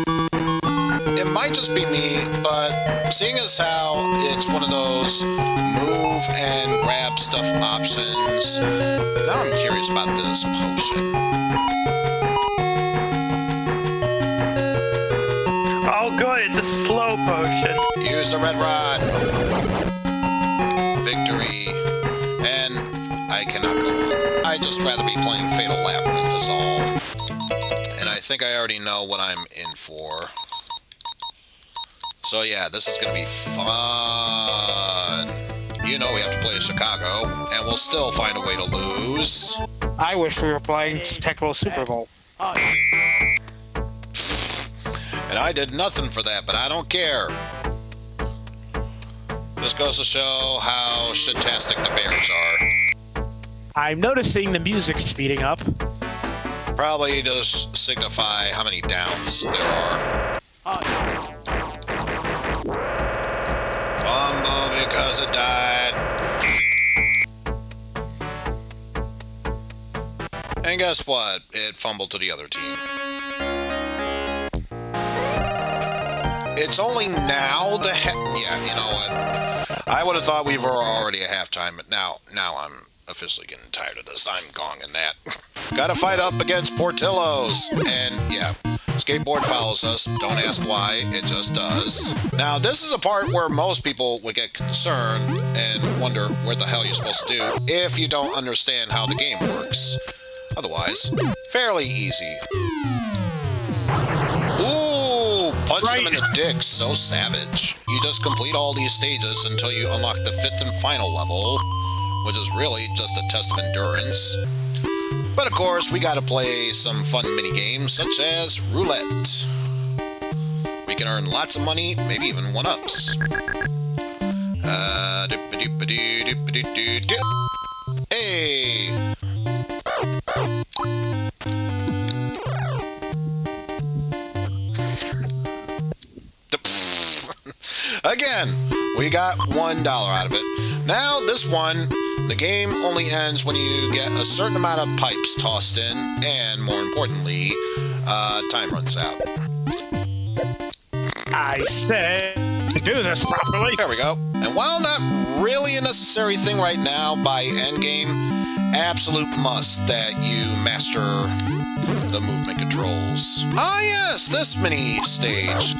It might just be me, but seeing as how it's one of those move and grab stuff options, now I'm curious about this potion. Oh, good, it's a slow potion. Use the red rod. Victory. And I cannot go on. I'd just rather be playing Fatal Labyrinth is all. And I think I already know what I'm in for. So yeah, this is going to be fun. You know we have to play Chicago, and we'll still find a way to lose. I wish we were playing Tecmo Super Bowl. And I did nothing for that, but I don't care. This goes to show how shit-tastic the Bears are. I'm noticing the music speeding up. Probably to signify how many downs there are. Fumble because it died. And guess what? It fumbled to the other team. It's only now the yeah, you know what? I would have thought we were already at halftime, but now I'm officially getting tired of this. I'm gonging that. Gotta fight up against Portillo's. And yeah, skateboard follows us. Don't ask why, it just does. Now, this is a part where most people would get concerned and wonder what the hell you're supposed to do if you don't understand how the game works. Otherwise, fairly easy. Ooh, punch them in the dick, so savage. You just complete all these stages until you unlock the 5th and final level, which is really just a test of endurance. But of course, we gotta play some fun mini-games, such as roulette. We can earn lots of money, maybe even 1-ups. Hey! Again, we got $1 out of it. Now, this one, the game only ends when you get a certain amount of pipes tossed in, and more importantly, time runs out. I said do this properly. There we go. And while not really a necessary thing right now by endgame, absolute must that you master the movement controls. Ah, yes, this mini stage.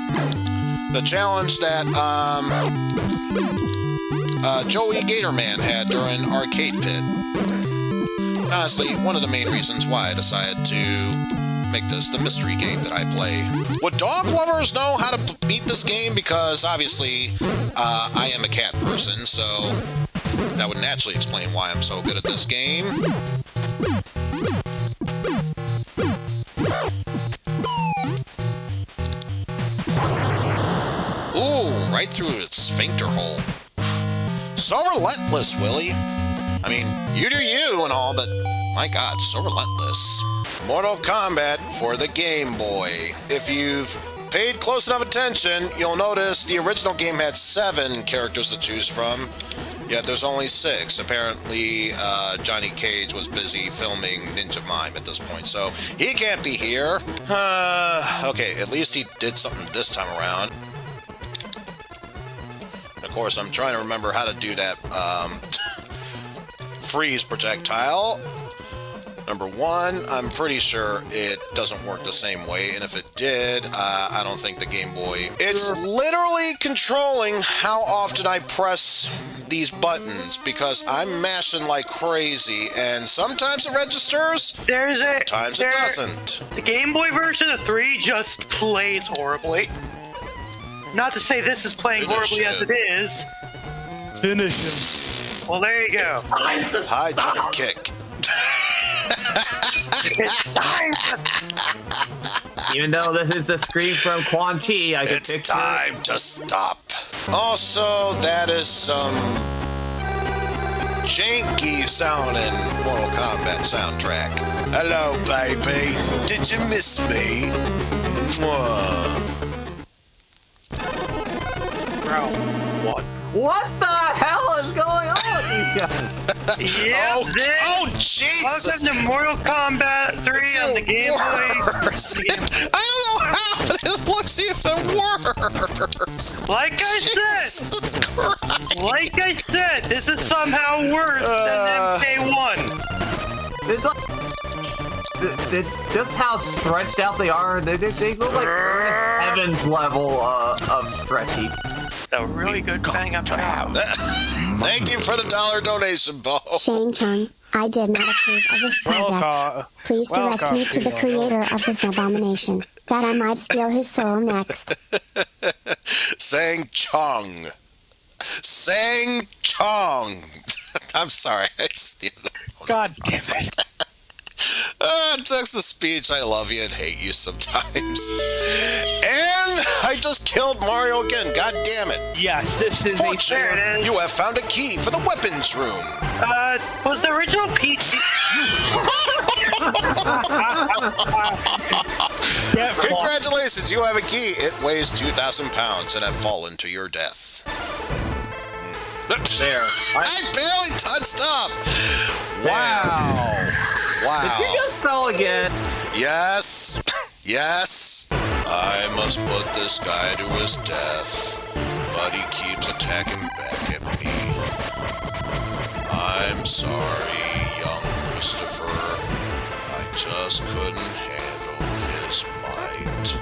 The challenge that Joey Gatorman had during Arcade Pit. Honestly, one of the main reasons why I decided to make this the mystery game that I play. Would dog lovers know how to beat this game? Because obviously, I am a cat person, so that would naturally explain why I'm so good at this game. Ooh, right through its sphincter hole. So relentless, Willie. I mean, you do you and all, but my God, so relentless. Mortal Kombat for the Game Boy. If you've paid close enough attention, you'll notice the original game had 7 characters to choose from, yet there's only 6. Apparently, Johnny Cage was busy filming Ninja Mime at this point, so he can't be here. Okay, at least he did something this time around. Of course, I'm trying to remember how to do that freeze projectile. Number 1, I'm pretty sure it doesn't work the same way, and if it did, I don't think the Game Boy... It's literally controlling how often I press these buttons, because I'm mashing like crazy, and sometimes it registers, sometimes it doesn't. The Game Boy version of 3 just plays horribly. Not to say this is playing horribly as it is. Finish him. Well, there you go. High jump kick. It's time to... Even though this is a scream from Quan Chi, I can picture... It's time to stop. Also, that is some janky sounding Mortal Kombat soundtrack. Hello, baby. Did you miss me? Mwah. Bro, what? What the hell is going on with these guys? Yeah, oh, Jesus! Welcome to Mortal Kombat 3 on the Game Boy. I don't know how, but it looks even worse. Like I said, this is somehow worse than MK1. It's like, just how stretched out they are. They look like Evans level of stretchy. A really good bang up top. Thank you for the $1 donation, Bo. Shane Chung, I did not approve of this project. Please direct me to the creator of this abomination, that I might steal his soul next. Sang Chong. Sang Chong. I'm sorry. I just God damn it. Text-to-speech, I love you and hate you sometimes. And I just killed Mario again, god damn it. Yes, this is There it is. You have found a key for the weapons room. Was the original PC... Congratulations, you have a key. It weighs 2,000 pounds and have fallen to your death. There. I barely touched up. Wow. Wow. Did you just fell again? Yes. Yes. I must put this guy to his death, but he keeps attacking back at me. I'm sorry, young Christopher. I just couldn't handle his might.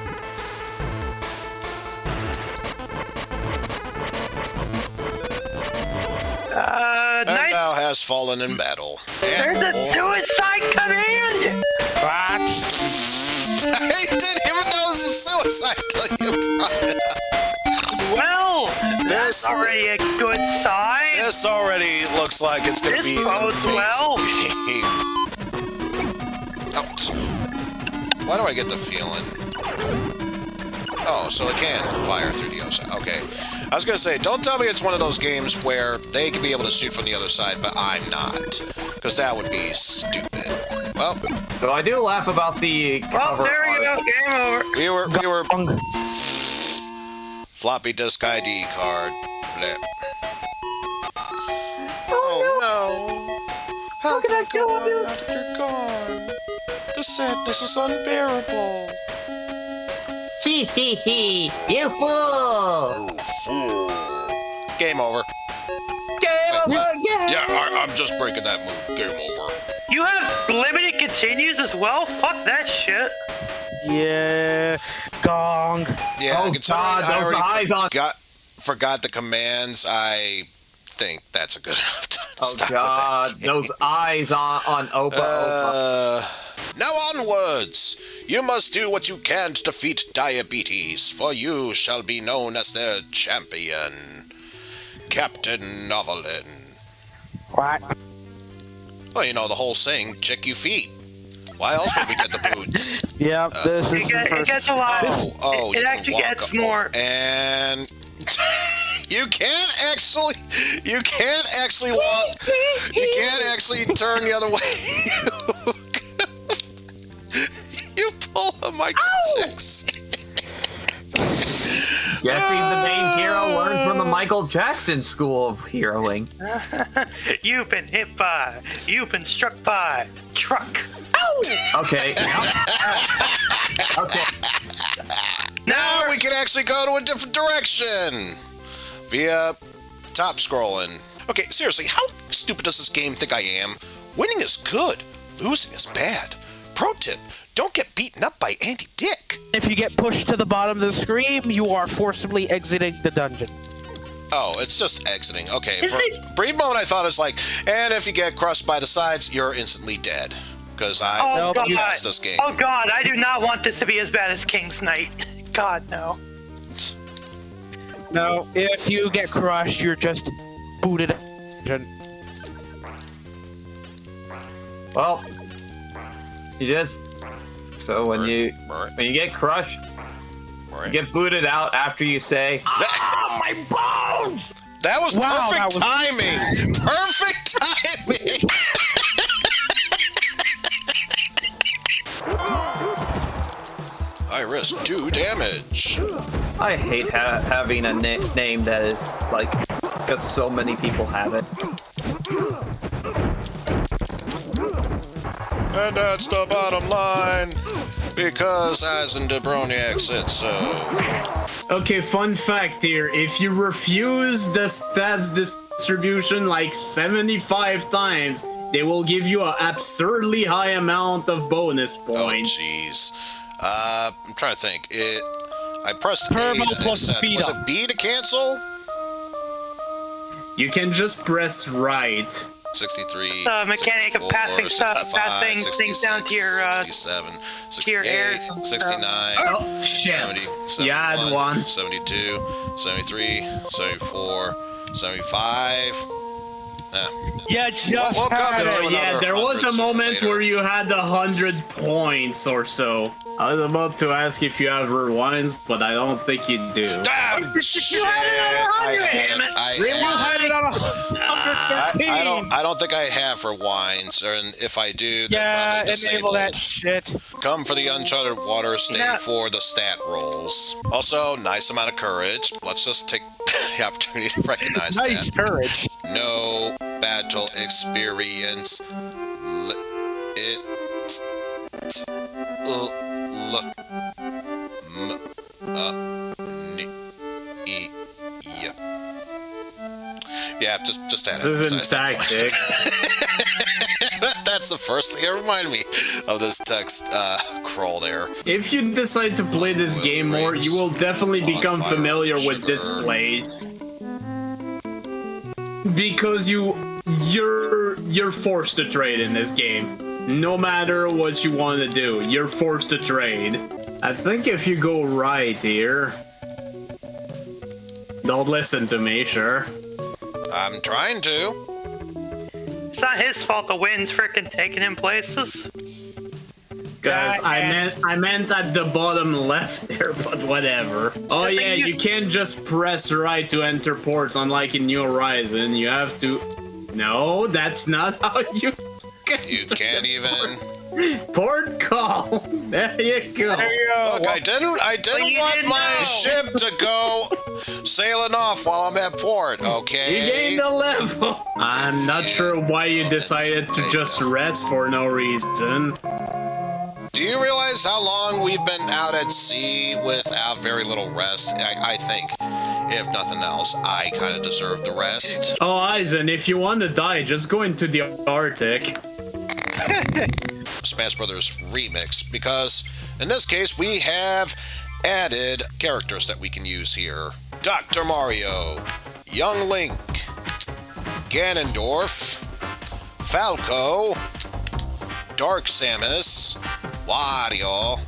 Nice. Now has fallen in battle. There's a suicide command! What? I didn't even know it was a suicide till you brought it up. Well, that's already a good sign. This already looks like it's going to be an amazing game. Oh. Why do I get the feeling? Oh, so they can fire through the other side. Okay. I was going to say, don't tell me it's one of those games where they can be able to shoot from the other side, but I'm not. Because that would be stupid. Well. So I do laugh about the cover there you art. go. Game over. We were... Floppy disk ID card. Blip. Oh no. How can I go on after you're gone? The sadness is unbearable. Hee hee hee, you fool! fool. Game over. Game over again. Yeah, I'm just breaking that move. Game over. You have limited continues as well? Fuck that shit. Yeah, gong. Yeah, Oh, God, I those already eyes on. forgot the commands. I think that's a good enough time to Oh, stop God, with that game. those eyes on Opa. Now onwards! You must do what you can to defeat diabetes, for you shall be known as their champion, Captain Novelin. What? Well, you know the whole saying, check your feet. Why else would we get the boots? Yeah, this is the It first. gets a lot. Oh, it you can actually walk gets up. more. And you can't actually walk. You can't actually turn the other way. You pull a Michael Jackson. Guessing the main hero learned from the Michael Jackson school of heroing. You've been hit by. You've been struck by. Truck. Okay. Okay. Now we can actually go to a different direction via top scrolling. Okay, seriously, how stupid does this game think I am? Winning is good, losing is bad. Pro tip, don't get beaten up by Andy Dick. If you get pushed to the bottom of the screen, you are forcibly exiting the dungeon. Oh, it's just exiting. Okay, for a brief moment I thought it was like, and if you get crushed by the sides, you're instantly dead. Because I passed this game. Oh God, I do not want this to be as bad as King's Knight. God, no. No, if you get crushed, you're just booted out. Well, you just when you get crushed, you get booted out after you say, "Ah, my bones!" That was perfect timing. Perfect timing. I risk 2 damage. I hate having a name that is like just so many people have it. And that's the bottom line, because Eizen de Broniac said so. Okay, fun fact here. If you refuse the stats distribution like 75 times, they will give you an absurdly high amount of bonus points. Oh, jeez. I'm trying to think. I pressed Turbo A plus speed was up. it B to cancel? You can just press right. 63. The mechanic of 64, passing 65, passing things down to your 67, to your 68, heirs. 69, Oh, shit. 70, You had 71, one. 72, 73, 74, 75. Yeah, just Welcome had to it. So another yeah, there was a 100 moment later. where you had 100 points or so. I was about to ask if you have rewinds, but I don't think you do. Damn, shit. You had it on 100, damn it. Had it on 113. I don't think I have rewinds, and if I do, they're Yeah, probably enable that disabled. shit. Come for the uncharted waters, stay Yeah. for the stat rolls. Also, nice amount of courage. Let's just take the opportunity to recognize Nice that. courage. No battle experience. Yeah, just add This isn't tactic. That's the first thing that reminded me of this text crawl there. If you decide to play this game more, you will definitely become familiar with this place. Because you're forced to trade in this game. No matter what you want to do, you're forced to trade. I think if you go right here... Don't listen to me, sure. I'm trying to. It's not his fault the wind's freaking taking him places. Guys, I meant at the bottom left there, but whatever. Oh yeah, you can't just press right to enter ports, unlike in New Horizon. You have to... No, that's not how you... You can't even... Port call. There you go. There you go. Look, I didn't want my ship to go sailing off while I'm at port, okay? You gained a level. I'm not sure why you decided to just rest for no reason. Do you realize how long we've been out at sea without very little rest? I think If nothing else, I kind of deserve the rest. Oh, Eizen, if you want to die, just go into the Arctic. Smash Brothers Remix, because in this case we have added characters that we can use here. Dr. Mario, Young Link, Ganondorf, Falco, Dark Samus, Wario,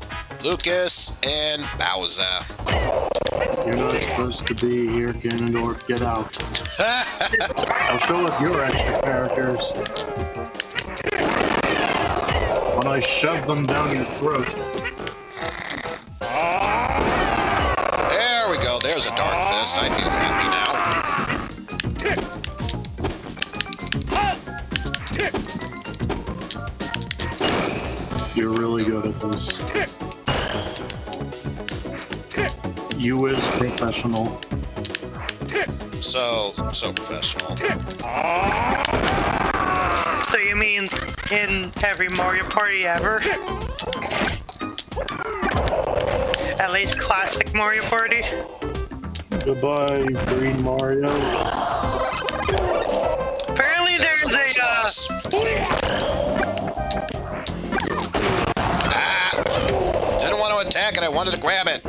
Lucas, and Bowser. You're not supposed to be here, Ganondorf. Get out. I'll show up your extra characters when I shove them down your throat. There we go. There's a Dark Fist. I feel happy now. You're really good at this. You is professional. So professional. So you mean in every Mario Party ever? At least classic Mario Party? Goodbye, Green Mario. Apparently there's a, Didn't want to attack it, I wanted to grab it.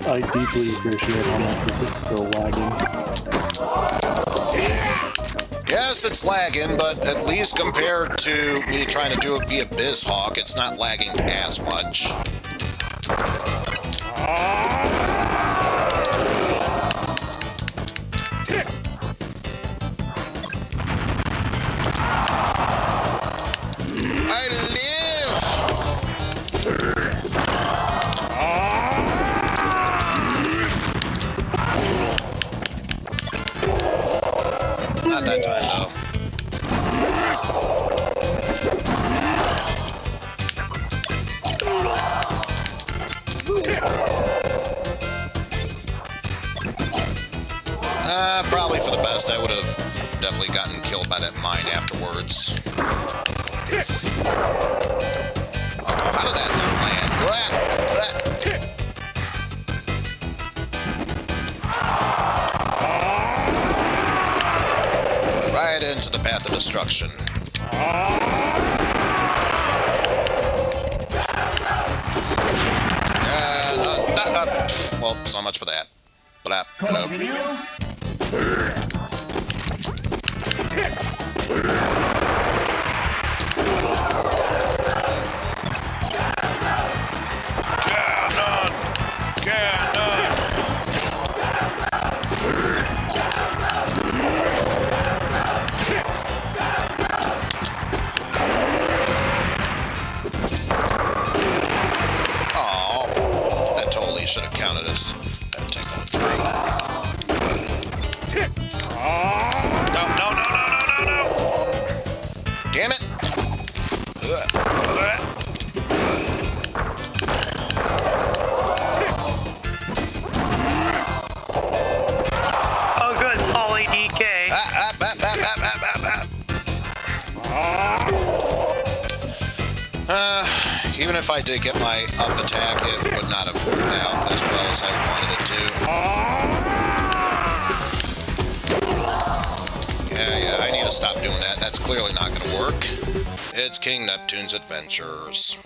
I deeply appreciate how much this is still lagging. Yes, it's lagging, but at least compared to me trying to do it via BizHawk, it's not lagging as much. I live! Not that time, though. Probably for the best. I would have definitely gotten killed by that mine afterwards. Oh, how did that not land? Right into the path of destruction. Well, so much for that. But that totally should have counted as that take on 3. No. Damn it. oh good, Polly DK. Even if I did get my up attack, it would not have worked out as well as I wanted it to. Yeah, I need to stop doing that. That's clearly not going to work. It's King Neptune's Adventures.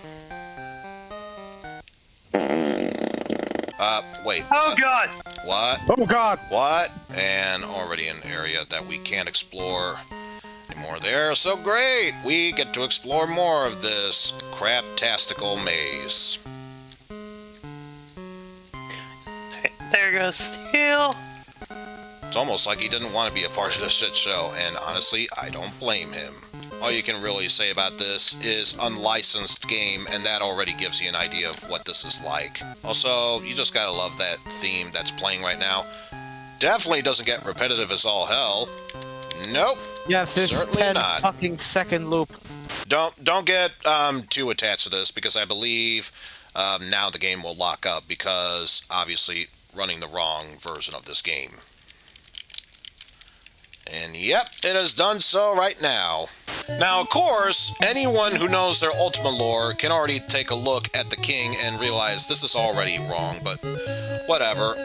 Wait. Oh god! What? Oh god! What? And already an area that we can't explore anymore there. So great! We get to explore more of this crap-tastical maze. There goes Steel. It's almost like he didn't want to be a part of this shit show, and honestly, I don't blame him. All you can really say about this is unlicensed game, and that already gives you an idea of what this is like. Also, you just gotta love that theme that's playing right now. Definitely doesn't get repetitive as all hell. Nope. Yeah, this certainly 10 not. fucking second loop. Don't get too attached to this, because I believe now the game will lock up, because obviously running the wrong version of this game. And yep, it has done so right now. Now, of course, anyone who knows their Ultima lore can already take a look at the king and realize this is already wrong, but whatever.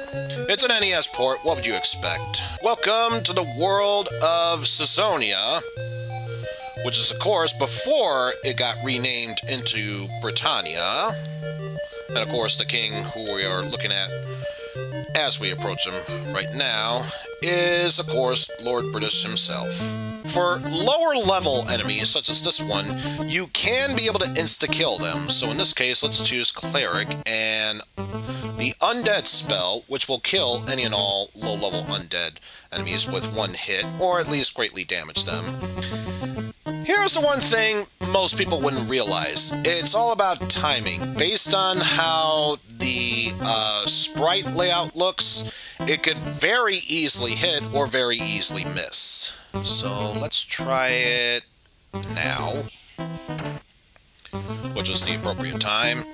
It's an NES port, what would you expect? Welcome to the world of Caesonia, which is, of course, before it got renamed into Britannia. And, of course, the king who we are looking at as we approach him right now is, of course, Lord British himself. For lower level enemies, such as this one, you can be able to insta-kill them. So in this case, let's choose Cleric and the Undead spell, which will kill any and all low-level undead enemies with one hit, or at least greatly damage them. Here's the one thing most people wouldn't realize. It's all about timing. Based on how the sprite layout looks, it could very easily hit or very easily miss. So let's try it now, which is the appropriate time.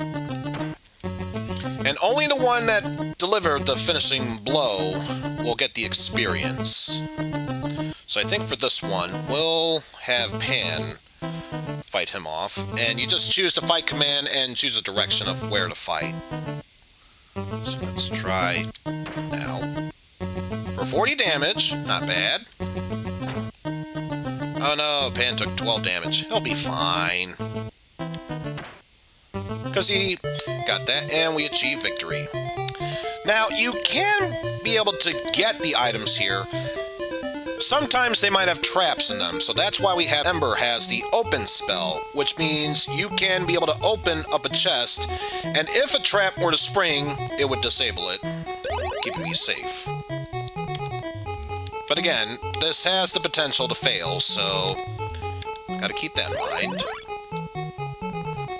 And only the one that delivered the finishing blow will get the experience. So I think for this one, we'll have Pan fight him off. And you just choose the fight command and choose a direction of where to fight. So let's try now. For 40 damage, not bad. Oh no, Pan took 12 damage. He'll be fine. Because he got that, and we achieved victory. Now, you can be able to get the items here. Sometimes they might have traps in them, so that's why we have Ember has the open spell, which means you can be able to open up a chest, and if a trap were to spring, it would disable it, keeping me safe. But again, this has the potential to fail, so gotta keep that in mind.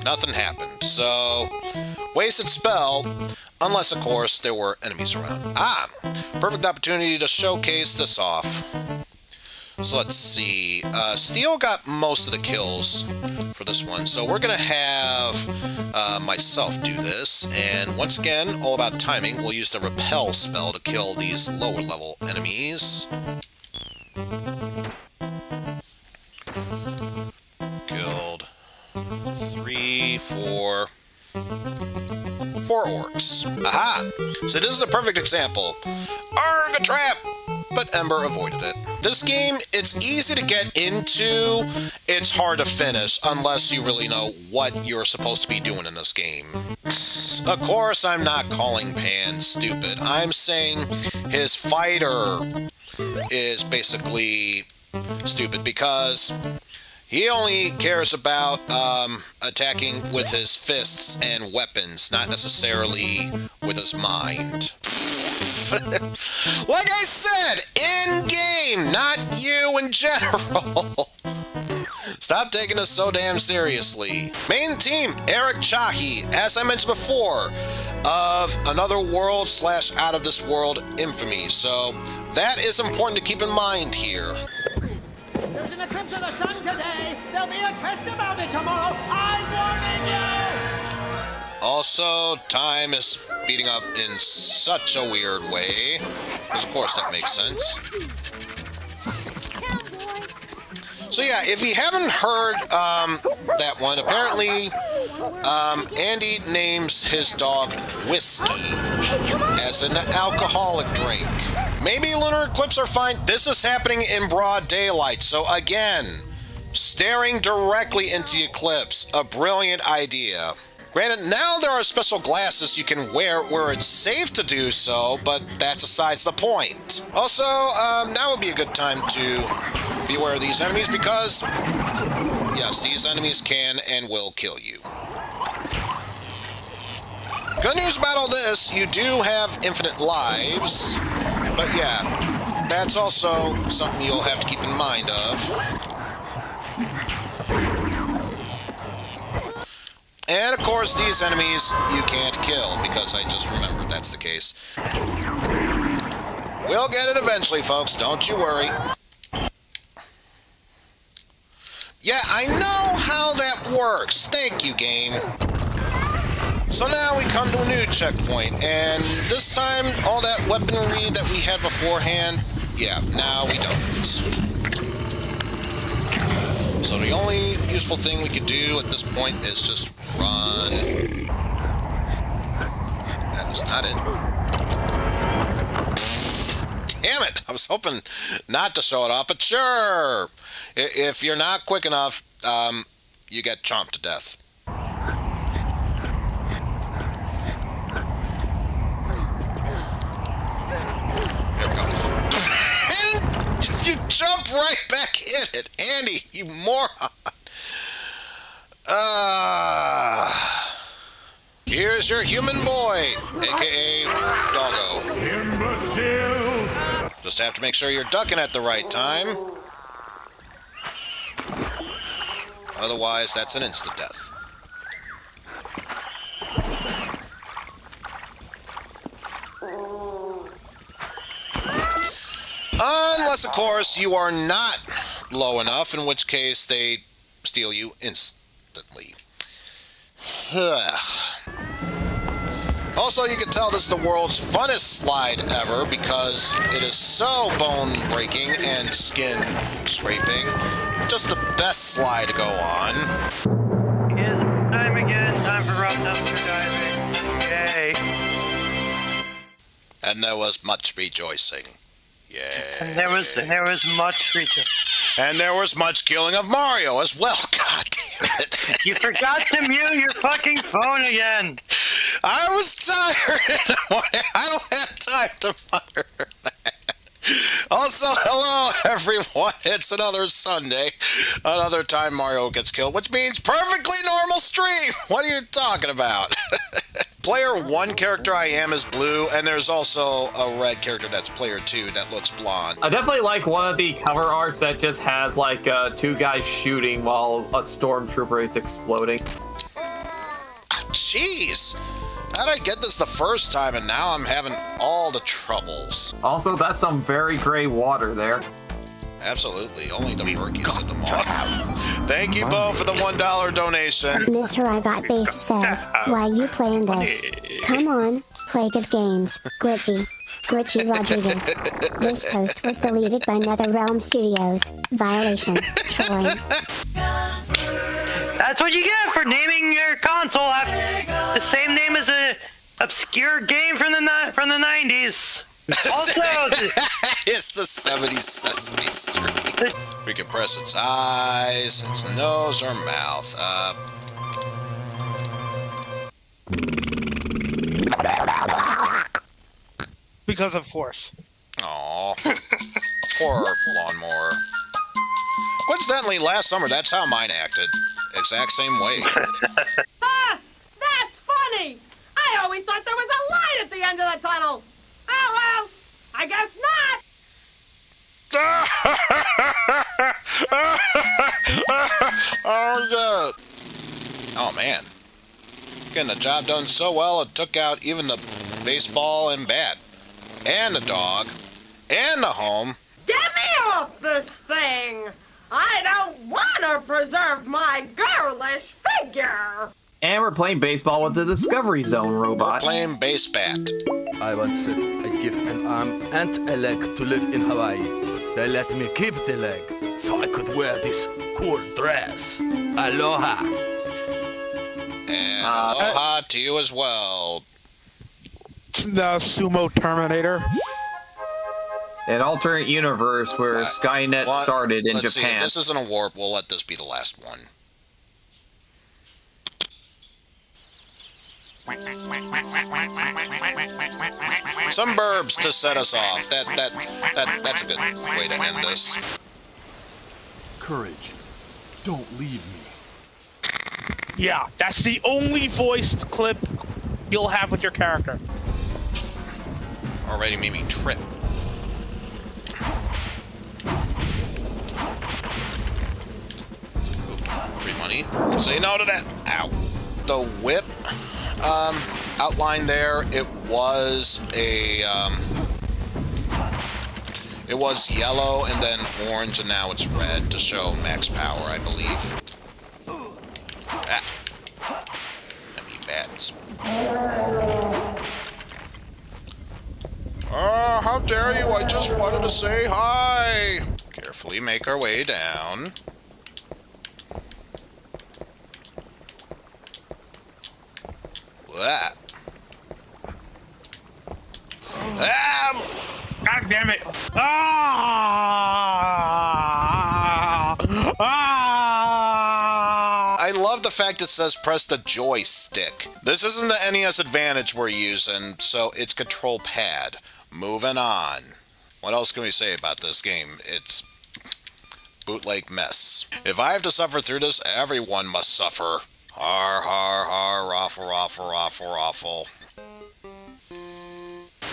Nothing happened, so wasted spell, unless of course there were enemies around. Ah, perfect opportunity to showcase this off. So let's see, Steel got most of the kills for this one, so we're gonna have myself do this, and once again, all about timing, we'll use the repel spell to kill these lower level enemies. Killed 3, 4 orcs. Aha! So this is a perfect example. Arg, a trap! But Ember avoided it. This game, it's easy to get into, it's hard to finish, unless you really know what you're supposed to be doing in this game. Of course, I'm not calling Pan stupid. I'm saying his fighter is basically stupid because he only cares about attacking with his fists and weapons, not necessarily with his mind. Like I said, in-game, not you in general. Stop taking us so damn seriously. Main team, Eric Chahi, as I mentioned before, of Another World / Out of This World infamy. So that is important to keep in mind here. There's an eclipse of the sun today. There'll be a test about it tomorrow. I'm warning you. Also, time is speeding up in such a weird way. Because of course that makes sense. So yeah, if you haven't heard that one, apparently Andy names his dog Whiskey as an alcoholic drink. Maybe lunar eclipse are fine. This is happening in broad daylight, so again, staring directly into the eclipse, a brilliant idea. Granted, now there are special glasses you can wear where it's safe to do so, but that's besides the point. Also, now would be a good time to be aware of these enemies because, yes, these enemies can and will kill you. Good news about all this, you do have infinite lives, but yeah, that's also something you'll have to keep in mind of. And of course, these enemies you can't kill, because I just remembered that's the case. We'll get it eventually, folks, don't you worry. Yeah, I know how that works. Thank you, game. So now we come to a new checkpoint, and this time, all that weaponry that we had beforehand, yeah, now we don't. So the only useful thing we could do at this point is just run. That is not it. Damn it! I was hoping not to show it off, but sure! If you're not quick enough, you get chomped to death. There we go. And you jump right back in it, Andy, you moron! Here's your human boy, aka Doggo. Imbecile! Just have to make sure you're ducking at the right time. Otherwise, that's an instant death. Unless, of course, you are not low enough, in which case they steal you instantly. Also, you can tell this is the world's funnest slide ever because it is so bone-breaking and skin-scraping. Just the best slide to go on. Here's time again. Time for ROM dumpster diving. Yay. And there was much rejoicing. Yay. And there was much rejoicing. And there was much killing of Mario as well. God damn it. You forgot to mute your fucking phone again. I was tired. I don't have time to mutter that. Also, hello everyone. It's another Sunday. Another time Mario gets killed, which means perfectly normal stream. What are you talking about? Player 1 character I am is blue, and there's also a red character that's player 2 that looks blonde. I definitely like one of the cover arts that just has like two guys shooting while a stormtrooper is exploding. Jeez! How'd I get this the first time and now I'm having all the troubles? Also, that's some very gray water there. Absolutely. Only the murkies at the mall. Thank you, Bo, for the $1 donation. Mr. I Got Base says, why you playing this? Come on, play good games. Glitchy Rodriguez. This post was deleted by NetherRealm Studios. Violation. Trolling. That's what you get for naming your console after the same name as a obscure game from the 90s. Also, it's the 70s Sesame Street. We can press its eyes, its nose, or mouth. Because of course. Aw, poor lawnmower. Coincidentally, last summer, that's how mine acted. Exact same way. That's funny! I always thought there was a light at the end of the tunnel! Oh well, I guess not! Oh man. Getting the job done so well, it took out even the baseball and bat. And the dog. And the home. Get me off this thing! I don't want to preserve my girlish figure! And we're playing baseball with the Discovery Zone robot. We're playing base bat. I once said I'd give an arm and a leg to live in Hawaii. They let me keep the leg, so I could wear this cool dress. Aloha. And aloha to you as well. The Sumo Terminator. An alternate universe where Skynet started in Let's Japan. See, this isn't a warp. We'll let this be the last one. Some burbs to set us off. That's a good way to end this. Courage. Don't leave me. Yeah, that's the only voiced clip you'll have with your character. Already made me trip. Free money. Don't say no to that. Ow. The whip outline there, it was yellow and then orange and now it's red to show max power, I believe. Ah. I mean bats. Oh, how dare you? I just wanted to say hi. Carefully make our way down. that. God damn it! I love the fact it says press the joystick. This isn't the NES Advantage we're using, so it's control pad. Moving on. What else can we say about this game? It's bootleg mess. If I have to suffer through this, everyone must suffer. Har har har, raffle raffle raffle raffle.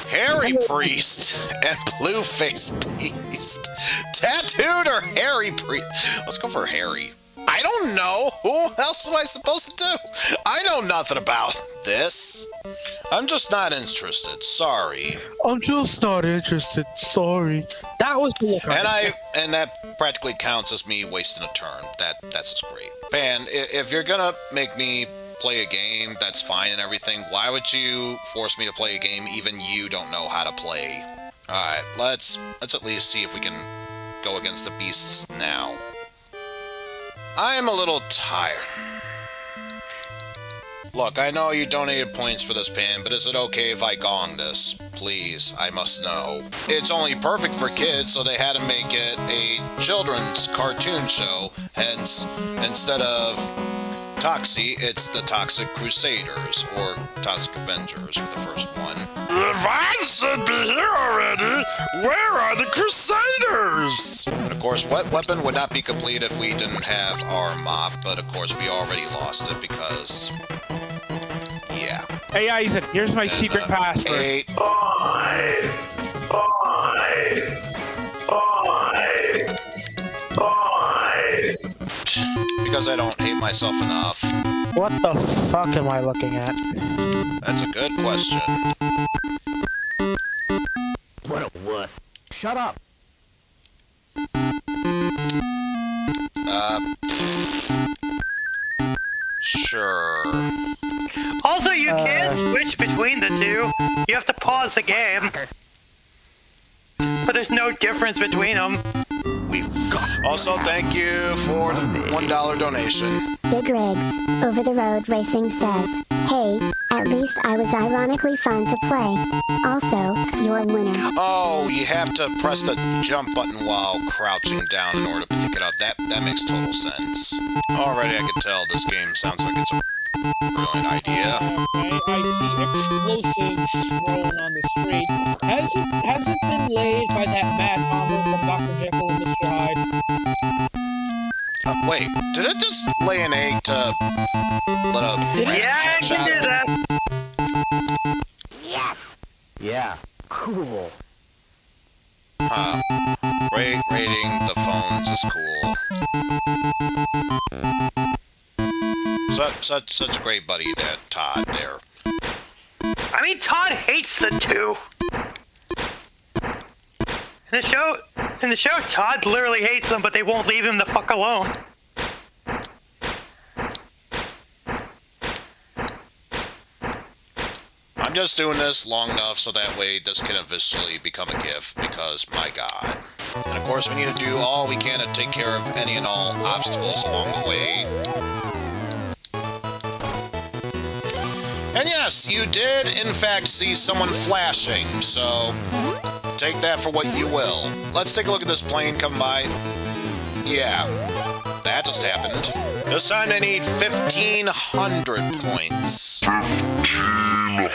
Hairy Priest and Blueface Beast. Tattooed or Hairy Priest? Let's go for Hairy. I don't know. Who else am I supposed to do? I know nothing about this. I'm just not interested. Sorry. I'm just not interested. Sorry. That was the look. And that practically counts as me wasting a turn. That's just great. Pan, if you're gonna make me play a game, that's fine and everything. Why would you force me to play a game even you don't know how to play? Alright, let's at least see if we can go against the beasts now. I am a little tired. Look, I know you donated points for this, Pan, but is it okay if I gong this? Please, I must know. It's only perfect for kids, so they had to make it a children's cartoon show. Hence, instead of Toxie, it's the Toxic Crusaders, or Toxic Avengers for the first one. The Vines should be here already! Where are the Crusaders? And of course, what weapon would not be complete if we didn't have our mop, but of course we already lost it because... yeah. Hey, Eizen, here's my secret password. Because I don't hate myself enough. What the fuck am I looking at? That's a good question. What? Shut up. Sure. Also, you can't switch between the two. You have to pause the game. But there's no difference between them. Also, thank you for the $1 donation. Big Rigs, Over the Road Racing says, hey, at least I was ironically fun to play. Also, you're a winner. Oh, you have to press the jump button while crouching down in order to pick it up. That makes total sense. Already I can tell this game sounds like it's a brilliant idea. I see explosives thrown on the street. Has it been laid by that mad bomber from Dr. Jekyll and Mr. Hyde? Wait, did it just lay an egg to let a... Yeah, I can do that. Yeah, cool. Huh. Rating the phones is cool. Such a great buddy, that Todd there. I mean, Todd hates the two. In the show, Todd literally hates them, but they won't leave him the fuck alone. I'm just doing this long enough so that way this can eventually become a GIF, because my god. And of course we need to do all we can to take care of any and all obstacles along the way. And yes, you did in fact see someone flashing, so take that for what you will. Let's take a look at this plane coming by. Yeah, that just happened. This time they need 1,500 points. 1,500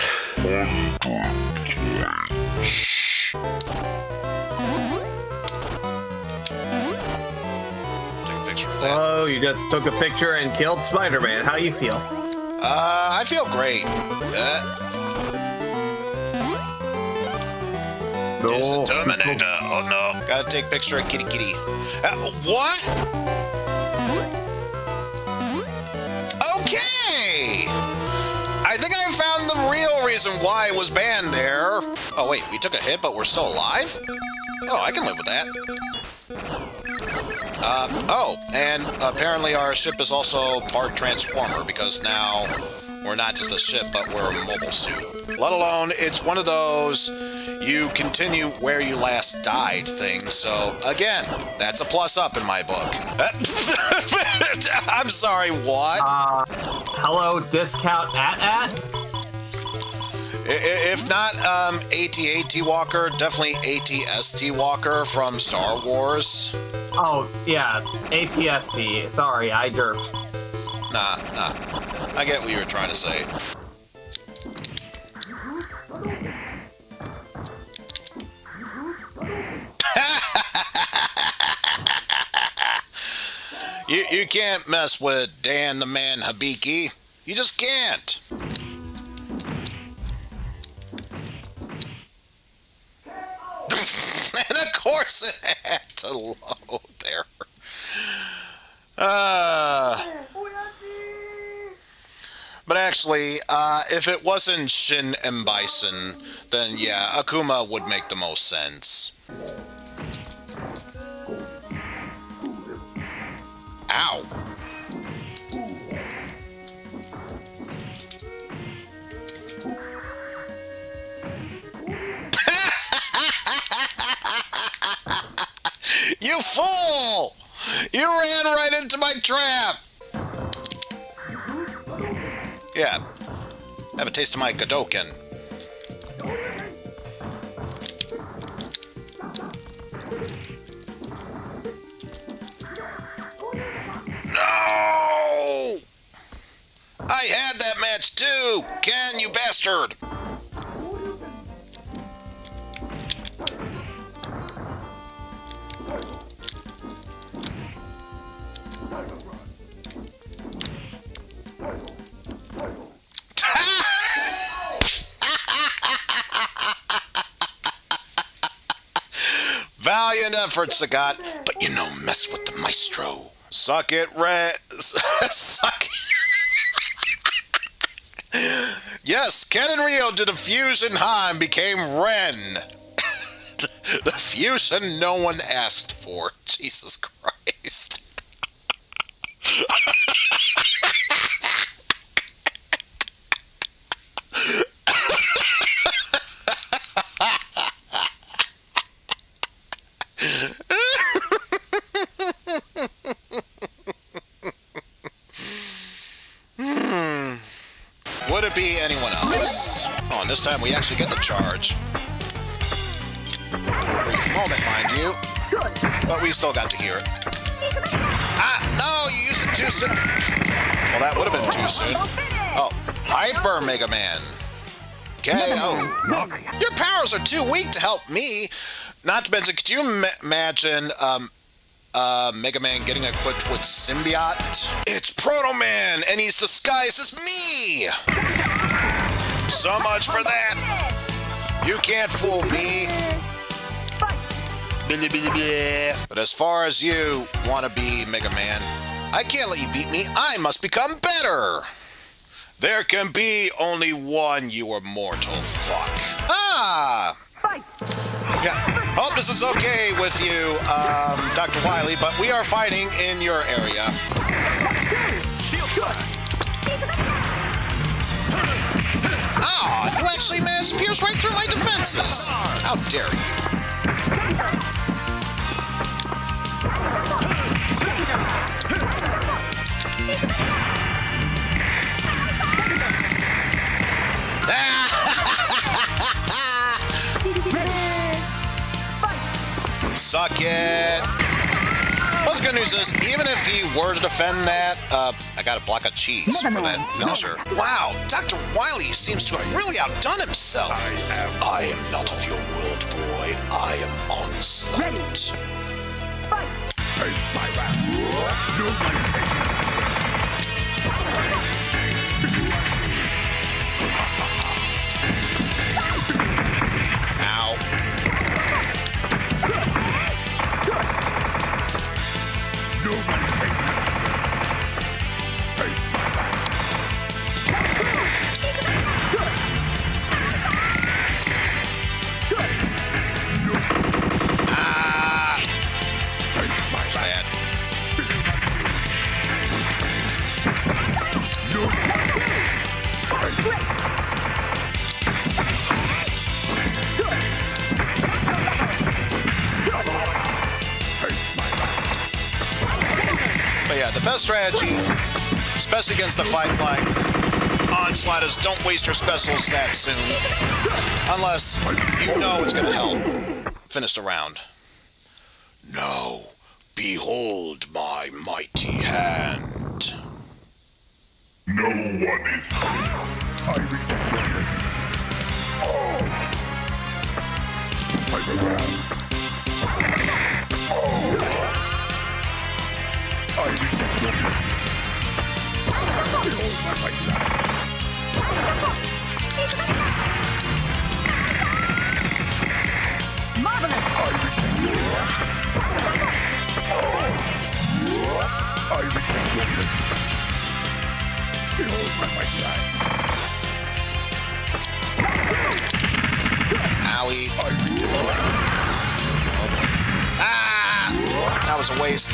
Take a picture of that. Oh, you just took a picture and killed Spider-Man. How do you feel? I feel great. No. Terminator. Oh no. Gotta take picture of Kitty Kitty. What? Okay. I think I found the real reason why it was banned there. Oh wait, we took a hit, but we're still alive? Oh, I can live with that. Oh, and apparently our ship is also part Transformer, because now we're not just a ship, but we're a mobile suit. Let alone, it's one of those you continue where you last died things, so again, that's a plus up in my book. I'm sorry, what? Hello, discount at? If not AT-AT Walker, definitely AT-ST Walker from Star Wars. Oh, yeah, ATST. Sorry, I derped. Nah. I get what you were trying to say. You can't mess with Dan the Man Hibiki. You just can't. And of course it had to load there. But actually, if it wasn't Shin and Bison, then yeah, Akuma would make the most sense. Ow. You fool! You ran right into my trap! Yeah. Have a taste of my Godoken. No! I had that match too! Ken, you bastard! Valiant effort, Sagat, but you know, mess with the maestro. Suck it, Red. Suck it. Yes, Ken and Ryo did a fusion high and became Ren. The fusion no one asked for. Jesus Christ. Would it be anyone else? Oh, and this time we actually get the charge. For a brief moment, mind you. But we still got to hear it. Ah, no, you used it too soon. Well, that would have been too soon. Oh, Hyper Mega Man. KO. Your powers are too weak to help me. Not to mention, could you imagine Mega Man getting equipped with Symbiote? It's Proto Man, and he's disguised as me! So much for that! You can't fool me! But as far as you want to be Mega Man, I can't let you beat me. I must become better! There can be only one you immortal fuck. Ah! Yeah. Hope this is okay with you, Dr. Wily, but we are fighting in your area. Ah, you actually managed to pierce right through my defenses. How dare you? Suck it. What's the good news is, even if he were to defend that, I got a block of cheese for that finisher. Wow, Dr. Wily seems to have really outdone himself. I am not of your world, boy. I am Onslaught. Ow. Bad. But yeah, the best strategy, especially against a fight like Onslaught is don't waste your specials that soon. Unless you know it's gonna help. Finish the round. Now, behold my mighty hand. No one is I reject Owie. Ah! That was a waste.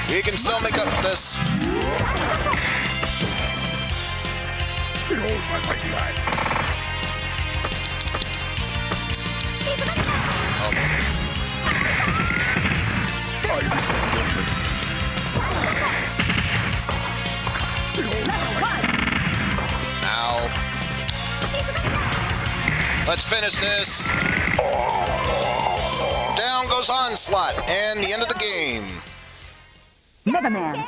We can still make up for this. Behold my mighty hand. Now, let's finish this. Down goes Onslaught, and the end of the game. Mega Man.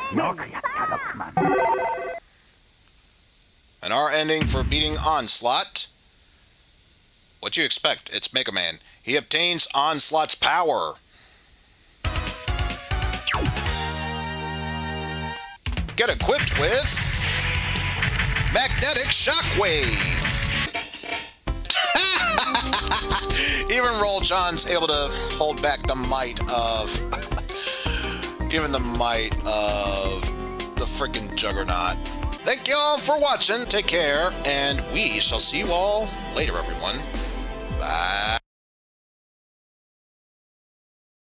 And our ending for beating Onslaught. What you expect? It's Mega Man. He obtains Onslaught's power. Get equipped with Magnetic Shockwave. Even Roll John's able to hold back the might of even the might of the freaking Juggernaut. Thank you all for watching. Take care, and we shall see you all later, everyone. Bye.